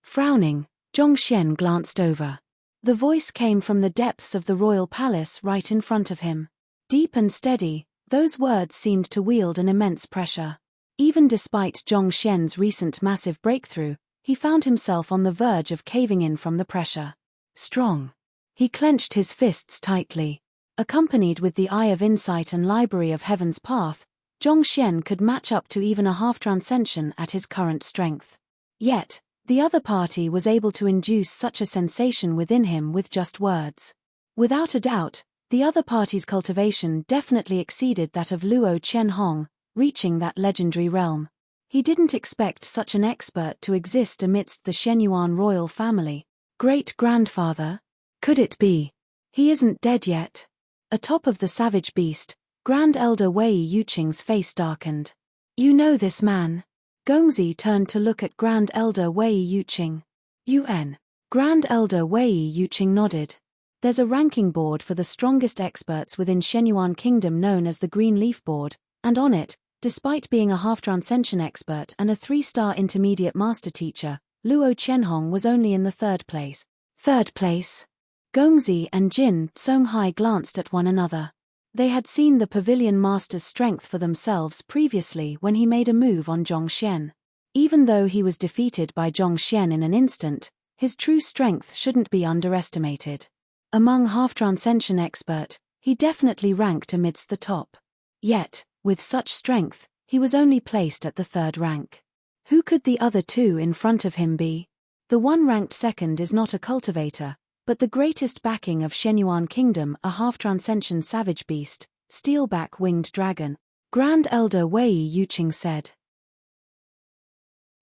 Frowning, Zhong Xian glanced over. The voice came from the depths of the royal palace right in front of him. Deep and steady, those words seemed to wield an immense pressure. Even despite Zhong Xian's recent massive breakthrough, he found himself on the verge of caving in from the pressure. Strong. He clenched his fists tightly. Accompanied with the Eye of Insight and Library of Heaven's Path, Zhong Xian could match up to even a half-transcension at his current strength. Yet, the other party was able to induce such a sensation within him with just words. Without a doubt, the other party's cultivation definitely exceeded that of Luo Qianhong, reaching that legendary realm. He didn't expect such an expert to exist amidst the Shenyuan royal family. Great-grandfather? Could it be? He isn't dead yet. Atop of the savage beast, Grand Elder Wei Yuqing's face darkened. You know this man? Gongzi turned to look at Grand Elder Wei Yuqing. UN. Grand Elder Wei Yuqing nodded. There's a ranking board for the strongest experts within Shenyuan Kingdom known as the Green Leaf Board, and on it, despite being a half-transcension expert and a 3-star intermediate master teacher, Luo Qianhong was only in the third place. Third place? Gongzi and Jin Songhai glanced at one another. They had seen the pavilion master's strength for themselves previously when he made a move on Zhong Xian. Even though he was defeated by Zhong Xian in an instant, his true strength shouldn't be underestimated. Among half-transcension expert, he definitely ranked amidst the top. Yet, with such strength, he was only placed at the third rank. Who could the other two in front of him be? The one ranked second is not a cultivator, but the greatest backing of Shenyuan Kingdom, a half-transcension savage beast, steelback winged dragon. Grand Elder Wei Yuqing said.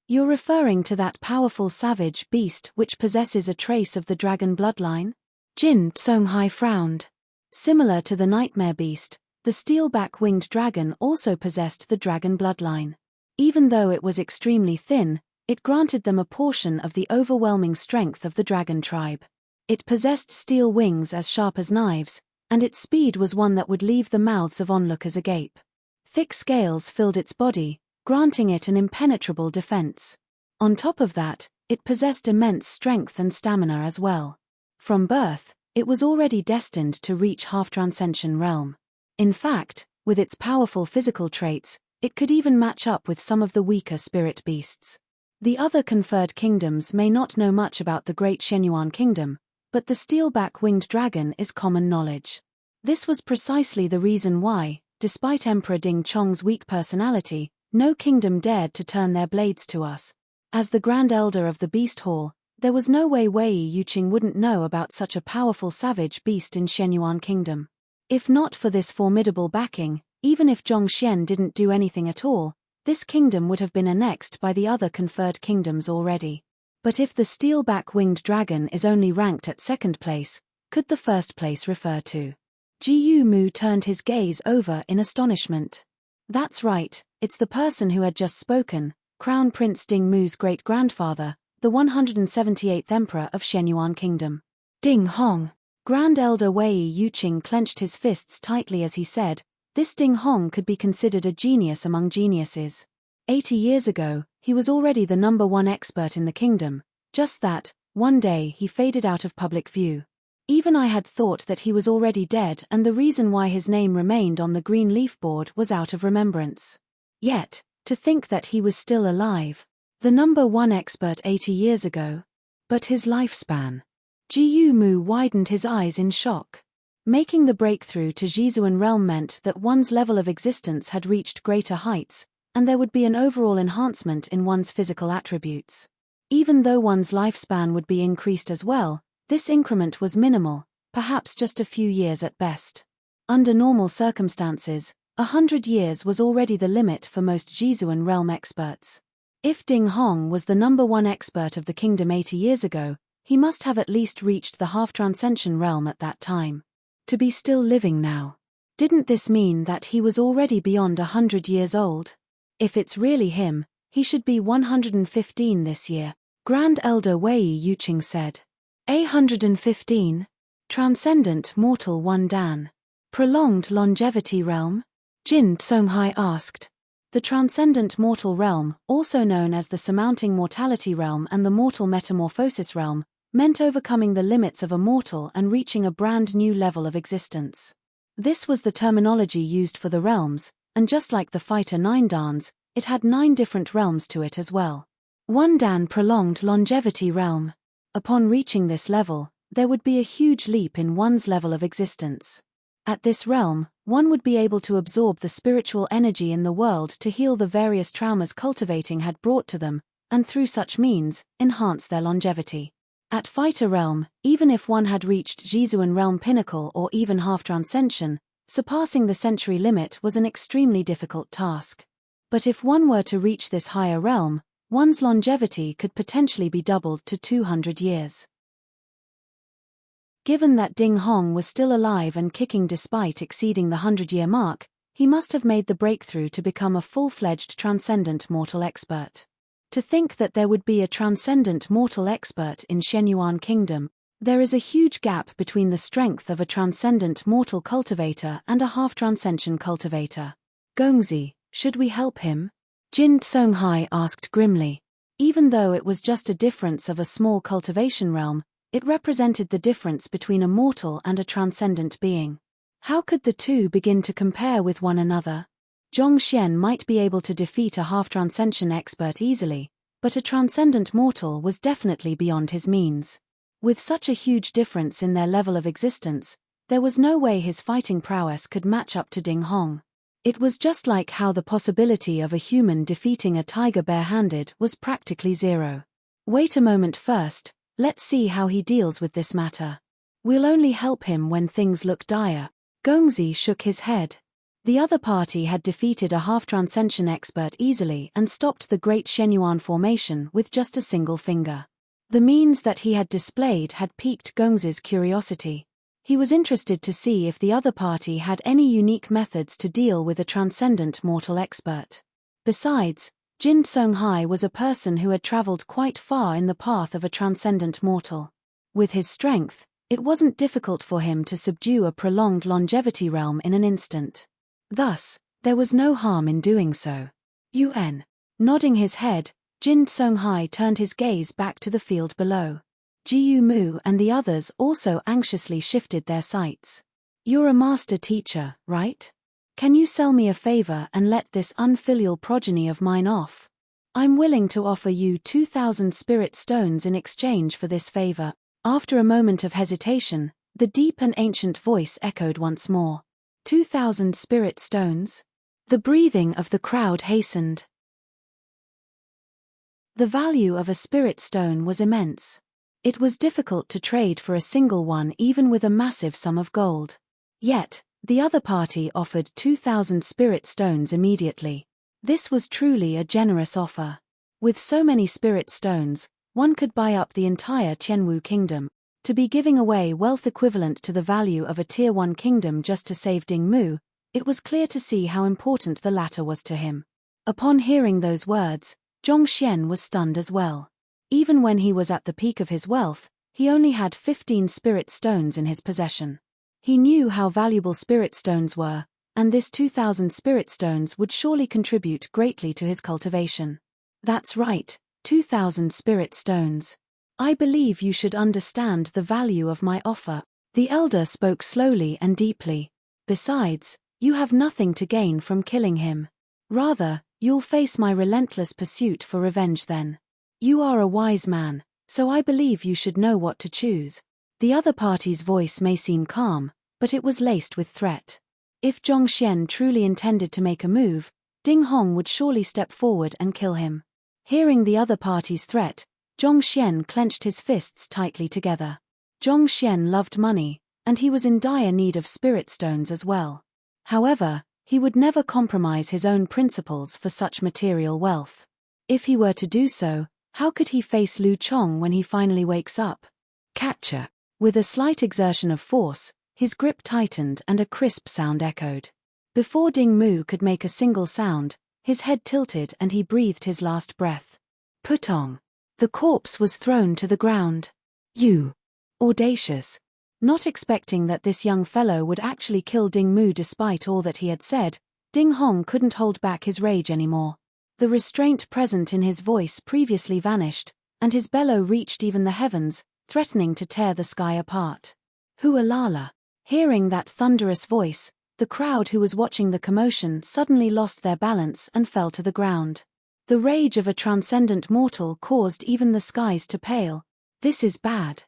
You're referring to that powerful savage beast which possesses a trace of the dragon bloodline? Jin Songhai frowned. Similar to the nightmare beast, the steelback winged dragon also possessed the dragon bloodline. Even though it was extremely thin, it granted them a portion of the overwhelming strength of the dragon tribe. It possessed steel wings as sharp as knives, and its speed was one that would leave the mouths of onlookers agape. Thick scales filled its body, granting it an impenetrable defense. On top of that, it possessed immense strength and stamina as well. From birth, it was already destined to reach half-transcension realm. In fact, with its powerful physical traits, it could even match up with some of the weaker spirit beasts. The other conferred kingdoms may not know much about the Great Shenyuan Kingdom, but the steelback winged dragon is common knowledge. This was precisely the reason why, despite Emperor Ding Chong's weak personality, no kingdom dared to turn their blades to us. As the Grand Elder of the Beast Hall, there was no way Wei Yuqing wouldn't know about such a powerful savage beast in Shenyuan Kingdom. If not for this formidable backing, even if Zhong Xian didn't do anything at all, this kingdom would have been annexed by the other conferred kingdoms already. But if the steelback winged dragon is only ranked at second place, could the first place refer to? Ji Mu turned his gaze over in astonishment. That's right, it's the person who had just spoken, Crown Prince Ding Mu's great-grandfather, the 178th Emperor of Shenyuan Kingdom. Ding Hong. Grand Elder Wei Yuqing clenched his fists tightly as he said, this Ding Hong could be considered a genius among geniuses. 80 years ago, he was already the #1 expert in the kingdom, just that, one day he faded out of public view. Even I had thought that he was already dead and the reason why his name remained on the Green Leaf Board was out of remembrance. Yet, to think that he was still alive. The number one expert 80 years ago. But his lifespan. Jiyu Mu widened his eyes in shock. Making the breakthrough to Jizuan realm meant that one's level of existence had reached greater heights, and there would be an overall enhancement in one's physical attributes. Even though one's lifespan would be increased as well, this increment was minimal, perhaps just a few years at best. Under normal circumstances, 100 years was already the limit for most Jizuan realm experts. If Ding Hong was the number one expert of the kingdom 80 years ago, he must have at least reached the half-transcension realm at that time. To be still living now. Didn't this mean that he was already beyond 100 years old? If it's really him, he should be 115 this year, Grand Elder Wei Yuqing said. 115? Transcendent Mortal 1 Dan. Prolonged Longevity Realm? Jin Tsonghai asked. The Transcendent Mortal Realm, also known as the Surmounting Mortality Realm and the Mortal Metamorphosis Realm, meant overcoming the limits of a mortal and reaching a brand new level of existence. This was the terminology used for the realms, and just like the Fighter 9 Dans, it had 9 different realms to it as well. 1 Dan Prolonged Longevity Realm. Upon reaching this level, there would be a huge leap in one's level of existence. At this realm, one would be able to absorb the spiritual energy in the world to heal the various traumas cultivating had brought to them, and through such means, enhance their longevity. At Fighter Realm, even if one had reached Jizuan Realm Pinnacle or even half-transcension, surpassing the century limit was an extremely difficult task. But if one were to reach this higher realm, one's longevity could potentially be doubled to 200 years. Given that Ding Hong was still alive and kicking despite exceeding the 100-year mark, he must have made the breakthrough to become a full-fledged transcendent mortal expert. To think that there would be a transcendent mortal expert in Shenyuan Kingdom, there is a huge gap between the strength of a transcendent mortal cultivator and a half-transcension cultivator. Gongzi, should we help him? Jin Tsonghai asked grimly. Even though it was just a difference of a small cultivation realm, it represented the difference between a mortal and a transcendent being. How could the two begin to compare with one another? Zhong Xian might be able to defeat a half-transcension expert easily, but a transcendent mortal was definitely beyond his means. With such a huge difference in their level of existence, there was no way his fighting prowess could match up to Ding Hong. It was just like how the possibility of a human defeating a tiger bare-handed was practically zero. Wait a moment first, let's see how he deals with this matter. We'll only help him when things look dire. Gongzi shook his head. The other party had defeated a half-transcension expert easily and stopped the Great Shenyuan formation with just a single finger. The means that he had displayed had piqued Gongzi's curiosity. He was interested to see if the other party had any unique methods to deal with a transcendent mortal expert. Besides, Jin Tsonghai was a person who had traveled quite far in the path of a transcendent mortal. With his strength, it wasn't difficult for him to subdue a prolonged longevity realm in an instant. Thus, there was no harm in doing so. UN. Nodding his head, Jin Tsonghai turned his gaze back to the field below. Jiyu Mu and the others also anxiously shifted their sights. You're a master teacher, right? Can you sell me a favor and let this unfilial progeny of mine off? I'm willing to offer you 2,000 spirit stones in exchange for this favor. After a moment of hesitation, the deep and ancient voice echoed once more. 2,000 spirit stones? The breathing of the crowd hastened. The value of a spirit stone was immense. It was difficult to trade for a single one even with a massive sum of gold. Yet, the other party offered 2,000 spirit stones immediately. This was truly a generous offer. With so many spirit stones, one could buy up the entire Tianwu kingdom. To be giving away wealth equivalent to the value of a Tier 1 kingdom just to save Ding Mu, it was clear to see how important the latter was to him. Upon hearing those words, Zhong Xian was stunned as well. Even when he was at the peak of his wealth, he only had 15 spirit stones in his possession. He knew how valuable spirit stones were, and this 2,000 spirit stones would surely contribute greatly to his cultivation. That's right, 2,000 spirit stones. I believe you should understand the value of my offer. The elder spoke slowly and deeply. Besides, you have nothing to gain from killing him. Rather, You'll face my relentless pursuit for revenge then. You are a wise man, so I believe you should know what to choose. The other party's voice may seem calm, but it was laced with threat. If Zhongxian truly intended to make a move, Ding Hong would surely step forward and kill him. Hearing the other party's threat, Zhongxian clenched his fists tightly together. Zhongxian loved money, and he was in dire need of spirit stones as well. However, he would never compromise his own principles for such material wealth. If he were to do so, how could he face Lu Chong when he finally wakes up? Catcher. With a slight exertion of force, his grip tightened and a crisp sound echoed. Before Ding Mu could make a single sound, his head tilted and he breathed his last breath. Putong. The corpse was thrown to the ground. You. Audacious. Not expecting that this young fellow would actually kill Ding Mu despite all that he had said, Ding Hong couldn't hold back his rage anymore. The restraint present in his voice previously vanished, and his bellow reached even the heavens, threatening to tear the sky apart. Hualala. Hearing that thunderous voice, the crowd who was watching the commotion suddenly lost their balance and fell to the ground. The rage of a transcendent mortal caused even the skies to pale. This is bad.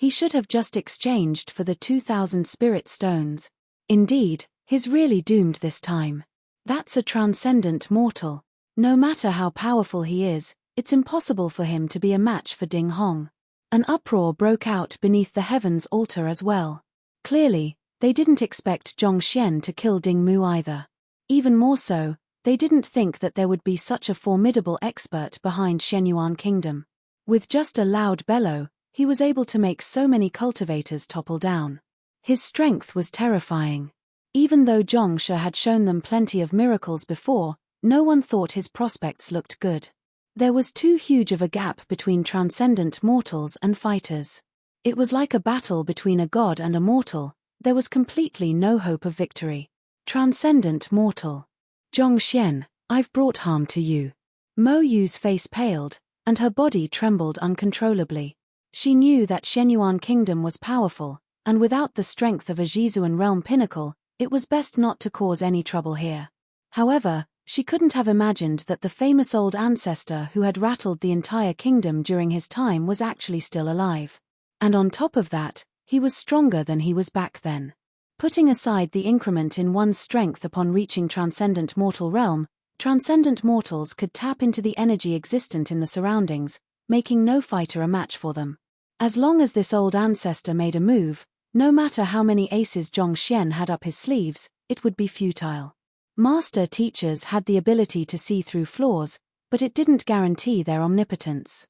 He should have just exchanged for the 2,000 spirit stones. Indeed, he's really doomed this time. That's a transcendent mortal. No matter how powerful he is, it's impossible for him to be a match for Ding Hong. An uproar broke out beneath the heavens altar as well. Clearly, they didn't expect Zhongxian to kill Ding Mu either. Even more so, they didn't think that there would be such a formidable expert behind Shenyuan Kingdom. With just a loud bellow, he was able to make so many cultivators topple down. His strength was terrifying. Even though Zhongshe had shown them plenty of miracles before, no one thought his prospects looked good. There was too huge of a gap between transcendent mortals and fighters. It was like a battle between a god and a mortal. There was completely no hope of victory. Transcendent mortal. Zhongxian, I've brought harm to you. Mo Yu's face paled, and her body trembled uncontrollably. She knew that Shenyuan Kingdom was powerful, and without the strength of a Jizuan realm pinnacle, it was best not to cause any trouble here. However, she couldn't have imagined that the famous old ancestor who had rattled the entire kingdom during his time was actually still alive. And on top of that, he was stronger than he was back then. Putting aside the increment in one's strength upon reaching transcendent mortal realm, transcendent mortals could tap into the energy existent in the surroundings, making no fighter a match for them. As long as this old ancestor made a move, no matter how many aces Zhongxian had up his sleeves, it would be futile. Master teachers had the ability to see through flaws, but it didn't guarantee their omnipotence.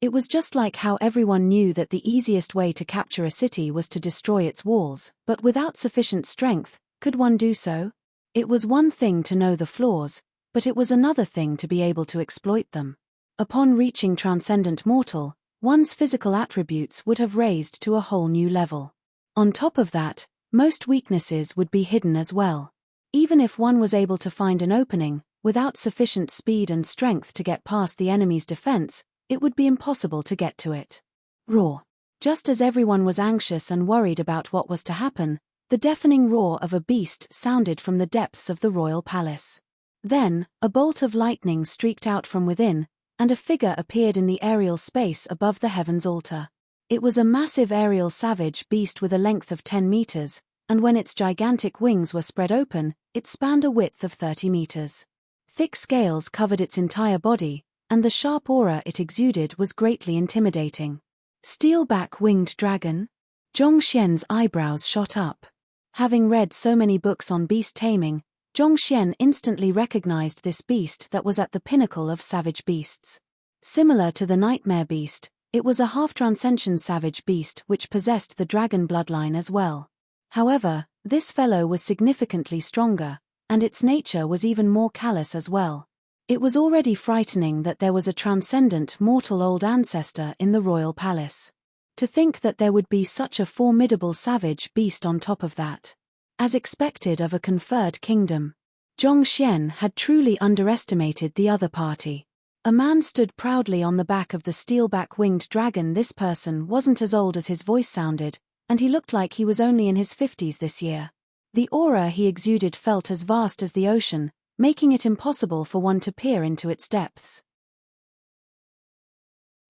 It was just like how everyone knew that the easiest way to capture a city was to destroy its walls, but without sufficient strength, could one do so? It was one thing to know the flaws, but it was another thing to be able to exploit them. Upon reaching transcendent mortal, one's physical attributes would have raised to a whole new level. On top of that, most weaknesses would be hidden as well. Even if one was able to find an opening, without sufficient speed and strength to get past the enemy's defense, it would be impossible to get to it. Roar. Just as everyone was anxious and worried about what was to happen, the deafening roar of a beast sounded from the depths of the royal palace. Then, a bolt of lightning streaked out from within, and a figure appeared in the aerial space above the heavens altar. It was a massive aerial savage beast with a length of 10 meters, and when its gigantic wings were spread open, it spanned a width of 30 meters. Thick scales covered its entire body, and the sharp aura it exuded was greatly intimidating. Steelback winged dragon? Zhongxian's eyebrows shot up. Having read so many books on beast taming, Zhongxian instantly recognized this beast that was at the pinnacle of savage beasts. Similar to the nightmare beast, it was a half-transcension savage beast which possessed the dragon bloodline as well. However, this fellow was significantly stronger, and its nature was even more callous as well. It was already frightening that there was a transcendent mortal old ancestor in the royal palace. To think that there would be such a formidable savage beast on top of that. As expected of a conferred kingdom, Zhongxian had truly underestimated the other party. A man stood proudly on the back of the steelback winged dragon. This person wasn't as old as his voice sounded, and he looked like he was only in his 50s this year. The aura he exuded felt as vast as the ocean, making it impossible for one to peer into its depths.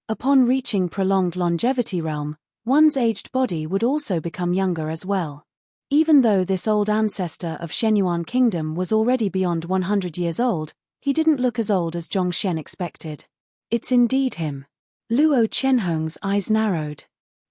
Upon reaching prolonged longevity realm, one's aged body would also become younger as well. Even though this old ancestor of Shenyuan Kingdom was already beyond 100 years old, he didn't look as old as Zhongshen expected. It's indeed him. Luo Qianhong's eyes narrowed.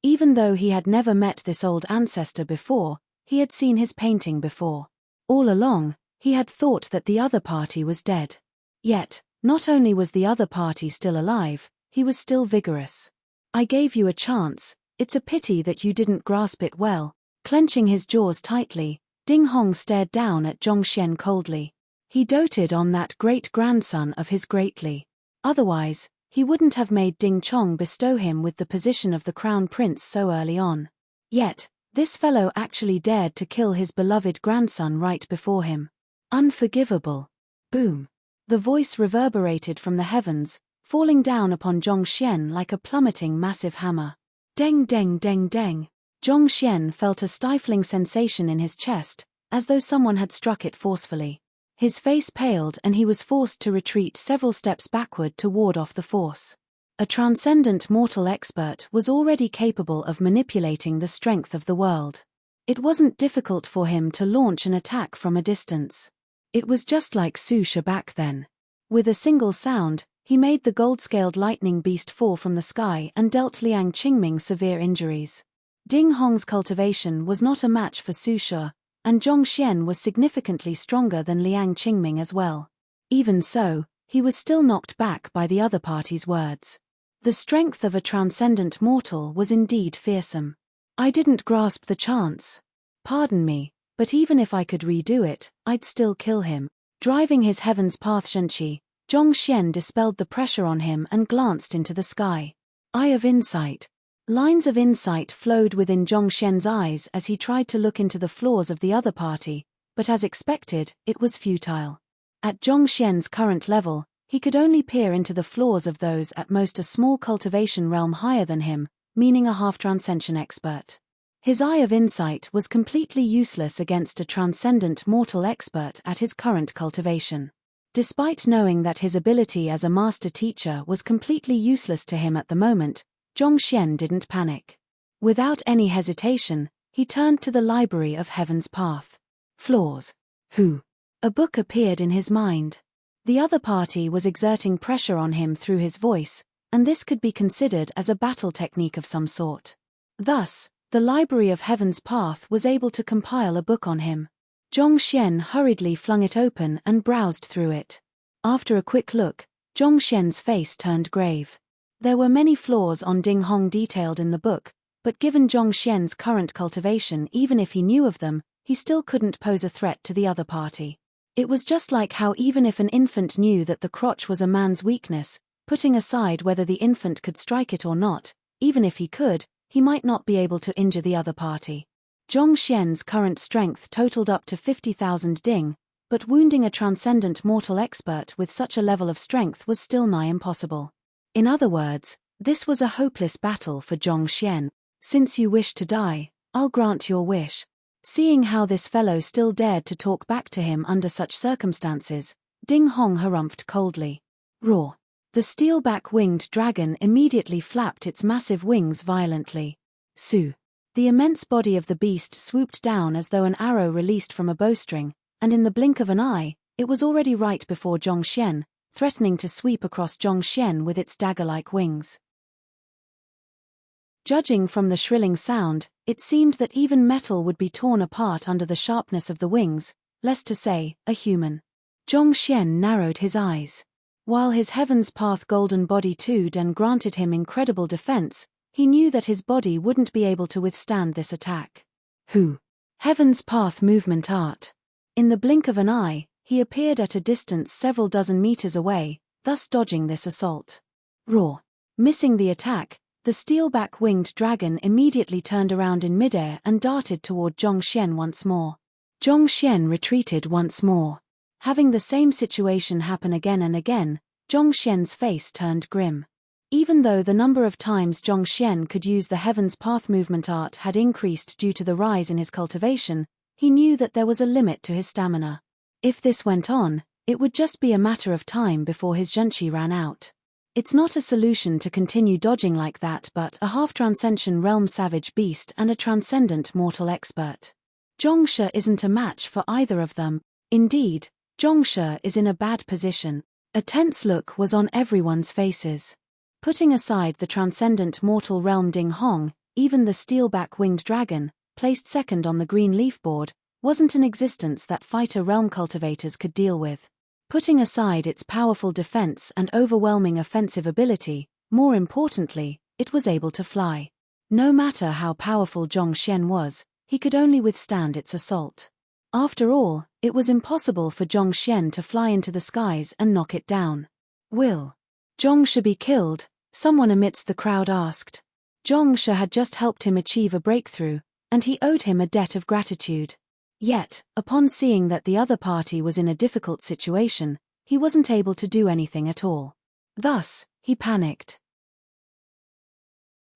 Even though he had never met this old ancestor before, he had seen his painting before. All along, he had thought that the other party was dead. Yet, not only was the other party still alive, he was still vigorous. I gave you a chance, it's a pity that you didn't grasp it well. Clenching his jaws tightly, Ding Hong stared down at Zhongshen coldly. He doted on that great-grandson of his greatly. Otherwise, he wouldn't have made Ding Chong bestow him with the position of the crown prince so early on. Yet, this fellow actually dared to kill his beloved grandson right before him. Unforgivable. Boom. The voice reverberated from the heavens, falling down upon Zhongshen like a plummeting massive hammer. Deng deng deng deng. Zhongshen felt a stifling sensation in his chest, as though someone had struck it forcefully. His face paled and he was forced to retreat several steps backward to ward off the force. A transcendent mortal expert was already capable of manipulating the strength of the world. It wasn't difficult for him to launch an attack from a distance. It was just like Su Shi back then. With a single sound, he made the gold-scaled lightning beast fall from the sky and dealt Liang Qingming severe injuries. Ding Hong's cultivation was not a match for Su Shi, and Zhongshen was significantly stronger than Liang Qingming as well. Even so, he was still knocked back by the other party's words. The strength of a transcendent mortal was indeed fearsome. I didn't grasp the chance. Pardon me, but even if I could redo it, I'd still kill him. Driving his heaven's path Shenqi, Zhongshen dispelled the pressure on him and glanced into the sky. Eye of insight. Lines of insight flowed within Zhongshen's eyes as he tried to look into the flaws of the other party, but as expected, it was futile. At Zhongshen's current level, he could only peer into the flaws of those at most a small cultivation realm higher than him, meaning a half-transcension expert. His eye of insight was completely useless against a transcendent mortal expert at his current cultivation. Despite knowing that his ability as a master teacher was completely useless to him at the moment, Zhongshen didn't panic. Without any hesitation, he turned to the library of Heaven's Path. Flaws. Who? A book appeared in his mind. The other party was exerting pressure on him through his voice, and this could be considered as a battle technique of some sort. Thus, the library of Heaven's Path was able to compile a book on him. Zhongshen hurriedly flung it open and browsed through it. After a quick look, Zhongshen's face turned grave. There were many flaws on Ding Hong detailed in the book, but given Zhongshen's current cultivation, even if he knew of them, he still couldn't pose a threat to the other party. It was just like how even if an infant knew that the crotch was a man's weakness, putting aside whether the infant could strike it or not, even if he could, he might not be able to injure the other party. Zhongshen's current strength totaled up to 50,000 ding, but wounding a transcendent mortal expert with such a level of strength was still nigh impossible. In other words, this was a hopeless battle for Zhongshen. Since you wish to die, I'll grant your wish. Seeing how this fellow still dared to talk back to him under such circumstances, Ding Hong harumphed coldly. Roar. The steel-back winged dragon immediately flapped its massive wings violently. Su. The immense body of the beast swooped down as though an arrow released from a bowstring, and in the blink of an eye, it was already right before Zhongshen, threatening to sweep across Zhongshen with its dagger-like wings. Judging from the shrilling sound, it seemed that even metal would be torn apart under the sharpness of the wings, less to say, a human. Zhongshen narrowed his eyes. While his Heaven's Path golden body too then granted him incredible defense, he knew that his body wouldn't be able to withstand this attack. Who? Heaven's Path movement art. In the blink of an eye, he appeared at a distance several dozen meters away, thus dodging this assault. Roar. Missing the attack, the steel-back winged dragon immediately turned around in midair and darted toward Zhongshen once more. Zhongshen retreated once more. Having the same situation happen again and again, Zhongshen's face turned grim. Even though the number of times Zhongshen could use the Heaven's Path movement art had increased due to the rise in his cultivation, he knew that there was a limit to his stamina. If this went on, It would just be a matter of time before his zhenqi ran out. It's not a solution to continue dodging like that, but a half-transcension realm savage beast and a transcendent mortal expert. Zhongshe isn't a match for either of them. Indeed, Zhongshe is in a bad position. A tense look was on everyone's faces. Putting aside the transcendent mortal realm Ding Hong, even the steelback winged dragon, placed second on the green leaf board, wasn't an existence that fighter realm cultivators could deal with. Putting aside its powerful defense and overwhelming offensive ability, more importantly, it was able to fly. No matter how powerful Zhongxian was, he could only withstand its assault. After all, it was impossible for Zhongxian to fly into the skies and knock it down. Will Zhongshe be killed? Someone amidst the crowd asked. Zhongshe had just helped him achieve a breakthrough, and he owed him a debt of gratitude. Yet, upon seeing that the other party was in a difficult situation, he wasn't able to do anything at all. Thus, he panicked.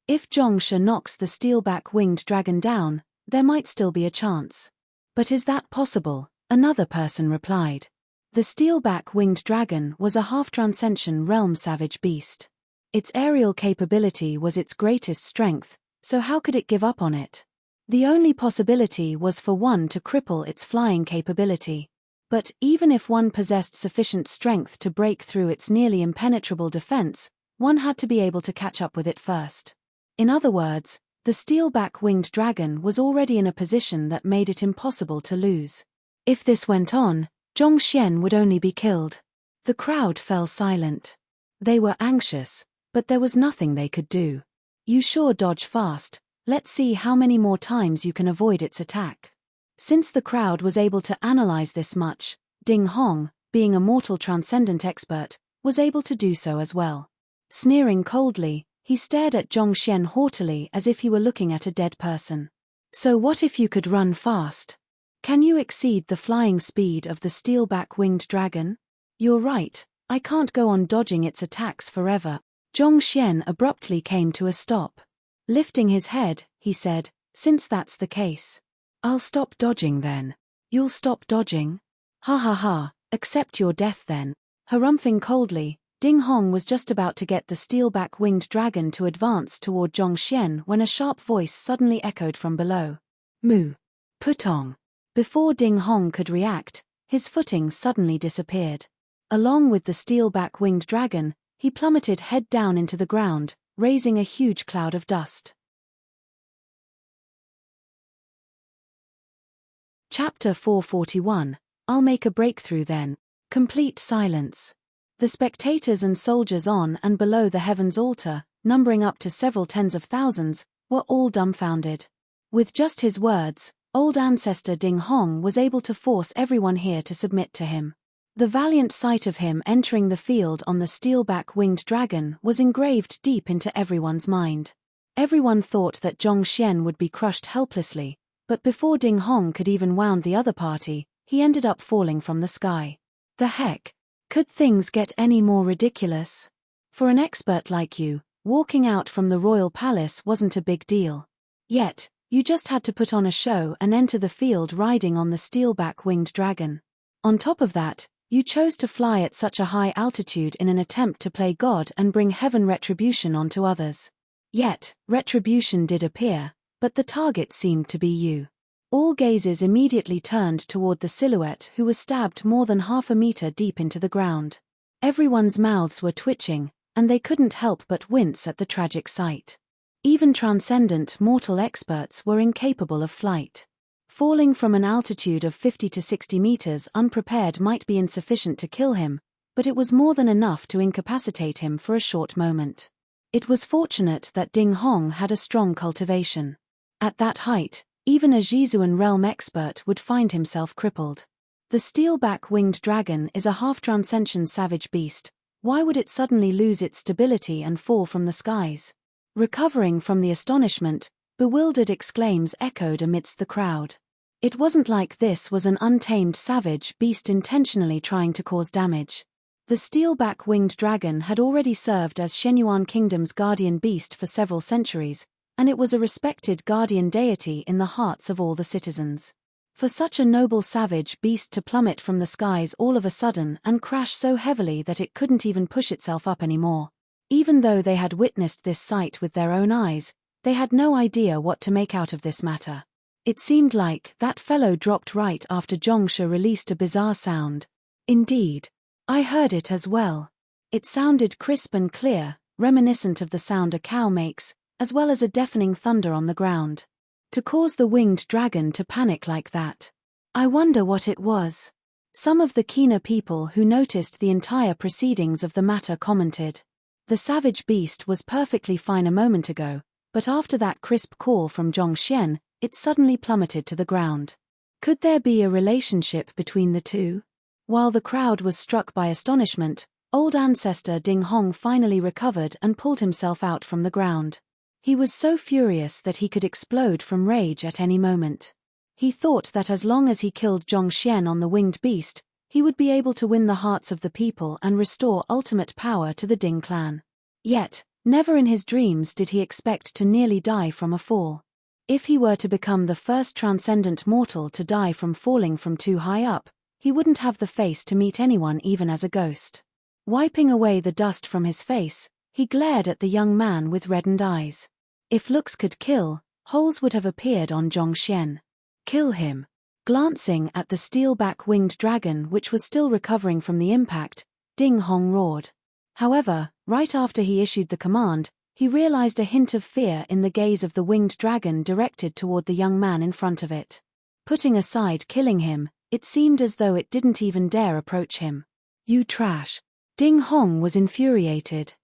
If Zhongshe knocks the steelback winged dragon down, there might still be a chance. But is that possible? Another person replied. The steelback winged dragon was a half-transcension realm savage beast. Its aerial capability was its greatest strength, so how could it give up on it? The only possibility was for one to cripple its flying capability. But even if one possessed sufficient strength to break through its nearly impenetrable defense, one had to be able to catch up with it first. In other words, the steelback winged dragon was already in a position that made it impossible to lose. If this went on, Zhongxian would only be killed. The crowd fell silent. They were anxious, but there was nothing they could do. You sure dodge fast. Let's see how many more times you can avoid its attack. Since the crowd was able to analyze this much, Ding Hong, being a mortal transcendent expert, was able to do so as well. Sneering coldly, he stared at Zhongxian haughtily as if he were looking at a dead person. So what if you could run fast? Can you exceed the flying speed of the steelback winged dragon? You're right, I can't go on dodging its attacks forever. Zhongxian abruptly came to a stop. Lifting his head, he said, since that's the case, I'll stop dodging then. You'll stop dodging? Ha ha ha, accept your death then. Harumphing coldly, Ding Hong was just about to get the steelback winged dragon to advance toward Zhongxian when a sharp voice suddenly echoed from below. Mu. Putong. Before Ding Hong could react, his footing suddenly disappeared. Along with the steelback winged dragon, he plummeted head down into the ground, raising a huge cloud of dust. Chapter 441, I'll make a breakthrough then. Complete silence. The spectators and soldiers on and below the heavens altar, numbering up to several tens of thousands, were all dumbfounded. With just his words, old ancestor Ding Hong was able to force everyone here to submit to him. The valiant sight of him entering the field on the steelback winged dragon was engraved deep into everyone's mind. Everyone thought that Zhongxian would be crushed helplessly, but before Ding Hong could even wound the other party, he ended up falling from the sky. The heck? Could things get any more ridiculous? For an expert like you, walking out from the royal palace wasn't a big deal. Yet, you just had to put on a show and enter the field riding on the steelback winged dragon. On top of that, you chose to fly at such a high altitude in an attempt to play God and bring heaven retribution onto others. Yet, retribution did appear, but the target seemed to be you. All gazes immediately turned toward the silhouette who was stabbed more than half a meter deep into the ground. Everyone's mouths were twitching, and they couldn't help but wince at the tragic sight. Even transcendent mortal experts were incapable of flight. Falling from an altitude of 50 to 60 meters unprepared might be insufficient to kill him, but it was more than enough to incapacitate him for a short moment. It was fortunate that Ding Hong had a strong cultivation. At that height, even a Jizuan realm expert would find himself crippled. The steelback winged dragon is a half-transcension savage beast. Why would it suddenly lose its stability and fall from the skies? Recovering from the astonishment, bewildered exclaims echoed amidst the crowd. It wasn't like this was an untamed savage beast intentionally trying to cause damage. The steelback winged dragon had already served as Shenyuan Kingdom's guardian beast for several centuries, and it was a respected guardian deity in the hearts of all the citizens. For such a noble savage beast to plummet from the skies all of a sudden and crash so heavily that it couldn't even push itself up anymore. Even though they had witnessed this sight with their own eyes, they had no idea what to make out of this matter. It seemed like that fellow dropped right after Zhongshe released a bizarre sound. Indeed. I heard it as well. It sounded crisp and clear, reminiscent of the sound a cow makes, as well as a deafening thunder on the ground. To cause the winged dragon to panic like that. I wonder what it was. Some of the keener people who noticed the entire proceedings of the matter commented. The savage beast was perfectly fine a moment ago, but after that crisp call from Zhongxian, it suddenly plummeted to the ground. Could there be a relationship between the two? While the crowd was struck by astonishment, old ancestor Ding Hong finally recovered and pulled himself out from the ground. He was so furious that he could explode from rage at any moment. He thought that as long as he killed Zhongxian on the winged beast, he would be able to win the hearts of the people and restore ultimate power to the Ding clan. Yet, never in his dreams did he expect to nearly die from a fall. If he were to become the first transcendent mortal to die from falling from too high up, he wouldn't have the face to meet anyone even as a ghost. Wiping away the dust from his face, he glared at the young man with reddened eyes. If looks could kill, holes would have appeared on Zhongxian. Kill him. Glancing at the steelback winged dragon which was still recovering from the impact, Ding Hong roared. However, right after he issued the command, he realized a hint of fear in the gaze of the winged dragon directed toward the young man in front of it. Putting aside killing him, it seemed as though it didn't even dare approach him. You trash. Ding Hong was infuriated.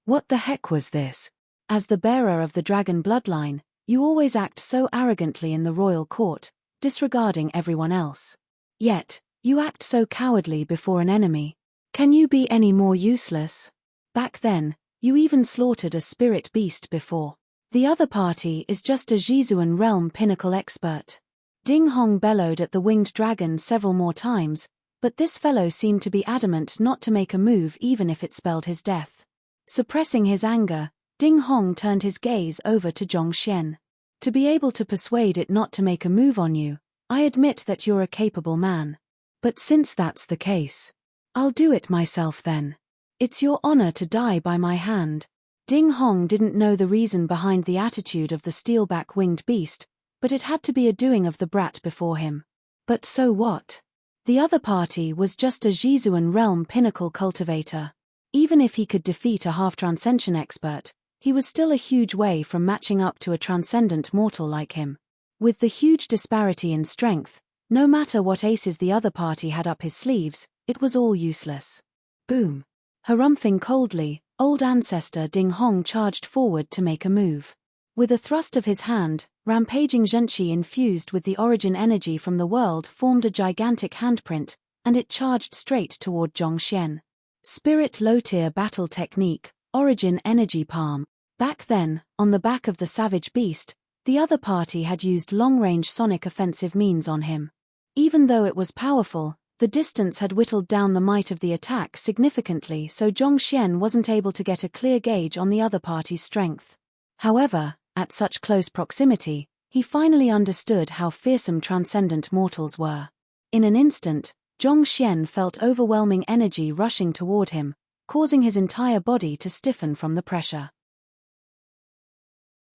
What the heck was this? As the bearer of the dragon bloodline, you always act so arrogantly in the royal court, disregarding everyone else. Yet, you act so cowardly before an enemy. Can you be any more useless? Back then, you even slaughtered a spirit beast before. The other party is just a Jizuan realm pinnacle expert. Ding Hong bellowed at the winged dragon several more times, but this fellow seemed to be adamant not to make a move even if it spelled his death. Suppressing his anger, Ding Hong turned his gaze over to Zhongxian. To be able to persuade it not to make a move on you, I admit that you're a capable man. But since that's the case, I'll do it myself then. It's your honor to die by my hand. Ding Hong didn't know the reason behind the attitude of the steelback winged beast, but it had to be a doing of the brat before him. But so what? The other party was just a Jizuan realm pinnacle cultivator. Even if he could defeat a half-transcension expert, he was still a huge way from matching up to a transcendent mortal like him. With the huge disparity in strength, no matter what aces the other party had up his sleeves, it was all useless. Boom. Harumphing coldly, old ancestor Ding Hong charged forward to make a move. With a thrust of his hand, rampaging Zhenqi infused with the origin energy from the world formed a gigantic handprint, and it charged straight toward Zhongxian. Spirit low-tier battle technique, origin energy palm. Back then, on the back of the savage beast, the other party had used long-range sonic offensive means on him. Even though it was powerful, the distance had whittled down the might of the attack significantly, so Zhongxian wasn't able to get a clear gauge on the other party's strength. However, at such close proximity, he finally understood how fearsome transcendent mortals were. In an instant, Zhongxian felt overwhelming energy rushing toward him, causing his entire body to stiffen from the pressure.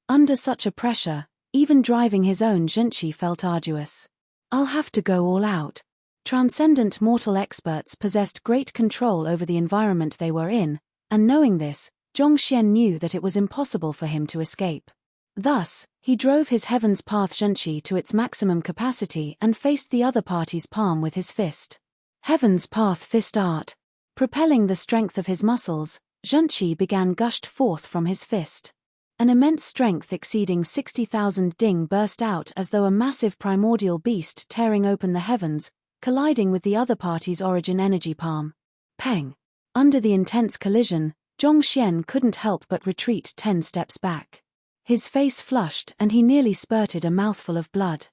Under such a pressure, even driving his own Zhenqi felt arduous. I'll have to go all out. Transcendent mortal experts possessed great control over the environment they were in, and knowing this, Zhongxian knew that it was impossible for him to escape. Thus, he drove his Heaven's Path Zhenqi to its maximum capacity and faced the other party's palm with his fist. Heaven's Path Fist Art. Propelling the strength of his muscles, Zhenqi began gushed forth from his fist. An immense strength exceeding 60,000 ding burst out as though a massive primordial beast tearing open the heavens, colliding with the other party's origin energy palm. Peng! Under the intense collision, Zhongxian couldn't help but retreat 10 steps back. His face flushed and he nearly spurted a mouthful of blood.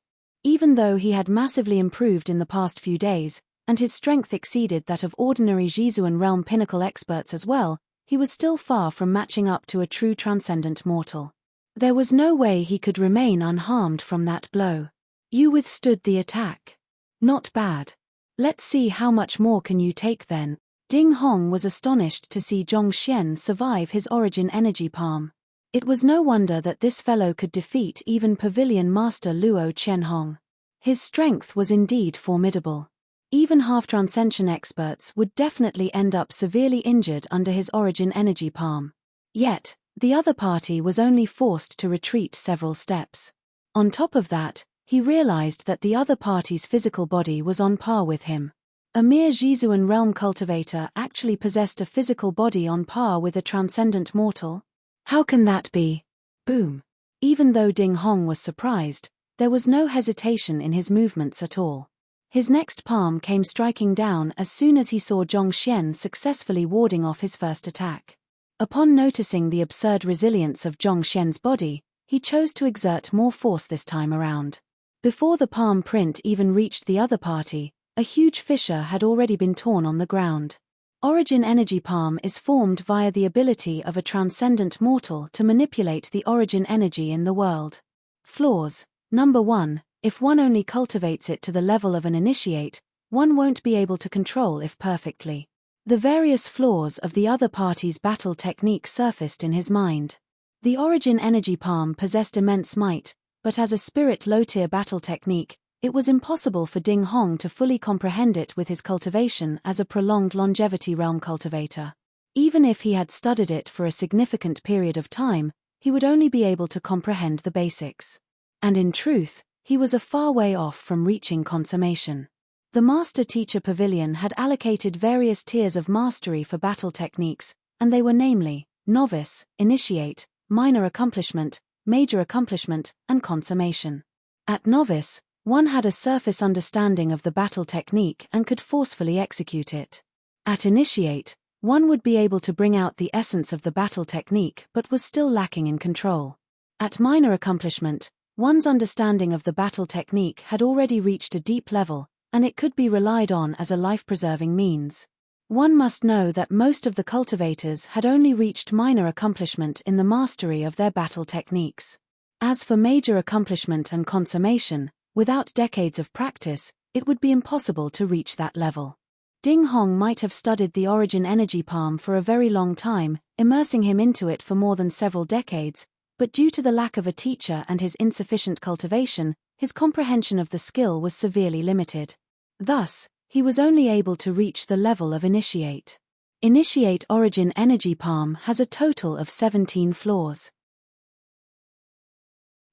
Even though he had massively improved in the past few days, and his strength exceeded that of ordinary Jizuan realm pinnacle experts as well, he was still far from matching up to a true transcendent mortal. There was no way he could remain unharmed from that blow. You withstood the attack. Not bad. Let's see how much more can you take then. Ding Hong was astonished to see Zhongxian survive his origin energy palm. It was no wonder that this fellow could defeat even Pavilion Master Luo Qianhong. His strength was indeed formidable. Even half-transcension experts would definitely end up severely injured under his origin energy palm. Yet, the other party was only forced to retreat several steps. On top of that, he realized that the other party's physical body was on par with him. A mere Jizuan realm cultivator actually possessed a physical body on par with a transcendent mortal? How can that be? Boom. Even though Ding Hong was surprised, there was no hesitation in his movements at all. His next palm came striking down as soon as he saw Zhongxian successfully warding off his first attack. Upon noticing the absurd resilience of Zhongxian's body, he chose to exert more force this time around. Before the palm print even reached the other party, a huge fissure had already been torn on the ground. Origin energy palm is formed via the ability of a transcendent mortal to manipulate the origin energy in the world. Flaws. Number 1. If one only cultivates it to the level of an initiate, one won't be able to control it perfectly. The various flaws of the other party's battle technique surfaced in his mind. The origin energy palm possessed immense might, but as a spirit low-tier battle technique, it was impossible for Ding Hong to fully comprehend it with his cultivation as a prolonged longevity realm cultivator. Even if he had studied it for a significant period of time, he would only be able to comprehend the basics. And in truth, he was a far way off from reaching consummation. The Master Teacher Pavilion had allocated various tiers of mastery for battle techniques, and they were namely, Novice, Initiate, Minor Accomplishment, Major Accomplishment, and Consummation. At Novice, one had a surface understanding of the battle technique and could forcefully execute it. At Initiate, one would be able to bring out the essence of the battle technique but was still lacking in control. At Minor Accomplishment, one's understanding of the battle technique had already reached a deep level, and it could be relied on as a life-preserving means. One must know that most of the cultivators had only reached minor accomplishment in the mastery of their battle techniques. As for major accomplishment and consummation, without decades of practice, it would be impossible to reach that level. Ding Hong might have studied the origin energy palm for a very long time, immersing him into it for more than several decades, but due to the lack of a teacher and his insufficient cultivation, his comprehension of the skill was severely limited. Thus, he was only able to reach the level of Initiate. Initiate origin energy palm has a total of 17 flaws.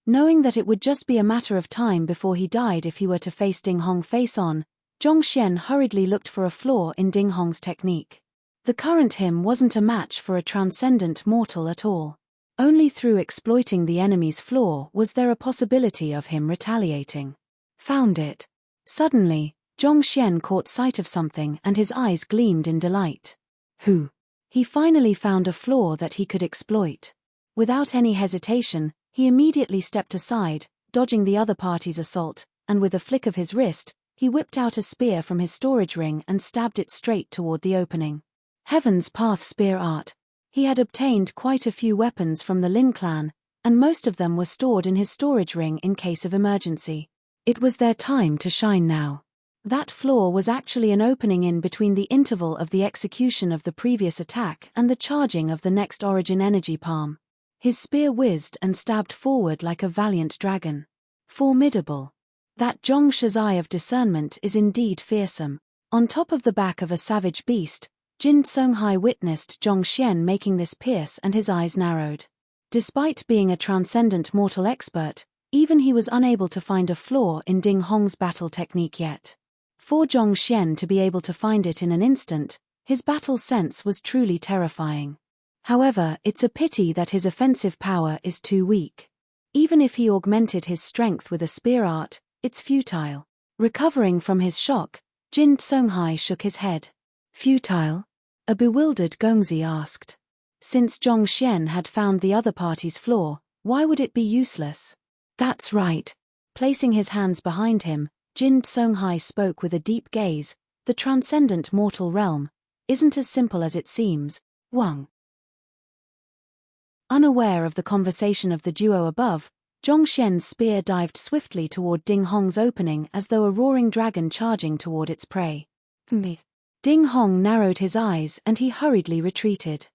Knowing that it would just be a matter of time before he died if he were to face Ding Hong face-on, Zhongxian hurriedly looked for a flaw in Ding Hong's technique. The current him wasn't a match for a transcendent mortal at all. Only through exploiting the enemy's flaw was there a possibility of him retaliating. Found it. Suddenly, Zhongxian caught sight of something and his eyes gleamed in delight. Who? He finally found a flaw that he could exploit. Without any hesitation, he immediately stepped aside, dodging the other party's assault, and with a flick of his wrist, he whipped out a spear from his storage ring and stabbed it straight toward the opening. Heaven's Path Spear Art. He had obtained quite a few weapons from the Lin clan, and most of them were stored in his storage ring in case of emergency. It was their time to shine now. That flaw was actually an opening in between the interval of the execution of the previous attack and the charging of the next origin energy palm. His spear whizzed and stabbed forward like a valiant dragon. Formidable. That Zhongshi's eye of discernment is indeed fearsome. On top of the back of a savage beast, Jin Songhai witnessed Zhongxian making this pierce and his eyes narrowed. Despite being a transcendent mortal expert, even he was unable to find a flaw in Ding Hong's battle technique yet. For Zhongxian to be able to find it in an instant, his battle sense was truly terrifying. However, it's a pity that his offensive power is too weak. Even if he augmented his strength with a spear art, it's futile. Recovering from his shock, Jin Songhai shook his head. Futile? A bewildered Gongzi asked. Since Zhongxian had found the other party's flaw, why would it be useless? That's right. Placing his hands behind him, Jin Songhai spoke with a deep gaze. The transcendent mortal realm isn't as simple as it seems, Wang. Unaware of the conversation of the duo above, Zhongxian's spear dived swiftly toward Ding Hong's opening as though a roaring dragon charging toward its prey. Ding Hong narrowed his eyes and he hurriedly retreated.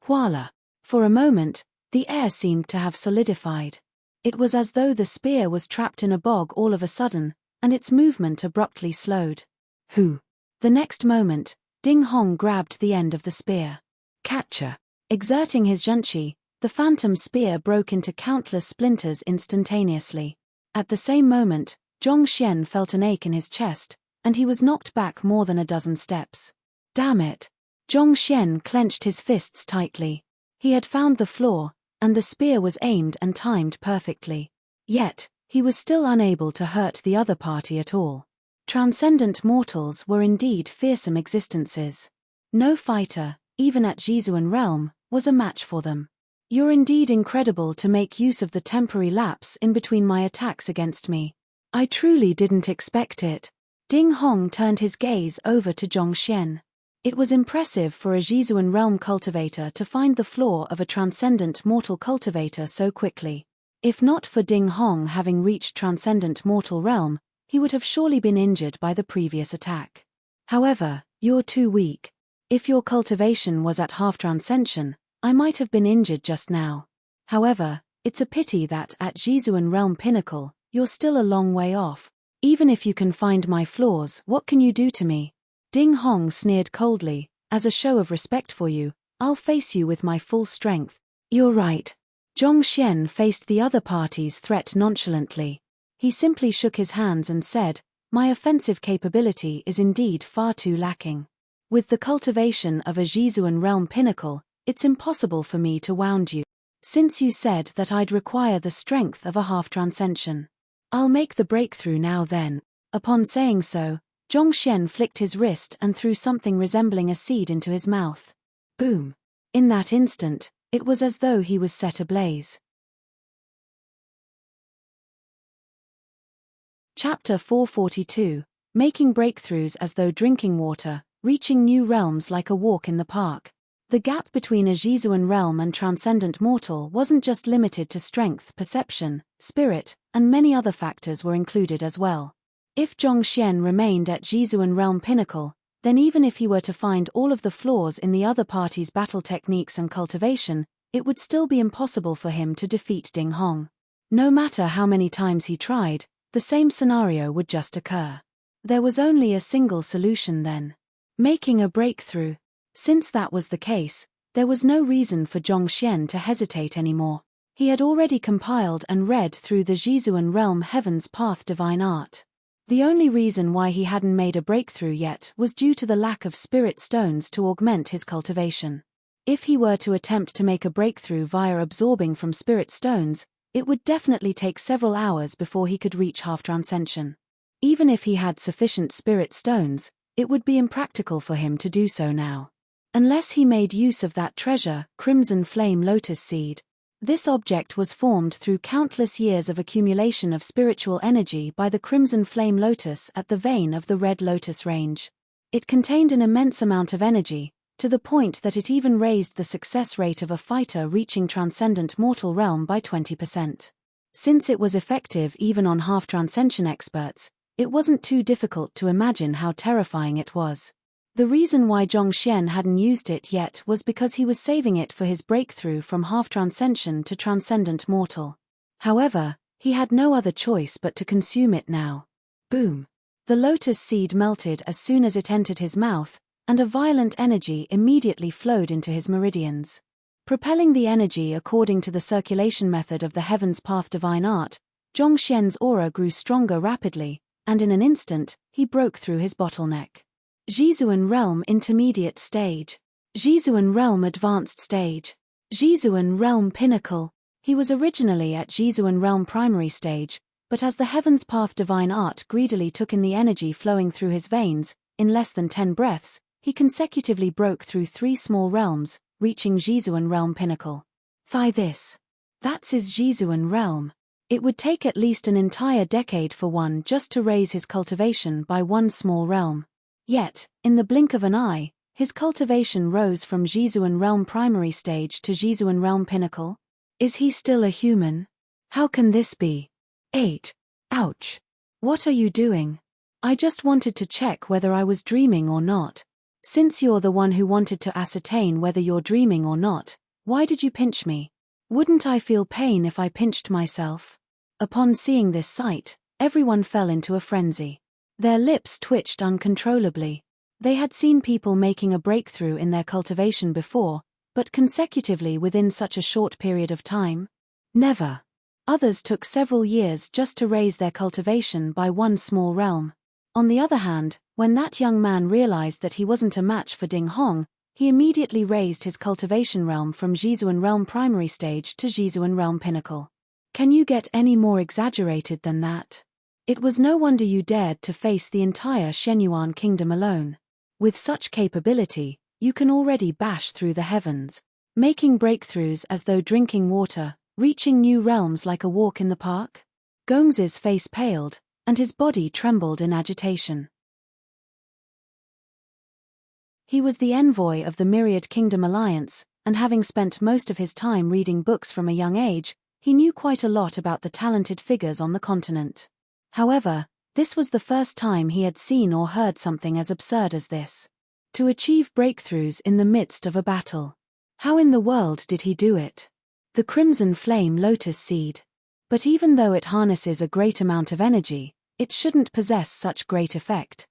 Voila! For a moment, the air seemed to have solidified. It was as though the spear was trapped in a bog all of a sudden, and its movement abruptly slowed. Hoo! The next moment, Ding Hong grabbed the end of the spear. Catcher! Exerting his zhengqi, the phantom spear broke into countless splinters instantaneously. At the same moment, Zhongxian felt an ache in his chest, and he was knocked back more than a dozen steps. Damn it! Zhongxian clenched his fists tightly. He had found the flaw, and the spear was aimed and timed perfectly. Yet, he was still unable to hurt the other party at all. Transcendent mortals were indeed fearsome existences. No fighter, even at Jizuan realm, was a match for them. You're indeed incredible to make use of the temporary lapse in between my attacks against me. I truly didn't expect it. Ding Hong turned his gaze over to Zhongxian. It was impressive for a Jizuan realm cultivator to find the flaw of a transcendent mortal cultivator so quickly. If not for Ding Hong having reached transcendent mortal realm, he would have surely been injured by the previous attack. However, you're too weak. If your cultivation was at half transcension, I might have been injured just now. However, it's a pity that at Jizuan realm pinnacle, you're still a long way off. Even if you can find my flaws, what can you do to me? Ding Hong sneered coldly. As a show of respect for you, I'll face you with my full strength. You're right. Zhongxian faced the other party's threat nonchalantly. He simply shook his hands and said, my offensive capability is indeed far too lacking. With the cultivation of a Jizuan realm pinnacle, it's impossible for me to wound you. Since you said that I'd require the strength of a half transcension, I'll make the breakthrough now then. Upon saying so, Zhongxian flicked his wrist and threw something resembling a seed into his mouth. Boom! In that instant, it was as though he was set ablaze. Chapter 442, Making Breakthroughs as Though Drinking Water, Reaching New Realms Like a Walk in the Park. The gap between a Jizuan realm and transcendent mortal wasn't just limited to strength, perception, spirit, and many other factors were included as well. If Zhongxian remained at Jizuan realm pinnacle, then even if he were to find all of the flaws in the other party's battle techniques and cultivation, it would still be impossible for him to defeat Ding Hong. No matter how many times he tried, the same scenario would just occur. There was only a single solution then. Making a breakthrough. Since that was the case, there was no reason for Zhongxian to hesitate anymore. He had already compiled and read through the Jizuan realm Heaven's Path divine art. The only reason why he hadn't made a breakthrough yet was due to the lack of spirit stones to augment his cultivation. If he were to attempt to make a breakthrough via absorbing from spirit stones, it would definitely take several hours before he could reach half transcension. Even if he had sufficient spirit stones, it would be impractical for him to do so now. Unless he made use of that treasure, Crimson Flame Lotus Seed. This object was formed through countless years of accumulation of spiritual energy by the Crimson Flame Lotus at the vein of the Red Lotus range. It contained an immense amount of energy, to the point that it even raised the success rate of a fighter reaching transcendent mortal realm by 20%. Since it was effective even on half transcension experts, it wasn't too difficult to imagine how terrifying it was. The reason why Zhongxian hadn't used it yet was because he was saving it for his breakthrough from half transcension to transcendent mortal. However, he had no other choice but to consume it now. Boom! The lotus seed melted as soon as it entered his mouth, and a violent energy immediately flowed into his meridians. Propelling the energy according to the circulation method of the Heaven's Path divine art, Zhongxian's aura grew stronger rapidly, and in an instant, he broke through his bottleneck. Jizuan Realm Intermediate Stage. Jizuan Realm Advanced Stage. Jizuan Realm Pinnacle. He was originally at Jizuan Realm Primary Stage, but as the Heaven's Path divine art greedily took in the energy flowing through his veins, in less than 10 breaths, he consecutively broke through 3 small realms, reaching Jizuan Realm Pinnacle. That's his Jizuan Realm. It would take at least an entire decade for one just to raise his cultivation by one small realm. Yet, in the blink of an eye, his cultivation rose from Jizuan Realm Primary Stage to Jizuan Realm Pinnacle. Is he still a human? How can this be? 8. Ouch. What are you doing? I just wanted to check whether I was dreaming or not. Since you're the one who wanted to ascertain whether you're dreaming or not, why did you pinch me? Wouldn't I feel pain if I pinched myself? Upon seeing this sight, everyone fell into a frenzy. Their lips twitched uncontrollably. They had seen people making a breakthrough in their cultivation before, but consecutively within such a short period of time? Never. Others took several years just to raise their cultivation by one small realm. On the other hand, when that young man realized that he wasn't a match for Ding Hong, he immediately raised his cultivation realm from Zhizuan realm primary stage to Zhizuan realm pinnacle. Can you get any more exaggerated than that? It was no wonder you dared to face the entire Shenyuan kingdom alone. With such capability, you can already bash through the heavens, making breakthroughs as though drinking water, reaching new realms like a walk in the park? Gongzi's face paled, and his body trembled in agitation. He was the envoy of the Myriad Kingdom Alliance, and having spent most of his time reading books from a young age, he knew quite a lot about the talented figures on the continent. However, this was the first time he had seen or heard something as absurd as this. To achieve breakthroughs in the midst of a battle. How in the world did he do it? The crimson flame lotus seed. But even though it harnesses a great amount of energy, it shouldn't possess such great effect.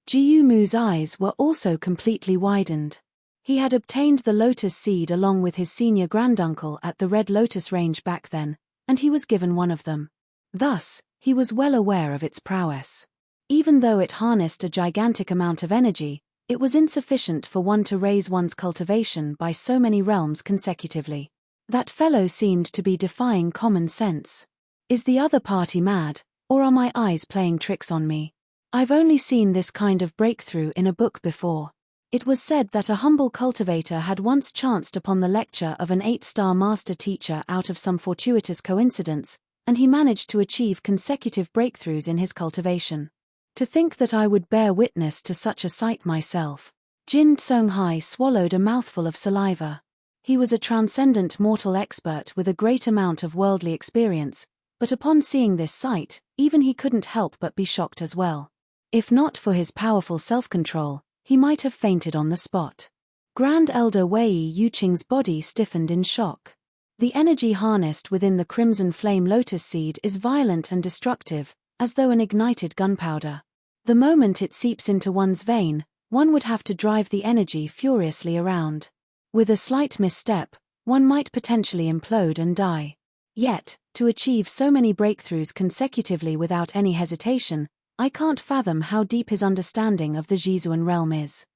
Jiyu Mu's eyes were also completely widened. He had obtained the lotus seed along with his senior granduncle at the Red Lotus Range back then, and he was given one of them. Thus, he was well aware of its prowess. Even though it harnessed a gigantic amount of energy, it was insufficient for one to raise one's cultivation by so many realms consecutively. That fellow seemed to be defying common sense. Is the other party mad, or are my eyes playing tricks on me? I've only seen this kind of breakthrough in a book before. It was said that a humble cultivator had once chanced upon the lecture of an 8-star master teacher out of some fortuitous coincidence, and he managed to achieve consecutive breakthroughs in his cultivation. To think that I would bear witness to such a sight myself. Jin Tsonghai swallowed a mouthful of saliva. He was a transcendent mortal expert with a great amount of worldly experience, but upon seeing this sight, even he couldn't help but be shocked as well. If not for his powerful self-control, he might have fainted on the spot. Grand Elder Wei Yuqing's body stiffened in shock. The energy harnessed within the crimson flame lotus seed is violent and destructive, as though an ignited gunpowder. The moment it seeps into one's vein, one would have to drive the energy furiously around. With a slight misstep, one might potentially implode and die. Yet, to achieve so many breakthroughs consecutively without any hesitation, I can't fathom how deep his understanding of the Zhizuan realm is.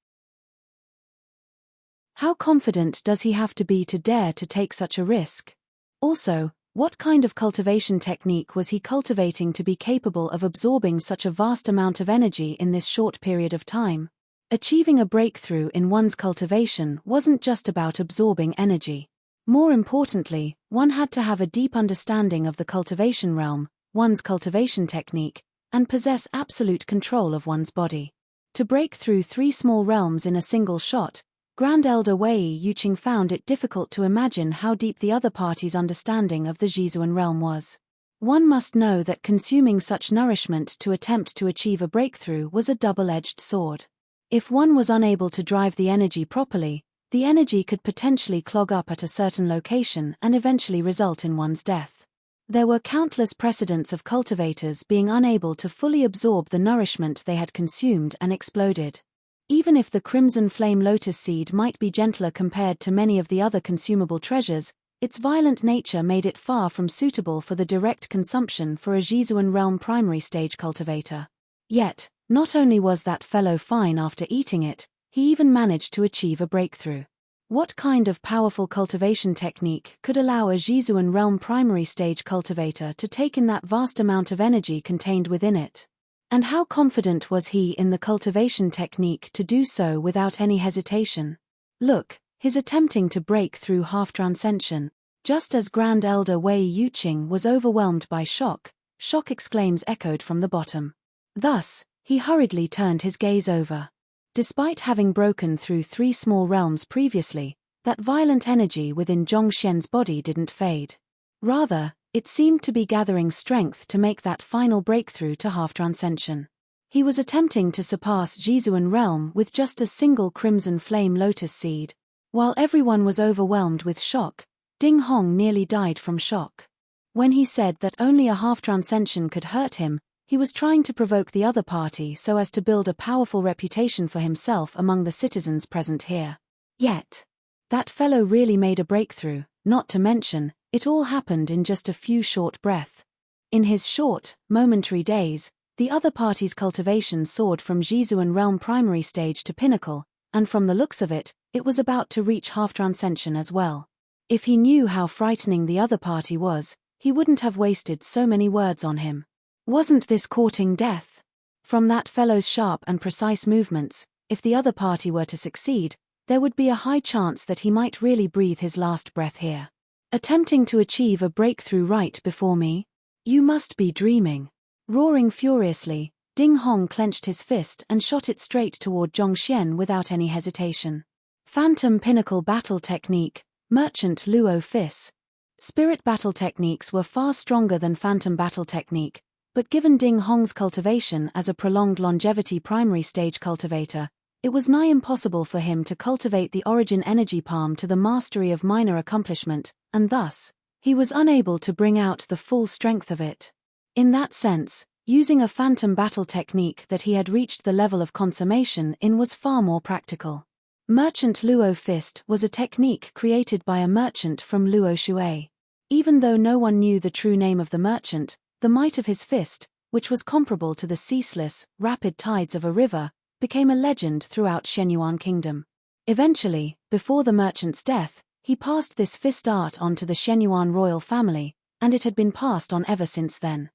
How confident does he have to be to dare to take such a risk? Also, what kind of cultivation technique was he cultivating to be capable of absorbing such a vast amount of energy in this short period of time? Achieving a breakthrough in one's cultivation wasn't just about absorbing energy. More importantly, one had to have a deep understanding of the cultivation realm, one's cultivation technique, and possess absolute control of one's body. To break through 3 small realms in a single shot, Grand Elder Wei Yuqing found it difficult to imagine how deep the other party's understanding of the Zhizuan realm was. One must know that consuming such nourishment to attempt to achieve a breakthrough was a double-edged sword. If one was unable to drive the energy properly, the energy could potentially clog up at a certain location and eventually result in one's death. There were countless precedents of cultivators being unable to fully absorb the nourishment they had consumed and exploded. Even if the crimson flame lotus seed might be gentler compared to many of the other consumable treasures, its violent nature made it far from suitable for the direct consumption for a Zhizuan realm primary stage cultivator. Yet, not only was that fellow fine after eating it, he even managed to achieve a breakthrough. What kind of powerful cultivation technique could allow a Zhizuan realm primary stage cultivator to take in that vast amount of energy contained within it? And how confident was he in the cultivation technique to do so without any hesitation? Look, he's attempting to break through half-transcension. Just as Grand Elder Wei Yuqing was overwhelmed by shock, shock exclaims echoed from the bottom. Thus, he hurriedly turned his gaze over. Despite having broken through 3 small realms previously, that violent energy within Zhong Xian's body didn't fade. Rather, It seemed to be gathering strength to make that final breakthrough to half-transcension. He was attempting to surpass Jizuan realm with just a single crimson flame lotus seed. While everyone was overwhelmed with shock, Ding Hong nearly died from shock. When he said that only a half-transcension could hurt him, he was trying to provoke the other party so as to build a powerful reputation for himself among the citizens present here. Yet, that fellow really made a breakthrough, not to mention, it all happened in just a few short breaths. In his short, momentary days, the other party's cultivation soared from Jizuan realm primary stage to pinnacle, and from the looks of it, it was about to reach half-transcension as well. If he knew how frightening the other party was, he wouldn't have wasted so many words on him. Wasn't this courting death? From that fellow's sharp and precise movements, if the other party were to succeed, there would be a high chance that he might really breathe his last breath here. Attempting to achieve a breakthrough right before me? You must be dreaming. Roaring furiously, Ding Hong clenched his fist and shot it straight toward Zhongxian without any hesitation. Phantom Pinnacle Battle Technique, Merchant Luo Fist. Spirit battle techniques were far stronger than Phantom Battle Technique, but given Ding Hong's cultivation as a prolonged longevity primary stage cultivator, it was nigh impossible for him to cultivate the origin energy palm to the mastery of minor accomplishment, and thus, he was unable to bring out the full strength of it. In that sense, using a phantom battle technique that he had reached the level of consummation in was far more practical. Merchant Luo Fist was a technique created by a merchant from Luo Shui. Even though no one knew the true name of the merchant, the might of his fist, which was comparable to the ceaseless, rapid tides of a river, became a legend throughout Shenyuan Kingdom. Eventually, before the merchant's death, he passed this fist art on to the Shenyuan royal family, and it had been passed on ever since then.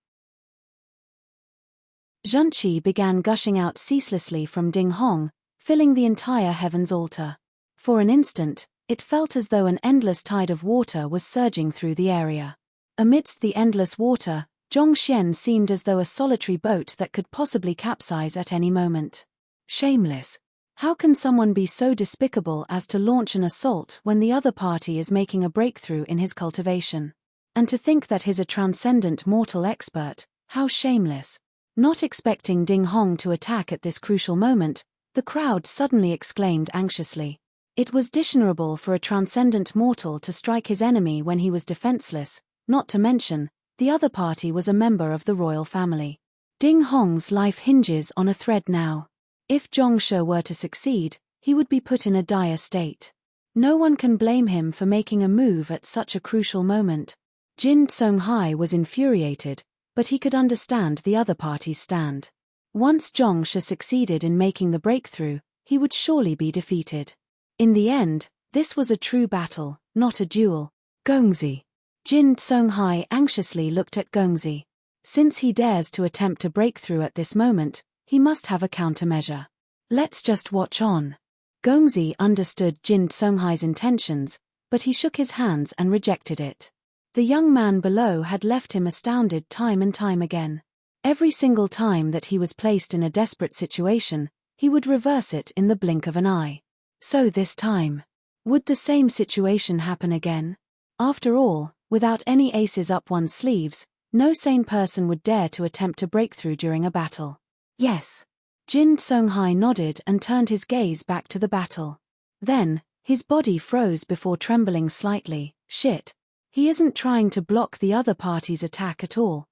Zhenqi began gushing out ceaselessly from Ding Hong, filling the entire heaven's altar. For an instant, it felt as though an endless tide of water was surging through the area. Amidst the endless water, Zhongxian seemed as though a solitary boat that could possibly capsize at any moment. Shameless. How can someone be so despicable as to launch an assault when the other party is making a breakthrough in his cultivation? And to think that he's a transcendent mortal expert, how shameless. Not expecting Ding Hong to attack at this crucial moment, the crowd suddenly exclaimed anxiously. It was dishonorable for a transcendent mortal to strike his enemy when he was defenseless, not to mention, the other party was a member of the royal family. Ding Hong's life hinges on a thread now. If Zhongshe were to succeed, he would be put in a dire state. No one can blame him for making a move at such a crucial moment. Jin Songhai was infuriated, but he could understand the other party's stand. Once Zhongshe succeeded in making the breakthrough, he would surely be defeated. In the end, this was a true battle, not a duel. Gongzi. Jin Songhai anxiously looked at Gongzi. Since he dares to attempt a breakthrough at this moment, he must have a countermeasure. Let's just watch on. Gongzi understood Jin Songhai's intentions, but he shook his hands and rejected it. The young man below had left him astounded time and time again. Every single time that he was placed in a desperate situation, he would reverse it in the blink of an eye. So this time, would the same situation happen again? After all, without any aces up one's sleeves, no sane person would dare to attempt a breakthrough during a battle. Yes. Jin Songhai nodded and turned his gaze back to the battle. Then, his body froze before trembling slightly. Shit. He isn't trying to block the other party's attack at all.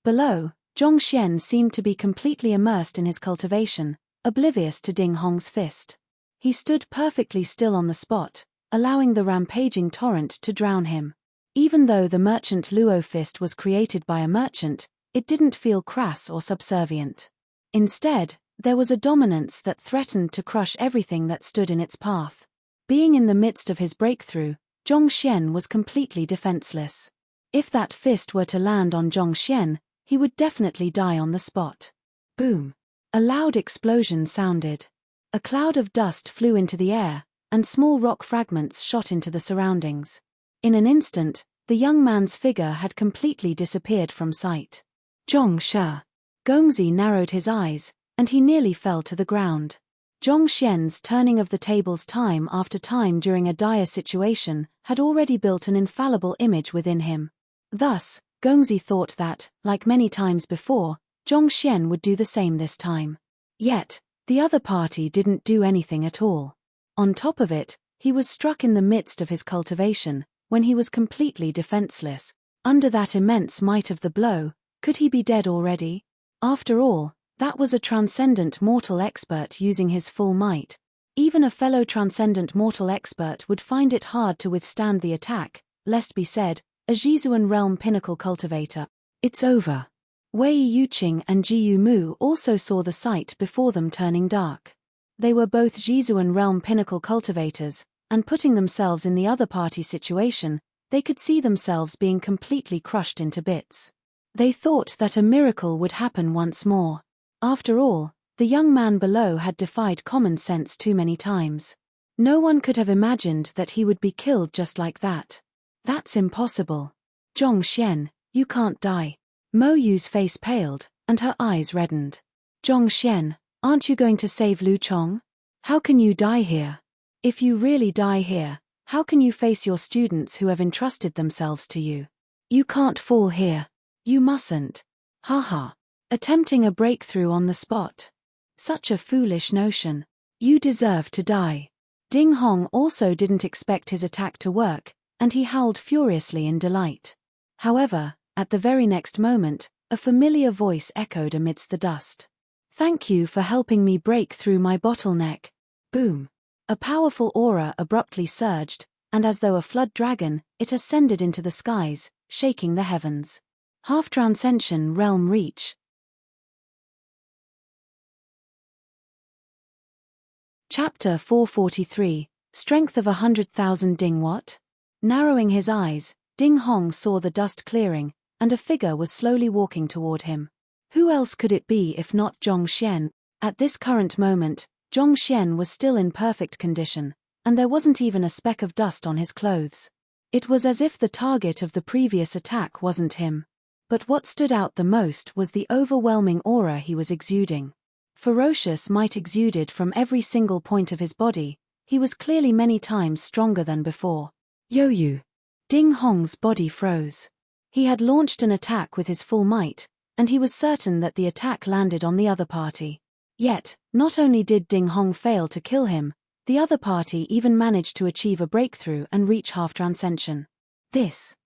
Below, Zhongxian seemed to be completely immersed in his cultivation, oblivious to Ding Hong's fist. He stood perfectly still on the spot, allowing the rampaging torrent to drown him. Even though the merchant Luo fist was created by a merchant, it didn't feel crass or subservient. Instead, there was a dominance that threatened to crush everything that stood in its path. Being in the midst of his breakthrough, Zhongxian was completely defenseless. If that fist were to land on Zhongxian, he would definitely die on the spot. Boom! A loud explosion sounded. A cloud of dust flew into the air, and small rock fragments shot into the surroundings. In an instant, the young man's figure had completely disappeared from sight. Zhongshe. Gongzi narrowed his eyes, and he nearly fell to the ground. Zhong Xian's turning of the tables time after time during a dire situation had already built an infallible image within him. Thus, Gongzi thought that, like many times before, Zhong Xian would do the same this time. Yet, the other party didn't do anything at all. On top of it, he was struck in the midst of his cultivation, when he was completely defenseless. Under that immense might of the blow, could he be dead already? After all, that was a transcendent mortal expert using his full might. Even a fellow transcendent mortal expert would find it hard to withstand the attack, lest be said, a Jizuan realm pinnacle cultivator. It's over. Wei Yuqing and Jiyu Mu also saw the sight before them turning dark. They were both Jizuan realm pinnacle cultivators, and putting themselves in the other party's situation, they could see themselves being completely crushed into bits. They thought that a miracle would happen once more. After all, the young man below had defied common sense too many times. No one could have imagined that he would be killed just like that. That's impossible. Zhong Xian, you can't die. Mo Yu's face paled, and her eyes reddened. Zhong Xian, aren't you going to save Lu Chong? How can you die here? If you really die here, how can you face your students who have entrusted themselves to you? You can't fall here. You mustn't. Haha. Attempting a breakthrough on the spot. Such a foolish notion. You deserve to die. Ding Hong also didn't expect his attack to work, and he howled furiously in delight. However, at the very next moment, a familiar voice echoed amidst the dust. Thank you for helping me break through my bottleneck. Boom. A powerful aura abruptly surged, and as though a flood dragon, it ascended into the skies, shaking the heavens. Half-Transcension Realm Reach. Chapter 443, Strength of 100,000 Ding What? Narrowing his eyes, Ding Hong saw the dust clearing, and a figure was slowly walking toward him. Who else could it be if not Zhong Xian? At this current moment, Zhong Xian was still in perfect condition, and there wasn't even a speck of dust on his clothes. It was as if the target of the previous attack wasn't him. But what stood out the most was the overwhelming aura he was exuding. Ferocious might exuded from every single point of his body. He was clearly many times stronger than before. Yo-yu. Ding Hong's body froze. He had launched an attack with his full might, and he was certain that the attack landed on the other party. Yet, not only did Ding Hong fail to kill him, the other party even managed to achieve a breakthrough and reach half-transcension. This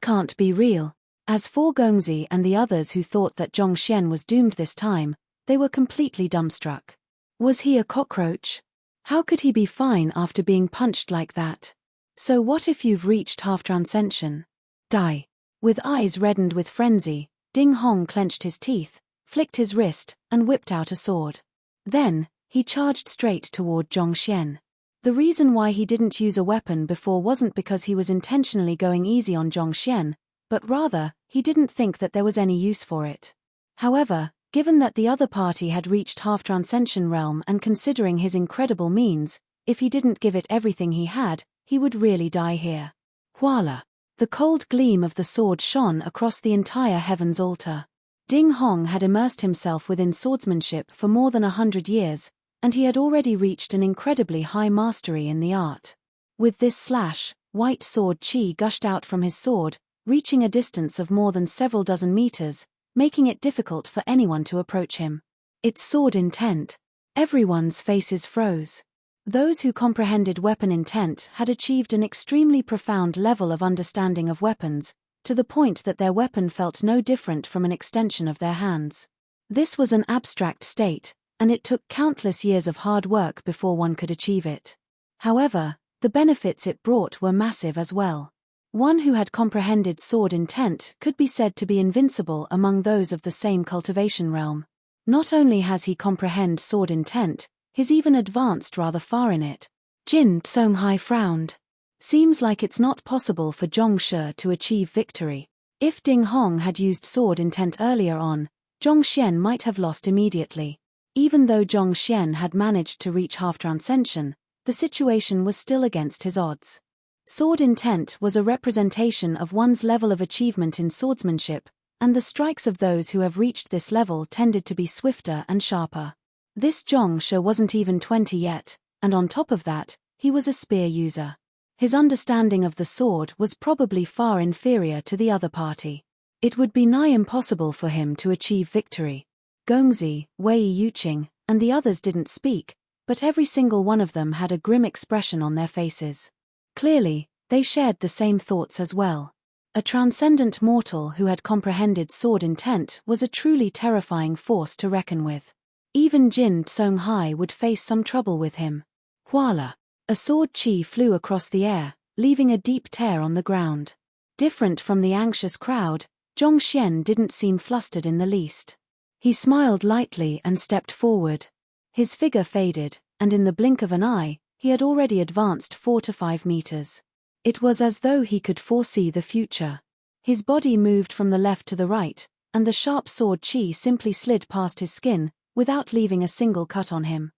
can't be real. As for Gongzi and the others who thought that Zhong Xian was doomed this time, they were completely dumbstruck. Was he a cockroach? How could he be fine after being punched like that? So what if you've reached half-transcension? Die. With eyes reddened with frenzy, Ding Hong clenched his teeth, flicked his wrist, and whipped out a sword. Then, he charged straight toward Zhong Xian. The reason why he didn't use a weapon before wasn't because he was intentionally going easy on Zhong Xian, but rather, he didn't think that there was any use for it. However, given that the other party had reached half-transcension realm and considering his incredible means, if he didn't give it everything he had, he would really die here. Voila! The cold gleam of the sword shone across the entire heaven's altar. Ding Hong had immersed himself within swordsmanship for more than 100 years, and he had already reached an incredibly high mastery in the art. With this slash, white sword chi gushed out from his sword, reaching a distance of more than several dozen meters, making it difficult for anyone to approach him. Its sword intent. Everyone's faces froze. Those who comprehended weapon intent had achieved an extremely profound level of understanding of weapons, to the point that their weapon felt no different from an extension of their hands. This was an abstract state, and it took countless years of hard work before one could achieve it. However, the benefits it brought were massive as well. One who had comprehended sword intent could be said to be invincible among those of the same cultivation realm. Not only has he comprehend sword intent, he's even advanced rather far in it. Jin Tsonghai frowned. Seems like it's not possible for Zhong Shi to achieve victory. If Ding Hong had used sword intent earlier on, Zhong Xian might have lost immediately. Even though Zhong Xian had managed to reach half-transcension, the situation was still against his odds. Sword intent was a representation of one's level of achievement in swordsmanship, and the strikes of those who have reached this level tended to be swifter and sharper. This Zhongshe wasn't even 20 yet, and on top of that, he was a spear user. His understanding of the sword was probably far inferior to the other party. It would be nigh impossible for him to achieve victory. Gongzi, Wei Yuqing, and the others didn't speak, but every single one of them had a grim expression on their faces. Clearly, they shared the same thoughts as well. A transcendent mortal who had comprehended sword intent was a truly terrifying force to reckon with. Even Jin Tsonghai would face some trouble with him. Huala. A sword chi flew across the air, leaving a deep tear on the ground. Different from the anxious crowd, Zhongxian didn't seem flustered in the least. He smiled lightly and stepped forward. His figure faded, and in the blink of an eye, he had already advanced 4 to 5 meters. It was as though he could foresee the future. His body moved from the left to the right, and the sharp sword chi simply slid past his skin, without leaving a single cut on him.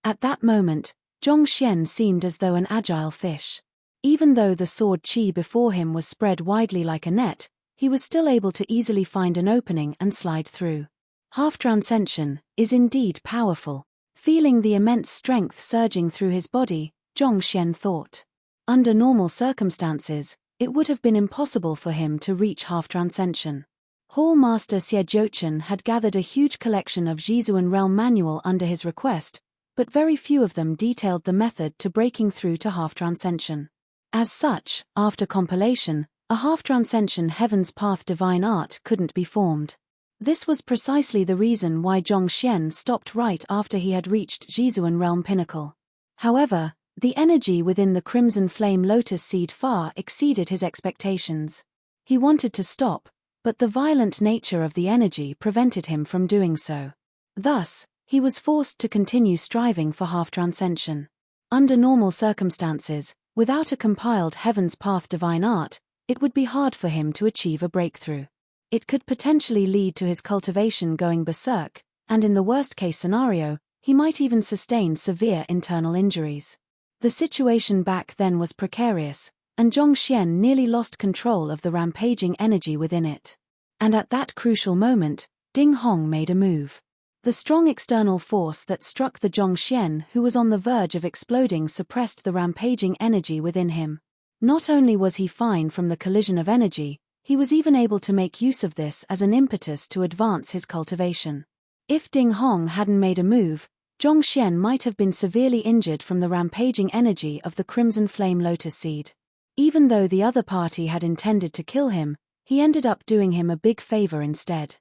At that moment, Zhongxian seemed as though an agile fish. Even though the sword chi before him was spread widely like a net, he was still able to easily find an opening and slide through. Half-transcension is indeed powerful. Feeling the immense strength surging through his body, Zhongxian thought. Under normal circumstances, it would have been impossible for him to reach half-transcension. Hall Master Xie Jiuchen had gathered a huge collection of Zhizuan realm manual under his request, but very few of them detailed the method to breaking through to half-transcension. As such, after compilation, a half-transcension heaven's path divine art couldn't be formed. This was precisely the reason why Zhongxian stopped right after he had reached Zhizuan realm pinnacle. However, the energy within the crimson flame lotus seed far exceeded his expectations. He wanted to stop, but the violent nature of the energy prevented him from doing so. Thus, he was forced to continue striving for half-transcension. Under normal circumstances, without a compiled Heaven's Path divine art, it would be hard for him to achieve a breakthrough. It could potentially lead to his cultivation going berserk, and in the worst-case scenario, he might even sustain severe internal injuries. The situation back then was precarious, and Zhongxian nearly lost control of the rampaging energy within it. And at that crucial moment, Ding Hong made a move. The strong external force that struck the Zhongxian who was on the verge of exploding suppressed the rampaging energy within him. Not only was he fine from the collision of energy, he was even able to make use of this as an impetus to advance his cultivation. If Ding Hong hadn't made a move, Zhongxian might have been severely injured from the rampaging energy of the crimson flame lotus seed. Even though the other party had intended to kill him, he ended up doing him a big favor instead.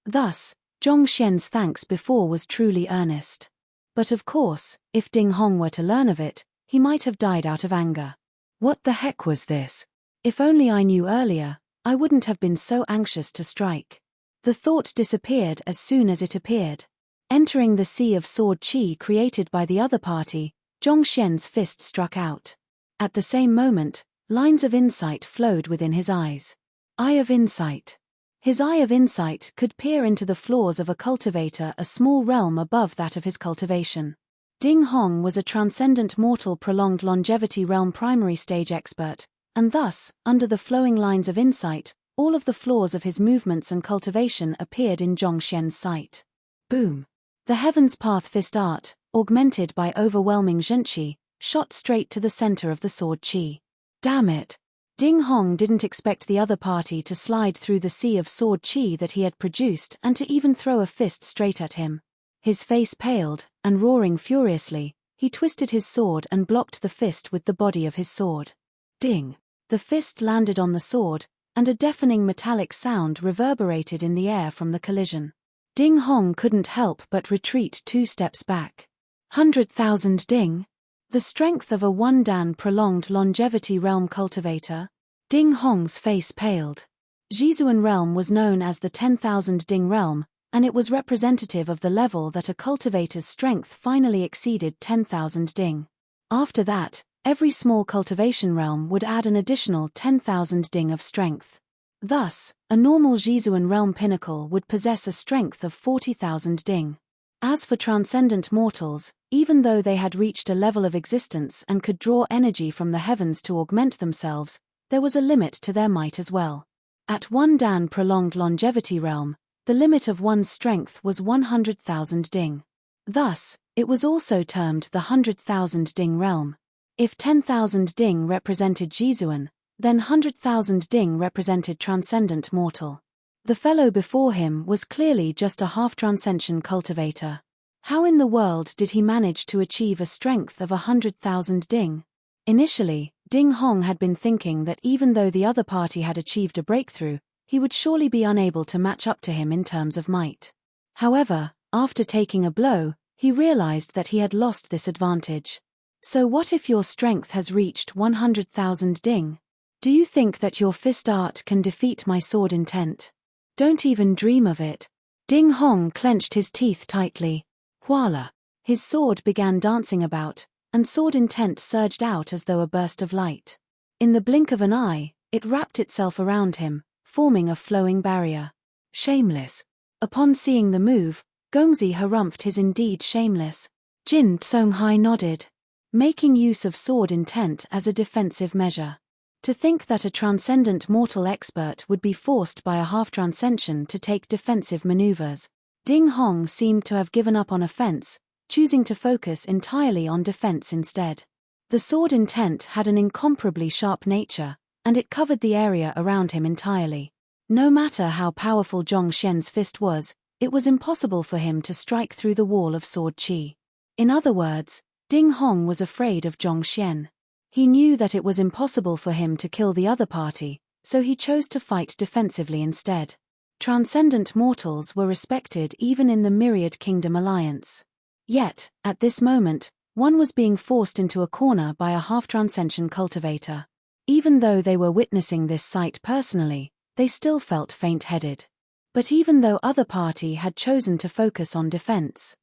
Thus, Zhongxian's thanks before was truly earnest. But of course, if Ding Hong were to learn of it, he might have died out of anger. What the heck was this? If only I knew earlier, I wouldn't have been so anxious to strike. The thought disappeared as soon as it appeared. Entering the sea of sword chi created by the other party, Zhongxian's fist struck out. At the same moment, lines of insight flowed within his eyes. Eye of insight. His eye of insight could peer into the flaws of a cultivator a small realm above that of his cultivation. Ding Hong was a transcendent mortal prolonged longevity realm primary stage expert, and thus, under the flowing lines of insight, all of the flaws of his movements and cultivation appeared in Zhongxian's sight. Boom! The Heaven's Path fist art, augmented by overwhelming zhenqi, shot straight to the center of the sword chi. Damn it! Ding Hong didn't expect the other party to slide through the sea of sword chi that he had produced and to even throw a fist straight at him. His face paled, and roaring furiously, he twisted his sword and blocked the fist with the body of his sword. Ding! The fist landed on the sword, and a deafening metallic sound reverberated in the air from the collision. Ding Hong couldn't help but retreat 2 steps back. 100,000 ding! The strength of a 1-dan prolonged longevity realm cultivator. Ding Hong's face paled. Zhizuan realm was known as the 10,000 ding realm, and it was representative of the level that a cultivator's strength finally exceeded 10,000 ding. After that, every small cultivation realm would add an additional 10,000 ding of strength. Thus, a normal Zhizuan realm pinnacle would possess a strength of 40,000 ding. As for transcendent mortals, even though they had reached a level of existence and could draw energy from the heavens to augment themselves, there was a limit to their might as well. At 1-dan prolonged longevity realm, The limit of one's strength was 100,000 ding. Thus, it was also termed the 100,000 ding realm. If 10,000 ding represented Jizuan, then 100,000 ding represented transcendent mortal. The fellow before him was clearly just a half-transcension cultivator. How in the world did he manage to achieve a strength of 100,000 ding? Initially, Ding Hong had been thinking that even though the other party had achieved a breakthrough, he would surely be unable to match up to him in terms of might. However, after taking a blow, he realized that he had lost this advantage. So what if your strength has reached 100,000 ding? Do you think that your fist art can defeat my sword intent? Don't even dream of it. Ding Hong clenched his teeth tightly. Voila! His sword began dancing about, and sword intent surged out as though a burst of light. In the blink of an eye, it wrapped itself around him, forming a flowing barrier. Shameless. Upon seeing the move, Gongzi harumphed his indeed shameless. Jin Tsonghai nodded. Making use of sword intent as a defensive measure. To think that a transcendent mortal expert would be forced by a half-transcension to take defensive maneuvers. Ding Hong seemed to have given up on offense, choosing to focus entirely on defense instead. The sword intent had an incomparably sharp nature, and it covered the area around him entirely. No matter how powerful Zhong Xian's fist was, it was impossible for him to strike through the wall of sword qi. In other words, Ding Hong was afraid of Zhong Xian. He knew that it was impossible for him to kill the other party, so he chose to fight defensively instead. Transcendent mortals were respected even in the Myriad Kingdom alliance. Yet, at this moment, one was being forced into a corner by a half-transcension cultivator. Even though they were witnessing this sight personally, they still felt faint-headed. But even though other party had chosen to focus on defense,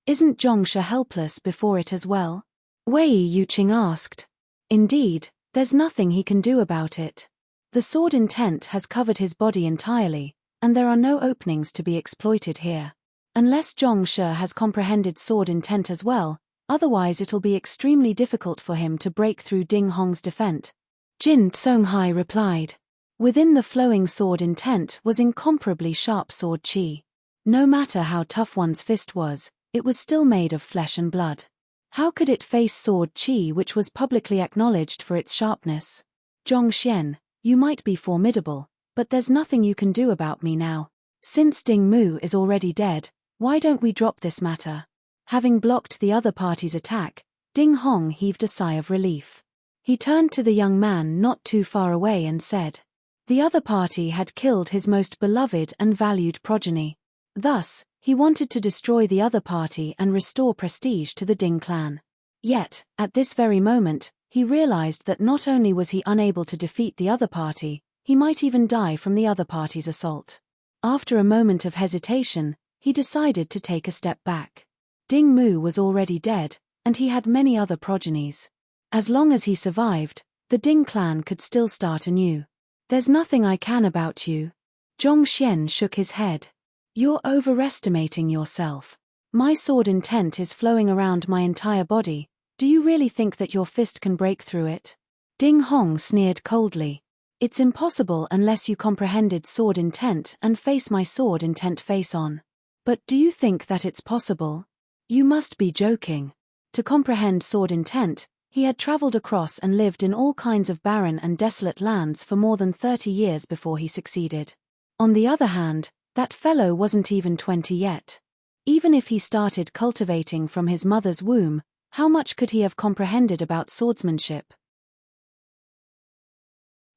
isn't Zhongsha helpless before it as well? Wei Yuqing asked. Indeed, there's nothing he can do about it. The sword intent has covered his body entirely, and there are no openings to be exploited here. Unless Zhongsha has comprehended sword intent as well, otherwise it'll be extremely difficult for him to break through Ding Hong's defense. Jin Tsonghai replied. Within the flowing sword intent was incomparably sharp sword qi. No matter how tough one's fist was, it was still made of flesh and blood. How could it face sword qi which was publicly acknowledged for its sharpness? Zhong Xian, you might be formidable, but there's nothing you can do about me now. Since Ding Mu is already dead, why don't we drop this matter? Having blocked the other party's attack, Ding Hong heaved a sigh of relief. He turned to the young man not too far away and said, the other party had killed his most beloved and valued progeny. Thus, he wanted to destroy the other party and restore prestige to the Ding clan. Yet, at this very moment, he realized that not only was he unable to defeat the other party, he might even die from the other party's assault. After a moment of hesitation, he decided to take a step back. Ding Mu was already dead, and he had many other progenies. As long as he survived, the Ding clan could still start anew. There's nothing I can about you. Zhong Xian shook his head. You're overestimating yourself. My sword intent is flowing around my entire body. Do you really think that your fist can break through it? Ding Hong sneered coldly. It's impossible unless you comprehended sword intent and face my sword intent face on. But do you think that it's possible? You must be joking. To comprehend sword intent, he had traveled across and lived in all kinds of barren and desolate lands for more than 30 years before he succeeded. On the other hand, that fellow wasn't even 20 yet. Even if he started cultivating from his mother's womb, how much could he have comprehended about swordsmanship?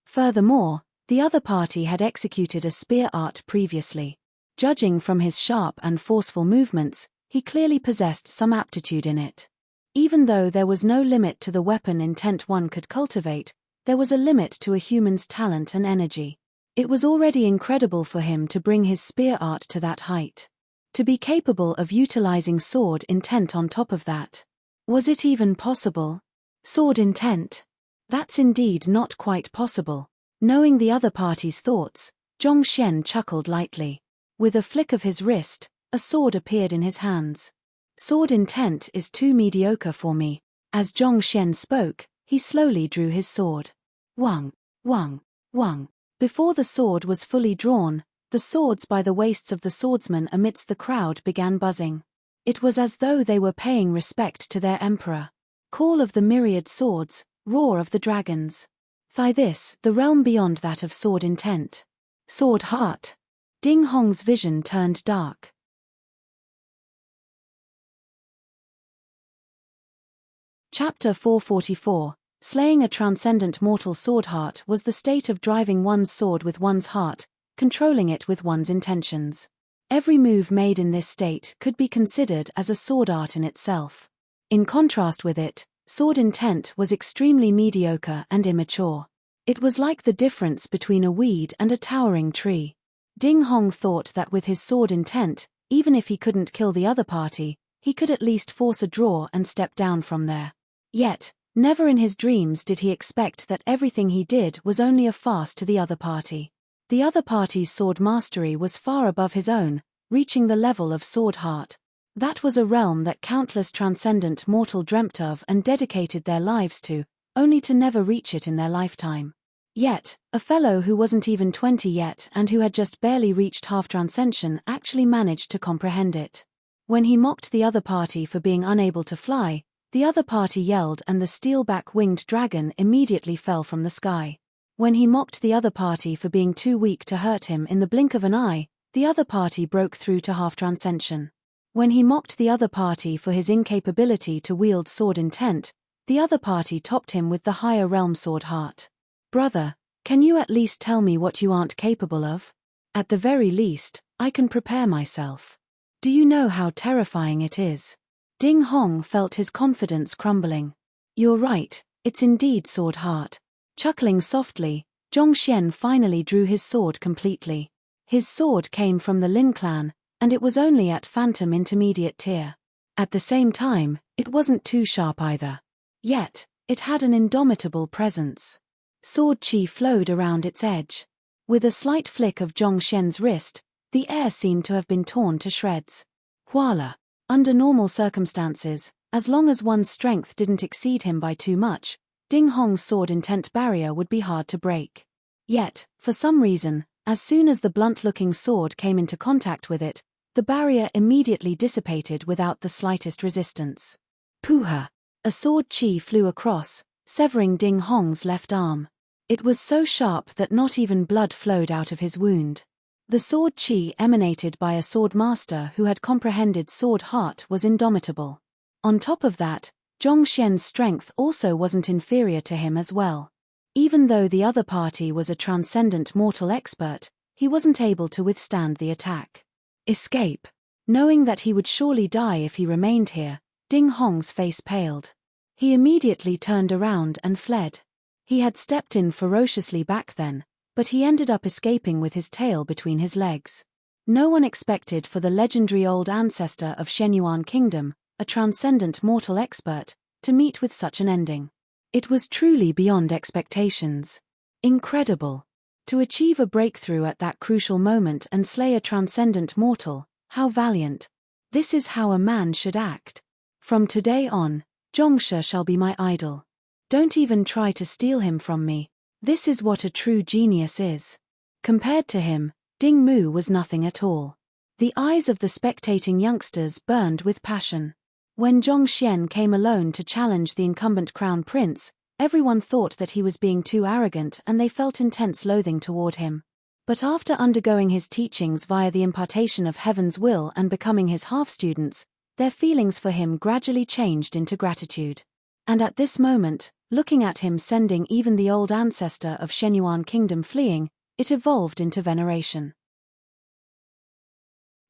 Furthermore, the other party had executed a spear art previously. Judging from his sharp and forceful movements, he clearly possessed some aptitude in it. Even though there was no limit to the weapon intent one could cultivate, there was a limit to a human's talent and energy. It was already incredible for him to bring his spear art to that height. To be capable of utilizing sword intent on top of that. Was it even possible? Sword intent? That's indeed not quite possible. Knowing the other party's thoughts, Zhong Xian chuckled lightly. With a flick of his wrist, a sword appeared in his hands. Sword intent is too mediocre for me. As Zhong Xian spoke, he slowly drew his sword. Wang, wang, wang. Before the sword was fully drawn, the swords by the waists of the swordsmen amidst the crowd began buzzing. It was as though they were paying respect to their emperor. Call of the myriad swords, roar of the dragons. Thigh this, the realm beyond that of sword intent. Sword heart. Ding Hong's vision turned dark. Chapter 444. Slaying a transcendent mortal sword heart was the state of driving one's sword with one's heart, controlling it with one's intentions. Every move made in this state could be considered as a sword art in itself. In contrast with it, sword intent was extremely mediocre and immature. It was like the difference between a weed and a towering tree. Ding Hong thought that with his sword intent, even if he couldn't kill the other party, he could at least force a draw and step down from there. Yet, never in his dreams did he expect that everything he did was only a farce to the other party. The other party's sword mastery was far above his own, reaching the level of sword heart. That was a realm that countless transcendent mortal dreamt of and dedicated their lives to, only to never reach it in their lifetime. Yet, a fellow who wasn't even 20 yet and who had just barely reached half transcension actually managed to comprehend it. When he mocked the other party for being unable to fly, the other party yelled and the steel-back winged dragon immediately fell from the sky. When he mocked the other party for being too weak to hurt him in the blink of an eye, the other party broke through to half transcension. When he mocked the other party for his incapability to wield sword intent, the other party topped him with the higher realm sword heart. Brother, can you at least tell me what you aren't capable of? At the very least, I can prepare myself. Do you know how terrifying it is? Ding Hong felt his confidence crumbling. You're right, it's indeed sword heart. Chuckling softly, Zhongxian finally drew his sword completely. His sword came from the Lin clan, and it was only at Phantom Intermediate tier. At the same time, it wasn't too sharp either. Yet, it had an indomitable presence. Sword chi flowed around its edge. With a slight flick of Zhongxian's wrist, the air seemed to have been torn to shreds. Voila! Under normal circumstances, as long as one's strength didn't exceed him by too much, Ding Hong's sword intent barrier would be hard to break. Yet, for some reason, as soon as the blunt-looking sword came into contact with it, the barrier immediately dissipated without the slightest resistance. Pooha! A sword chi flew across, severing Ding Hong's left arm. It was so sharp that not even blood flowed out of his wound. The sword chi emanated by a sword master who had comprehended sword heart was indomitable. On top of that, Zhongxian's strength also wasn't inferior to him as well. Even though the other party was a transcendent mortal expert, he wasn't able to withstand the attack. Escape. Knowing that he would surely die if he remained here, Ding Hong's face paled. He immediately turned around and fled. He had stepped in ferociously back then, but he ended up escaping with his tail between his legs. No one expected for the legendary old ancestor of Shenyuan Kingdom, a transcendent mortal expert, to meet with such an ending. It was truly beyond expectations. Incredible. To achieve a breakthrough at that crucial moment and slay a transcendent mortal, how valiant. This is how a man should act. From today on, Zhongshe shall be my idol. Don't even try to steal him from me. This is what a true genius is. Compared to him, Ding Mu was nothing at all. The eyes of the spectating youngsters burned with passion. When Zhongxian came alone to challenge the incumbent crown prince, everyone thought that he was being too arrogant and they felt intense loathing toward him. But after undergoing his teachings via the impartation of heaven's will and becoming his half-students, their feelings for him gradually changed into gratitude. And at this moment, looking at him sending even the old ancestor of Shenyuan Kingdom fleeing, it evolved into veneration.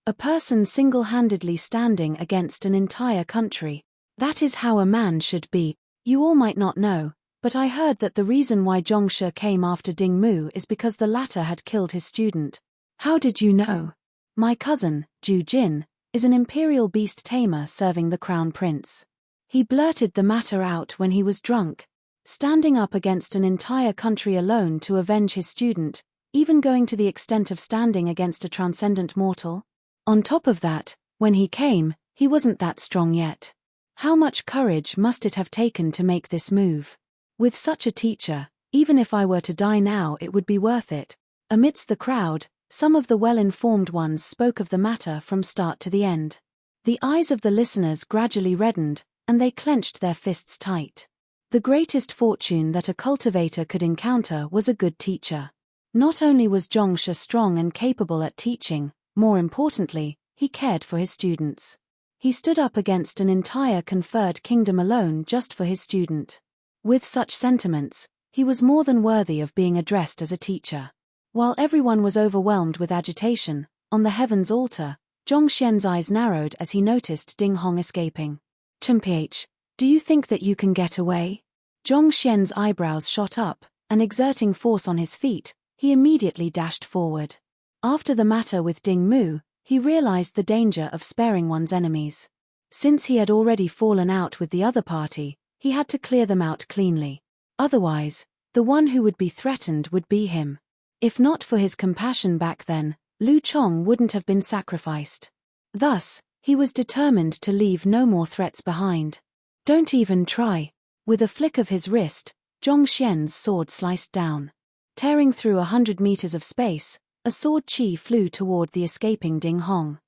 A person single-handedly standing against an entire country. That is how a man should be. You all might not know, but I heard that the reason why Zhongshe came after Ding Mu is because the latter had killed his student. How did you know? My cousin, Ju Jin, is an imperial beast tamer serving the crown prince. He blurted the matter out when he was drunk. Standing up against an entire country alone to avenge his student, even going to the extent of standing against a transcendent mortal? On top of that, when he came, he wasn't that strong yet. How much courage must it have taken to make this move? With such a teacher, even if I were to die now it would be worth it, Amidst the crowd, some of the well-informed ones spoke of the matter from start to the end. The eyes of the listeners gradually reddened, and they clenched their fists tight. The greatest fortune that a cultivator could encounter was a good teacher. Not only was Zhongshe strong and capable at teaching, more importantly, he cared for his students. He stood up against an entire conferred kingdom alone just for his student. With such sentiments, he was more than worthy of being addressed as a teacher. While everyone was overwhelmed with agitation, on the heavens altar, Zhongxian's eyes narrowed as he noticed Ding Hong escaping. "Mph, do you think that you can get away?" Zhongxian's eyebrows shot up, and exerting force on his feet, he immediately dashed forward. After the matter with Ding Mu, he realized the danger of sparing one's enemies. Since he had already fallen out with the other party, he had to clear them out cleanly. Otherwise, the one who would be threatened would be him. If not for his compassion back then, Lu Chong wouldn't have been sacrificed. Thus, he was determined to leave no more threats behind. "Don't even try." With a flick of his wrist, Zhongxian's sword sliced down. Tearing through 100 meters of space, a sword chi flew toward the escaping Ding Hong.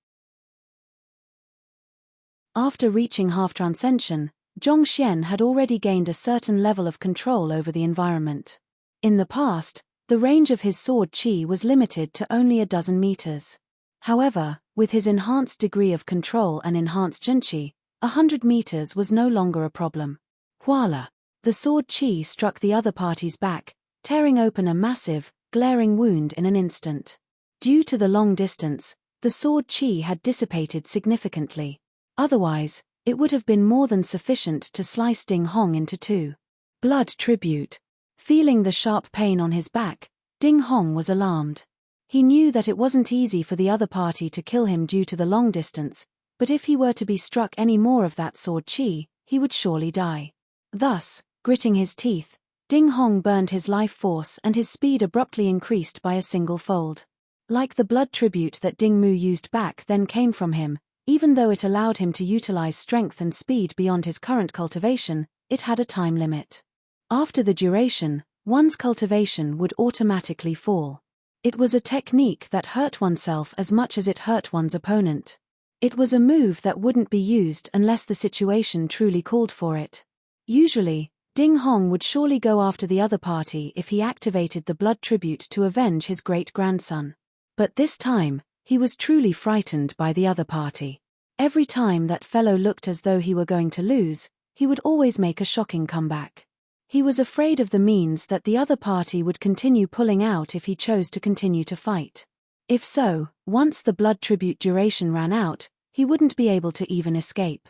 After reaching half-transcension, Zhongxian had already gained a certain level of control over the environment. In the past, the range of his sword chi was limited to only a dozen meters. However, with his enhanced degree of control and enhanced junqi, 100 meters was no longer a problem. Voila! The sword chi struck the other party's back, tearing open a massive, glaring wound in an instant. Due to the long distance, the sword chi had dissipated significantly. Otherwise, it would have been more than sufficient to slice Ding Hong into two. Blood tribute. Feeling the sharp pain on his back, Ding Hong was alarmed. He knew that it wasn't easy for the other party to kill him due to the long distance, but if he were to be struck any more of that sword chi, he would surely die. Thus, gritting his teeth, Ding Hong burned his life force and his speed abruptly increased by a single fold. Like the blood tribute that Ding Mu used back then came from him, even though it allowed him to utilize strength and speed beyond his current cultivation, it had a time limit. After the duration, one's cultivation would automatically fall. It was a technique that hurt oneself as much as it hurt one's opponent. It was a move that wouldn't be used unless the situation truly called for it. Usually, Ding Hong would surely go after the other party if he activated the blood tribute to avenge his great-grandson. But this time, he was truly frightened by the other party. Every time that fellow looked as though he were going to lose, he would always make a shocking comeback. He was afraid of the means that the other party would continue pulling out if he chose to continue to fight. If so, once the blood tribute duration ran out, he wouldn't be able to even escape.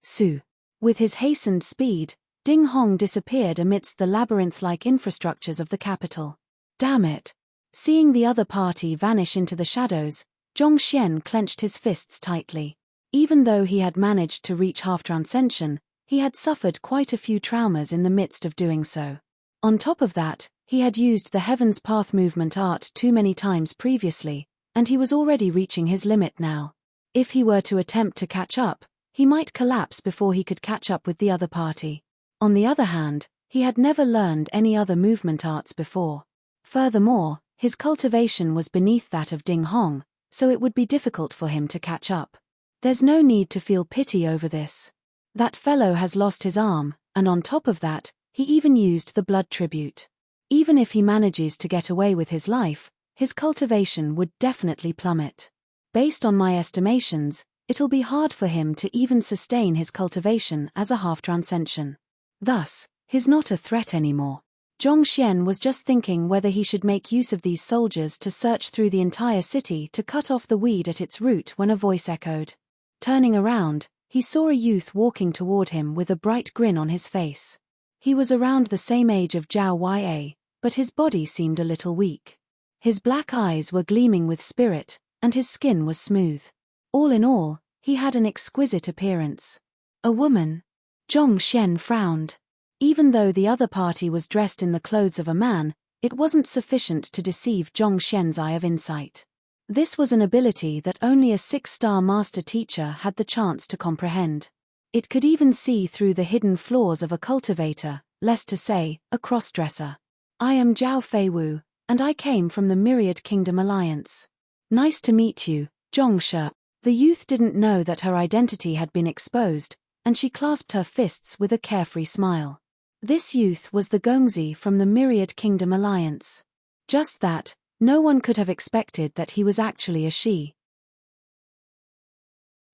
Su. With his hastened speed, Ding Hong disappeared amidst the labyrinth-like infrastructures of the capital. Damn it! Seeing the other party vanish into the shadows, Zhongxian clenched his fists tightly. Even though he had managed to reach half-transcension, he had suffered quite a few traumas in the midst of doing so. On top of that, he had used the Heaven's Path movement art too many times previously, and he was already reaching his limit now. If he were to attempt to catch up, he might collapse before he could catch up with the other party. On the other hand, he had never learned any other movement arts before. Furthermore, his cultivation was beneath that of Ding Hong, so it would be difficult for him to catch up. There's no need to feel pity over this. That fellow has lost his arm, and on top of that, he even used the blood tribute. Even if he manages to get away with his life, his cultivation would definitely plummet. Based on my estimations, it'll be hard for him to even sustain his cultivation as a half-transcension. Thus, he's not a threat anymore. Zhongxian was just thinking whether he should make use of these soldiers to search through the entire city to cut off the weed at its root when a voice echoed. Turning around, he saw a youth walking toward him with a bright grin on his face. He was around the same age of Zhao Ya, but his body seemed a little weak. His black eyes were gleaming with spirit, and his skin was smooth. All in all, he had an exquisite appearance. A woman? Zhongxian frowned. Even though the other party was dressed in the clothes of a man, it wasn't sufficient to deceive Zhongxian's eye of insight. This was an ability that only a 6-star master teacher had the chance to comprehend. It could even see through the hidden flaws of a cultivator, less to say, a crossdresser. "I am Zhao Feiwu, and I came from the Myriad Kingdom Alliance. Nice to meet you, Zhongshe. The youth didn't know that her identity had been exposed, and she clasped her fists with a carefree smile. This youth was the Gongzi from the Myriad Kingdom Alliance. Just that, no one could have expected that he was actually a she.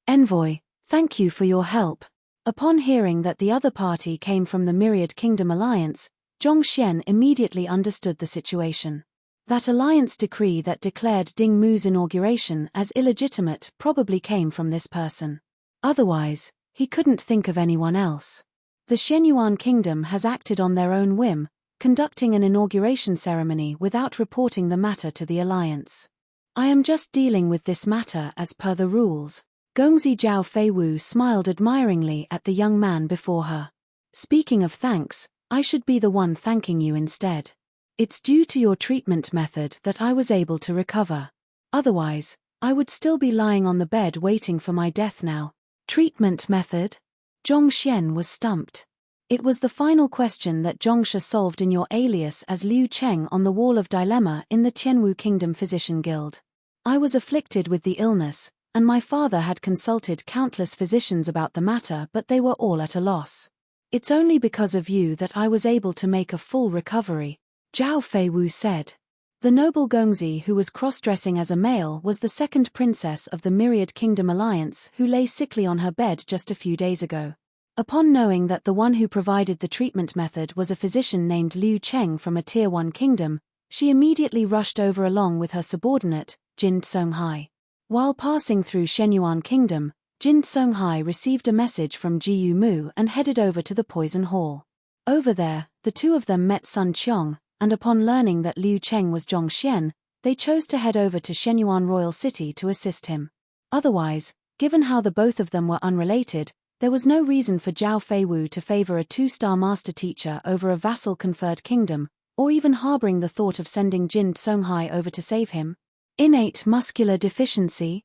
Envoy, thank you for your help. Upon hearing that the other party came from the Myriad Kingdom Alliance, Zhongxian immediately understood the situation. That alliance decree that declared Ding Mu's inauguration as illegitimate probably came from this person. Otherwise, he couldn't think of anyone else. The Shenyuan Kingdom has acted on their own whim, conducting an inauguration ceremony without reporting the matter to the alliance. I am just dealing with this matter as per the rules. Gongzi Zhao Feiwu smiled admiringly at the young man before her. Speaking of thanks, I should be the one thanking you instead. It's due to your treatment method that I was able to recover. Otherwise, I would still be lying on the bed waiting for my death now. Treatment method? Zhongxian was stumped. It was the final question that Zhongshe solved in your alias as Liu Cheng on the Wall of Dilemma in the Tianwu Kingdom Physician Guild. I was afflicted with the illness, and my father had consulted countless physicians about the matter, but they were all at a loss. It's only because of you that I was able to make a full recovery, Zhao Feiwu said. The noble Gongzi who was cross-dressing as a male was the second princess of the Myriad Kingdom Alliance who lay sickly on her bed just a few days ago. Upon knowing that the one who provided the treatment method was a physician named Liu Cheng from a Tier 1 kingdom, she immediately rushed over along with her subordinate, Jin Songhai. While passing through Shenyuan Kingdom, Jin Songhai received a message from Jiyu Mu and headed over to the Poison Hall. Over there, the two of them met Sun Qiong, and upon learning that Liu Cheng was Zhongxian, they chose to head over to Shenyuan Royal City to assist him. Otherwise, given how the both of them were unrelated, there was no reason for Zhao Feiwu to favor a 2-star master teacher over a vassal-conferred kingdom, or even harboring the thought of sending Jin Songhai over to save him. Innate muscular deficiency?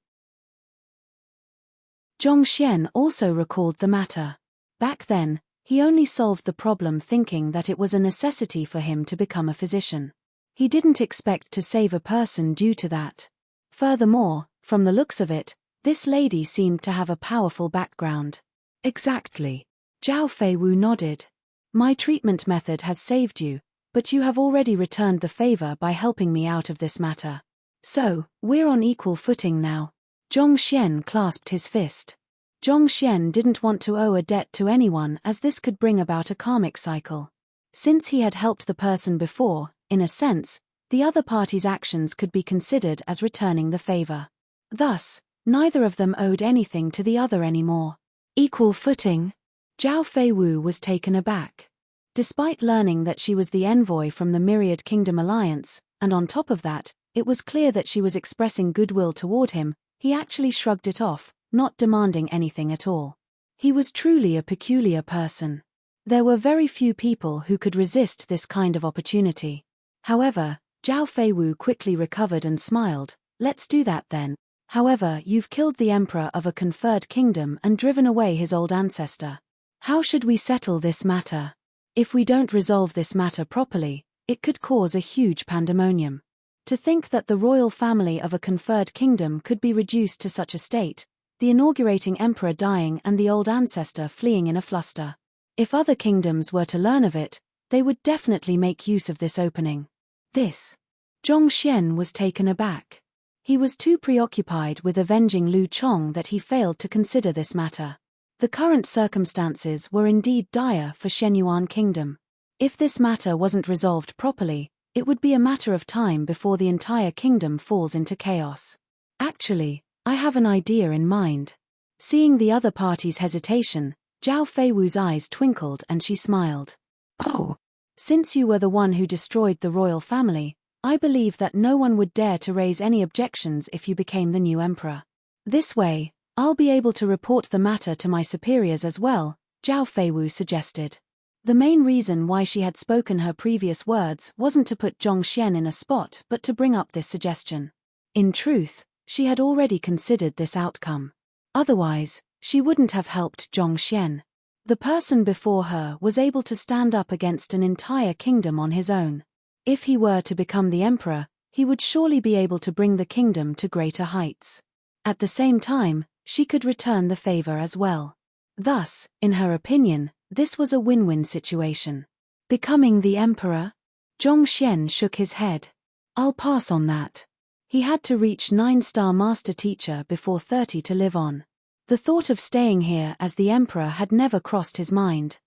Zhongxian also recalled the matter. Back then, he only solved the problem thinking that it was a necessity for him to become a physician. He didn't expect to save a person due to that. Furthermore, from the looks of it, this lady seemed to have a powerful background. Exactly. Zhao Feiwu nodded. My treatment method has saved you, but you have already returned the favor by helping me out of this matter. So, we're on equal footing now. Zhongxian clasped his fist. Zhongxian didn't want to owe a debt to anyone as this could bring about a karmic cycle. Since he had helped the person before, in a sense, the other party's actions could be considered as returning the favor. Thus, neither of them owed anything to the other anymore. Equal footing? Zhao Feiwu was taken aback. Despite learning that she was the envoy from the Myriad Kingdom Alliance, and on top of that, it was clear that she was expressing goodwill toward him, he actually shrugged it off, not demanding anything at all. He was truly a peculiar person. There were very few people who could resist this kind of opportunity. However, Zhao Feiwu quickly recovered and smiled. Let's do that then. However, you've killed the emperor of a conferred kingdom and driven away his old ancestor. How should we settle this matter? If we don't resolve this matter properly, it could cause a huge pandemonium. To think that the royal family of a conferred kingdom could be reduced to such a state, the inaugurating emperor dying and the old ancestor fleeing in a fluster. If other kingdoms were to learn of it, they would definitely make use of this opening. Zhongxian was taken aback. He was too preoccupied with avenging Liu Cheng that he failed to consider this matter. The current circumstances were indeed dire for Shenyuan Kingdom. If this matter wasn't resolved properly, it would be a matter of time before the entire kingdom falls into chaos. Actually, I have an idea in mind. Seeing the other party's hesitation, Zhao Feiwu's eyes twinkled and she smiled. Oh, since you were the one who destroyed the royal family, I believe that no one would dare to raise any objections if you became the new emperor. This way, I'll be able to report the matter to my superiors as well, Zhao Feiwu suggested. The main reason why she had spoken her previous words wasn't to put Zhongxian in a spot but to bring up this suggestion. In truth, she had already considered this outcome. Otherwise, she wouldn't have helped Zhongxian. The person before her was able to stand up against an entire kingdom on his own. If he were to become the emperor, he would surely be able to bring the kingdom to greater heights. At the same time, she could return the favor as well. Thus, in her opinion, this was a win-win situation. Becoming the emperor? Zhongxian shook his head. I'll pass on that. He had to reach 9-star master teacher before 30 to live on. The thought of staying here as the emperor had never crossed his mind.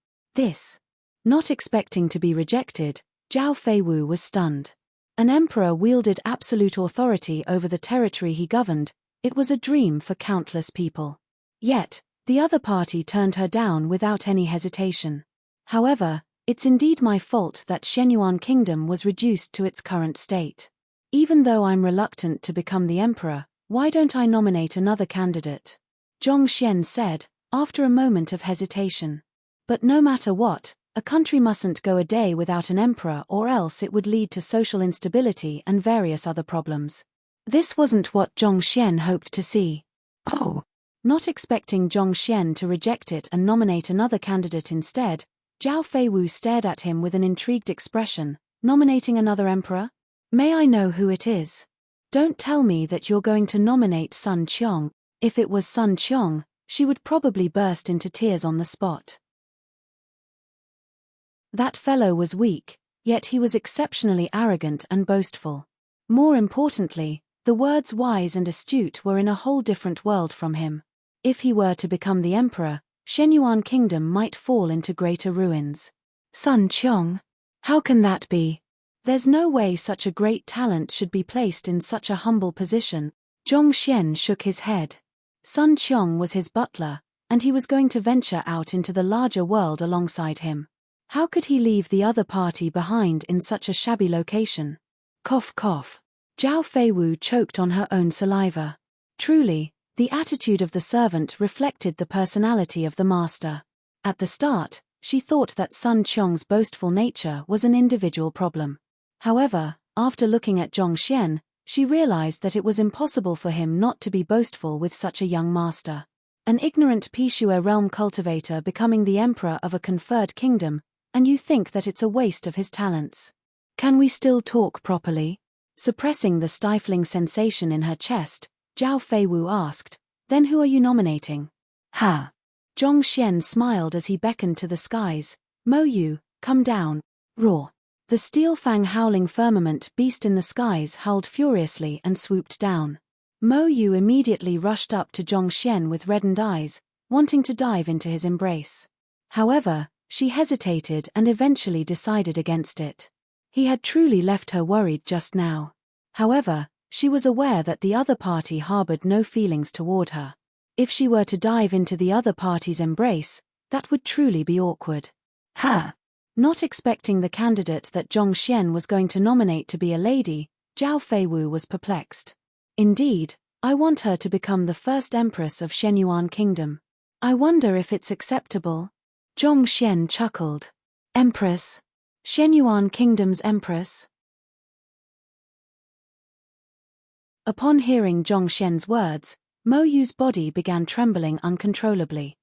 Not expecting to be rejected, Zhao Feiwu was stunned. An emperor wielded absolute authority over the territory he governed. It was a dream for countless people. Yet, the other party turned her down without any hesitation. However, it's indeed my fault that Shenyuan Kingdom was reduced to its current state. Even though I'm reluctant to become the emperor, why don't I nominate another candidate? Zhongxian said, after a moment of hesitation. But no matter what, a country mustn't go a day without an emperor, or else it would lead to social instability and various other problems. This wasn't what Zhongxian hoped to see. Oh! Not expecting Zhongxian to reject it and nominate another candidate instead, Zhao Feiwu stared at him with an intrigued expression. Nominating another emperor? May I know who it is? Don't tell me that you're going to nominate Sun Qiong. If it was Sun Qiong, she would probably burst into tears on the spot. That fellow was weak, yet he was exceptionally arrogant and boastful. More importantly, the words wise and astute were in a whole different world from him. If he were to become the emperor, Shenyuan Kingdom might fall into greater ruins. Sun Qiong? How can that be? There's no way such a great talent should be placed in such a humble position. Zhongxian shook his head. Sun Qiong was his butler, and he was going to venture out into the larger world alongside him. How could he leave the other party behind in such a shabby location? Cough cough. Zhao Feiwu choked on her own saliva. Truly, the attitude of the servant reflected the personality of the master. At the start, she thought that Sun Qiong's boastful nature was an individual problem. However, after looking at Zhongxian, she realized that it was impossible for him not to be boastful with such a young master. An ignorant Pishua realm cultivator becoming the emperor of a conferred kingdom, and you think that it's a waste of his talents. Can we still talk properly? Suppressing the stifling sensation in her chest, Zhao Feiwu asked, then who are you nominating? Ha! Zhongxian smiled as he beckoned to the skies. Mo Yu, come down. Roar. The steel-fang howling firmament beast in the skies howled furiously and swooped down. Mo Yu immediately rushed up to Zhongxian with reddened eyes, wanting to dive into his embrace. However, she hesitated and eventually decided against it. He had truly left her worried just now. However, she was aware that the other party harbored no feelings toward her. If she were to dive into the other party's embrace, that would truly be awkward. Ha! Not expecting the candidate that Zhongxian was going to nominate to be a lady, Zhao Feiwu was perplexed. Indeed, I want her to become the first empress of Shenyuan Kingdom. I wonder if it's acceptable. Zhongxian chuckled. Empress? Shenyuan Kingdom's empress? Upon hearing Zhongxian's words, Mo Yu's body began trembling uncontrollably.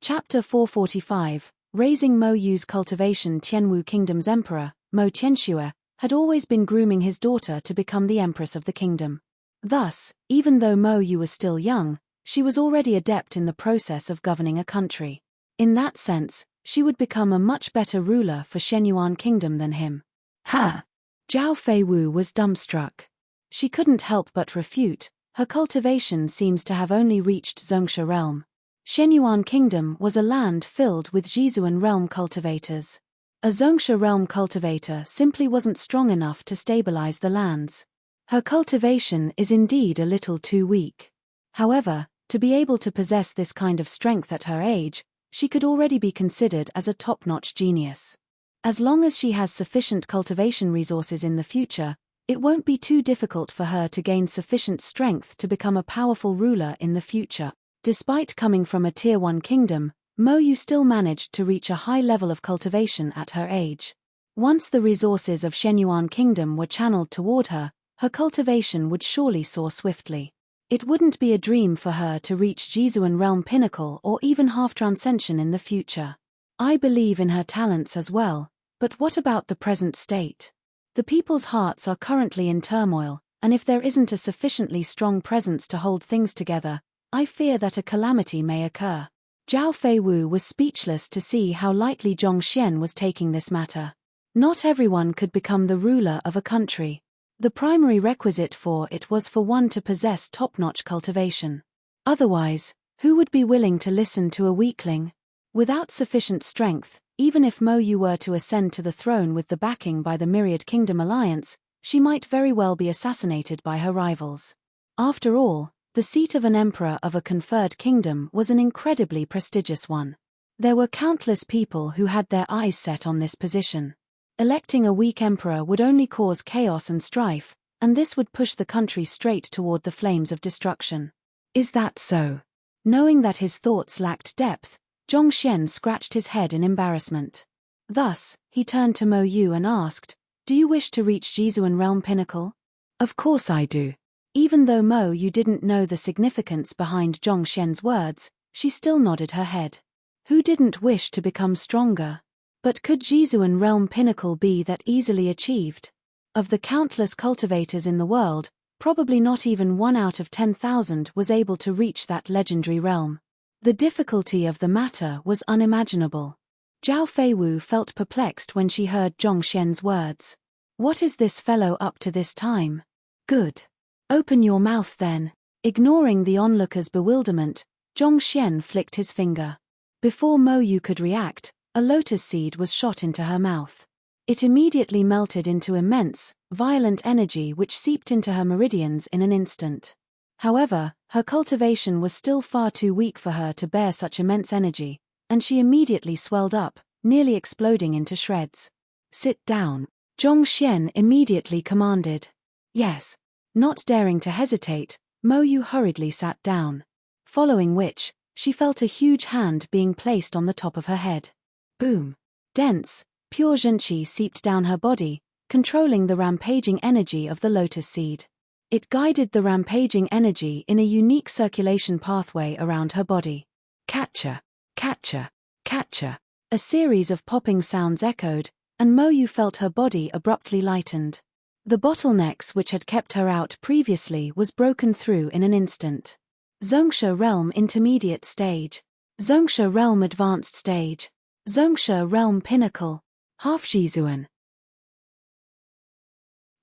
Chapter 445, Raising Mo Yu's Cultivation. Tianwu Kingdom's emperor, Mo Tianxue, had always been grooming his daughter to become the empress of the kingdom. Thus, even though Mo Yu was still young, she was already adept in the process of governing a country. In that sense, she would become a much better ruler for Shenyuan Kingdom than him. Ha! Zhao Feiwu was dumbstruck. She couldn't help but refute, her cultivation seems to have only reached Zongsha realm. Shenyuan Kingdom was a land filled with Jizuan realm cultivators. A Zongsha realm cultivator simply wasn't strong enough to stabilize the lands. Her cultivation is indeed a little too weak. However, to be able to possess this kind of strength at her age, she could already be considered as a top-notch genius. As long as she has sufficient cultivation resources in the future, it won't be too difficult for her to gain sufficient strength to become a powerful ruler in the future. Despite coming from a Tier 1 kingdom, Mo Yu still managed to reach a high level of cultivation at her age. Once the resources of Shenyuan Kingdom were channeled toward her, her cultivation would surely soar swiftly. It wouldn't be a dream for her to reach Jizuan realm pinnacle or even half transcension in the future. I believe in her talents as well, but what about the present state? The people's hearts are currently in turmoil, and if there isn't a sufficiently strong presence to hold things together, I fear that a calamity may occur. Zhao Feiwu was speechless to see how lightly Zhongxian was taking this matter. Not everyone could become the ruler of a country. The primary requisite for it was for one to possess top-notch cultivation. Otherwise, who would be willing to listen to a weakling? Without sufficient strength, even if Mo Yu were to ascend to the throne with the backing by the Myriad Kingdom Alliance, she might very well be assassinated by her rivals. After all, the seat of an emperor of a conferred kingdom was an incredibly prestigious one. There were countless people who had their eyes set on this position. Electing a weak emperor would only cause chaos and strife, and this would push the country straight toward the flames of destruction. Is that so? Knowing that his thoughts lacked depth, Zhongxian scratched his head in embarrassment. Thus, he turned to Mo Yu and asked, "Do you wish to reach Jizuan Realm Pinnacle?" "Of course I do." Even though Mo Yu didn't know the significance behind Zhongxian's words, she still nodded her head. Who didn't wish to become stronger? But could Jizuan Realm Pinnacle be that easily achieved? Of the countless cultivators in the world, probably not even 1 out of 10,000 was able to reach that legendary realm. The difficulty of the matter was unimaginable. Zhao Feiwu felt perplexed when she heard Zhongxian's words. What is this fellow up to this time? Good. Open your mouth then. Ignoring the onlooker's bewilderment, Zhongxian flicked his finger. Before Mo Yu could react, a lotus seed was shot into her mouth. It immediately melted into immense, violent energy which seeped into her meridians in an instant. However, her cultivation was still far too weak for her to bear such immense energy, and she immediately swelled up, nearly exploding into shreds. Sit down. Zhongxian immediately commanded. Yes. Not daring to hesitate, Mo Yu hurriedly sat down. Following which, she felt a huge hand being placed on the top of her head. Boom. Dense, pure zhenqi seeped down her body, controlling the rampaging energy of the lotus seed. It guided the rampaging energy in a unique circulation pathway around her body. Catcher, catcher, catcher. A series of popping sounds echoed, and Mo Yu felt her body abruptly lightened. The bottlenecks which had kept her out previously was broken through in an instant. Zongsha Realm Intermediate Stage. Zongsha Realm Advanced Stage. Zongsha Realm Pinnacle. Half Jizuan.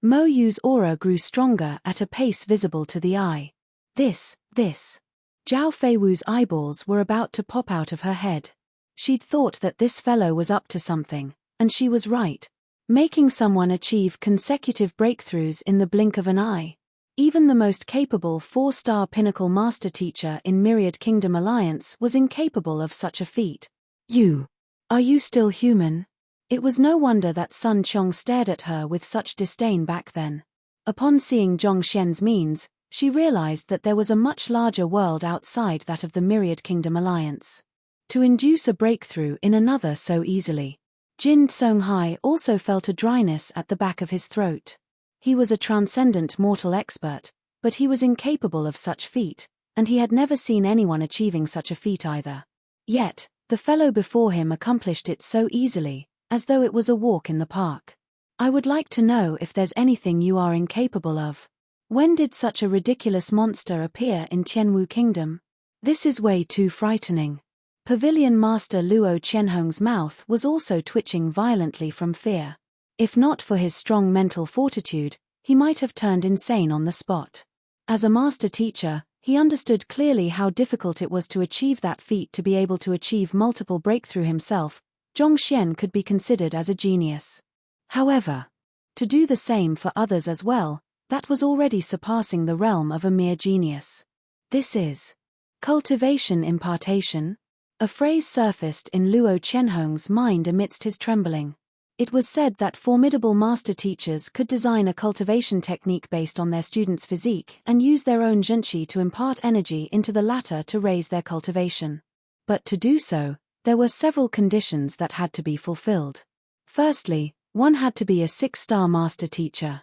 Mo Yu's aura grew stronger at a pace visible to the eye. This. Zhao Feiwu's eyeballs were about to pop out of her head. She'd thought that this fellow was up to something, and she was right. Making someone achieve consecutive breakthroughs in the blink of an eye. Even the most capable 4-star pinnacle master teacher in Myriad Kingdom Alliance was incapable of such a feat. Are you still human? It was no wonder that Sun Qiong stared at her with such disdain back then. Upon seeing Zhongxian's means, she realized that there was a much larger world outside that of the Myriad Kingdom Alliance. To induce a breakthrough in another so easily. Jin Songhai also felt a dryness at the back of his throat. He was a transcendent mortal expert, but he was incapable of such feat, and he had never seen anyone achieving such a feat either. Yet, the fellow before him accomplished it so easily, as though it was a walk in the park. I would like to know if there's anything you are incapable of. When did such a ridiculous monster appear in Tianwu Kingdom? This is way too frightening. Pavilion Master Luo Qianhong's mouth was also twitching violently from fear. If not for his strong mental fortitude, he might have turned insane on the spot. As a master teacher, he understood clearly how difficult it was to achieve that feat. To be able to achieve multiple breakthrough himself, Zhongxian could be considered as a genius. However, to do the same for others as well, that was already surpassing the realm of a mere genius. This is cultivation impartation. A phrase surfaced in Luo Qianhong's mind amidst his trembling. It was said that formidable master teachers could design a cultivation technique based on their students' physique and use their own zhenqi to impart energy into the latter to raise their cultivation. But to do so, there were several conditions that had to be fulfilled. Firstly, one had to be a 6-star master teacher.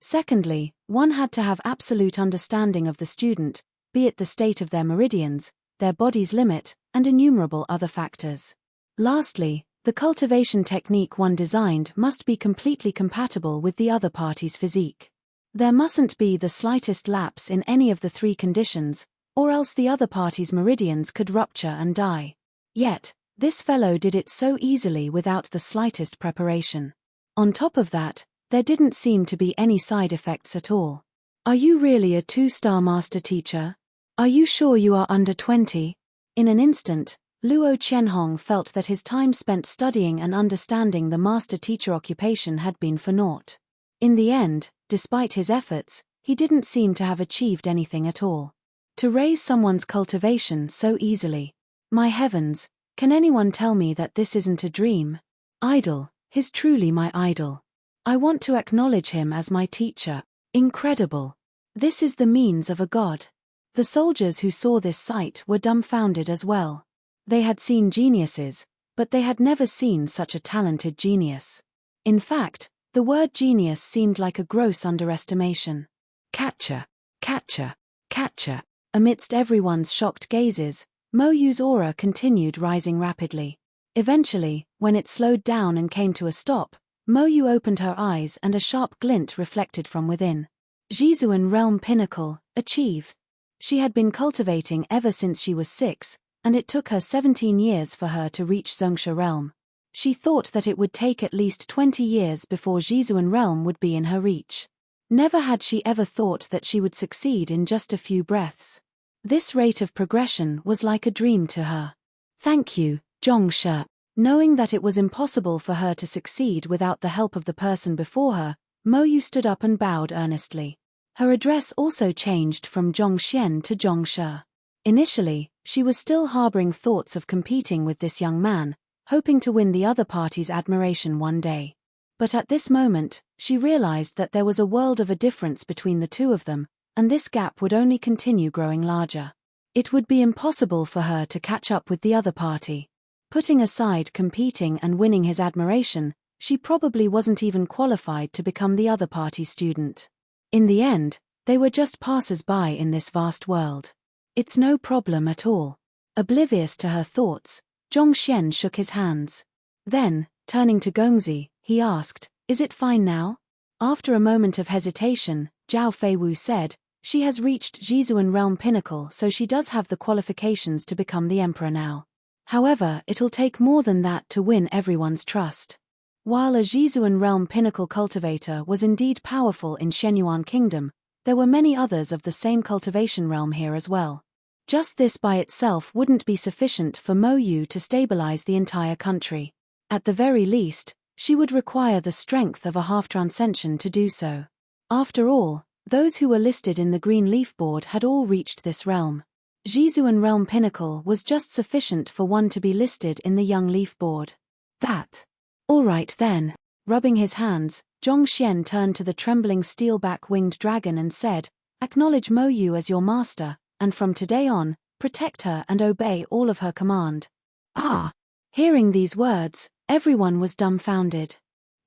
Secondly, one had to have absolute understanding of the student, be it the state of their meridians, their body's limit, and innumerable other factors. Lastly, the cultivation technique one designed must be completely compatible with the other party's physique. There mustn't be the slightest lapse in any of the three conditions, or else the other party's meridians could rupture and die. Yet, this fellow did it so easily without the slightest preparation. On top of that, there didn't seem to be any side effects at all. Are you really a 2-star master teacher? Are you sure you are under 20? In an instant, Luo Qianhong felt that his time spent studying and understanding the master teacher occupation had been for naught. In the end, despite his efforts, he didn't seem to have achieved anything at all. To raise someone's cultivation so easily. My heavens, can anyone tell me that this isn't a dream? Idol, he's truly my idol. I want to acknowledge him as my teacher. Incredible. This is the means of a god. The soldiers who saw this sight were dumbfounded as well. They had seen geniuses, but they had never seen such a talented genius. In fact, the word genius seemed like a gross underestimation. Catcher, catcher, catcher. Amidst everyone's shocked gazes, Mo Yu's aura continued rising rapidly. Eventually, when it slowed down and came to a stop, Mo Yu opened her eyes and a sharp glint reflected from within. Jizuan Realm Pinnacle, achieve. She had been cultivating ever since she was 6, and it took her 17 years for her to reach Zongsha Realm. She thought that it would take at least 20 years before Jizuan Realm would be in her reach. Never had she ever thought that she would succeed in just a few breaths. This rate of progression was like a dream to her. Thank you, Zongsha. Knowing that it was impossible for her to succeed without the help of the person before her, Mo Yu stood up and bowed earnestly. Her address also changed from Zhongxian to Zongsha. Initially, she was still harboring thoughts of competing with this young man, hoping to win the other party's admiration one day. But at this moment, she realized that there was a world of a difference between the two of them, and this gap would only continue growing larger. It would be impossible for her to catch up with the other party. Putting aside competing and winning his admiration, she probably wasn't even qualified to become the other party's student. In the end, they were just passers-by in this vast world. It's no problem at all. Oblivious to her thoughts, Zhongxian shook his hands. Then, turning to Gongzi, he asked, "Is it fine now?" After a moment of hesitation, Zhao Feiwu said, "She has reached Jizuan Realm Pinnacle, so she does have the qualifications to become the emperor now. However, it'll take more than that to win everyone's trust." While a Jizuan Realm Pinnacle cultivator was indeed powerful in Shenyuan Kingdom, there were many others of the same cultivation realm here as well. Just this by itself wouldn't be sufficient for Mo Yu to stabilize the entire country. At the very least, she would require the strength of a half-transcension to do so. After all, those who were listed in the Green Leaf Board had all reached this realm. Jizuan Realm Pinnacle was just sufficient for one to be listed in the Young Leaf Board. That. All right then. Rubbing his hands, Zhongxian turned to the trembling steelback winged dragon and said, "Acknowledge Mo Yu as your master, and from today on, protect her and obey all of her command." Ah! Hearing these words, everyone was dumbfounded.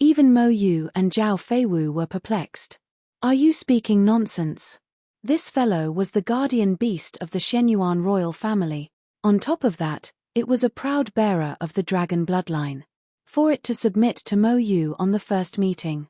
Even Mo Yu and Zhao Feiwu were perplexed. Are you speaking nonsense? This fellow was the guardian beast of the Shenyuan royal family. On top of that, it was a proud bearer of the dragon bloodline. For it to submit to Mo Yu on the first meeting.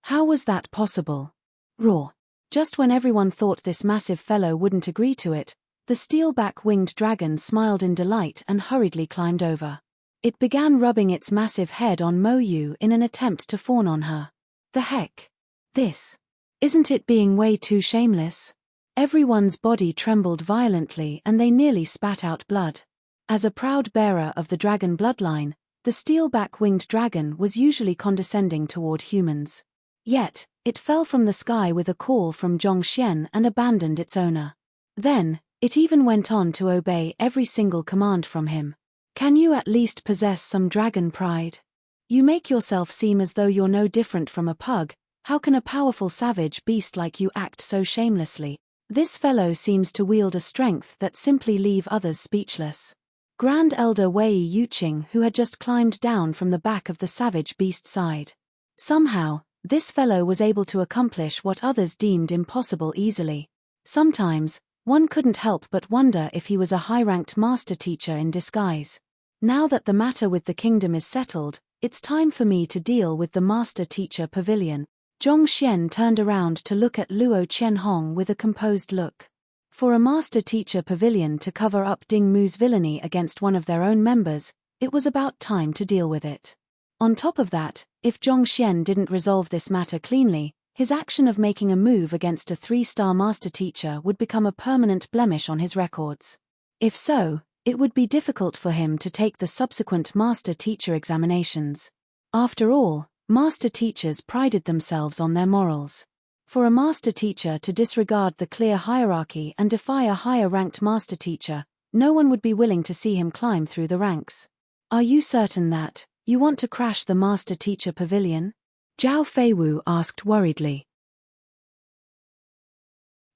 How was that possible? Raw. Just when everyone thought this massive fellow wouldn't agree to it, the steelback winged dragon smiled in delight and hurriedly climbed over. It began rubbing its massive head on Mo Yu in an attempt to fawn on her. The heck? This. Isn't it being way too shameless? Everyone's body trembled violently and they nearly spat out blood. As a proud bearer of the dragon bloodline, the steelback winged dragon was usually condescending toward humans. Yet, it fell from the sky with a call from Zhongxian and abandoned its owner. Then, it even went on to obey every single command from him. Can you at least possess some dragon pride? You make yourself seem as though you're no different from a pug. How can a powerful savage beast like you act so shamelessly? This fellow seems to wield a strength that simply leave others speechless. Grand Elder Wei Yuqing, who had just climbed down from the back of the savage beast, sighed. Somehow, this fellow was able to accomplish what others deemed impossible easily. Sometimes, One couldn't help but wonder if he was a high-ranked master teacher in disguise. Now that the matter with the kingdom is settled, it's time for me to deal with the master teacher pavilion. Zhong Xian turned around to look at Luo Qianhong with a composed look. For a master teacher pavilion to cover up Ding Mu's villainy against one of their own members, it was about time to deal with it. On top of that, if Zhong Xian didn't resolve this matter cleanly, his action of making a move against a 3-star master teacher would become a permanent blemish on his records. If so, it would be difficult for him to take the subsequent master teacher examinations. After all, master teachers prided themselves on their morals. For a master teacher to disregard the clear hierarchy and defy a higher-ranked master teacher, no one would be willing to see him climb through the ranks. Are you certain that you want to crash the master teacher pavilion? Zhao Feiwu asked worriedly.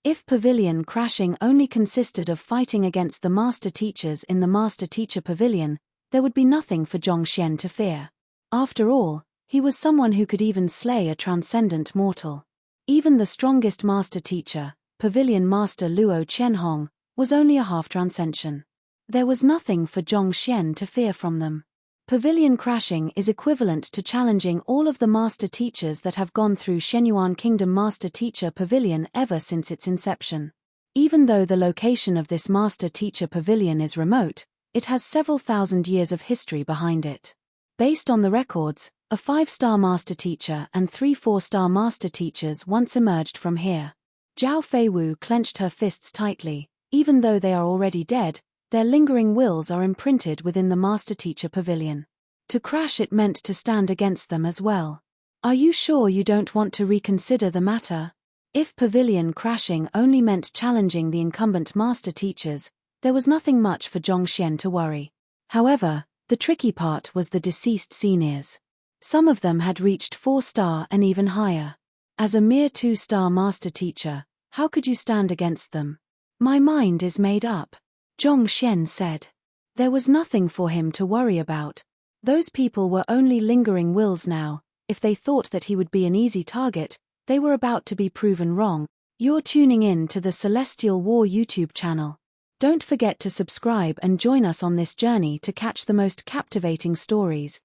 If pavilion crashing only consisted of fighting against the master teachers in the master teacher pavilion, there would be nothing for Zhong Xian to fear. After all, he was someone who could even slay a transcendent mortal. Even the strongest master teacher, pavilion master Luo Qianhong, was only a half-transcension. There was nothing for Zhong Xian to fear from them. Pavilion crashing is equivalent to challenging all of the master teachers that have gone through Shenyuan Kingdom Master Teacher Pavilion ever since its inception. Even though the location of this Master Teacher Pavilion is remote, it has several thousand years of history behind it. Based on the records, a 5-star Master Teacher and 3 4-star Master Teachers once emerged from here. Zhao Feiwu clenched her fists tightly. Even though they are already dead, their lingering wills are imprinted within the Master Teacher Pavilion. To crash it meant to stand against them as well. Are you sure you don't want to reconsider the matter? If pavilion crashing only meant challenging the incumbent master teachers, there was nothing much for Zhong Xian to worry. However, the tricky part was the deceased seniors. Some of them had reached 4-star and even higher. As a mere 2-star master teacher, how could you stand against them? My mind is made up, Zhong Xian said. There was nothing for him to worry about. Those people were only lingering wills now. If they thought that he would be an easy target, they were about to be proven wrong. You're tuning in to the Celestial War YouTube channel. Don't forget to subscribe and join us on this journey to catch the most captivating stories.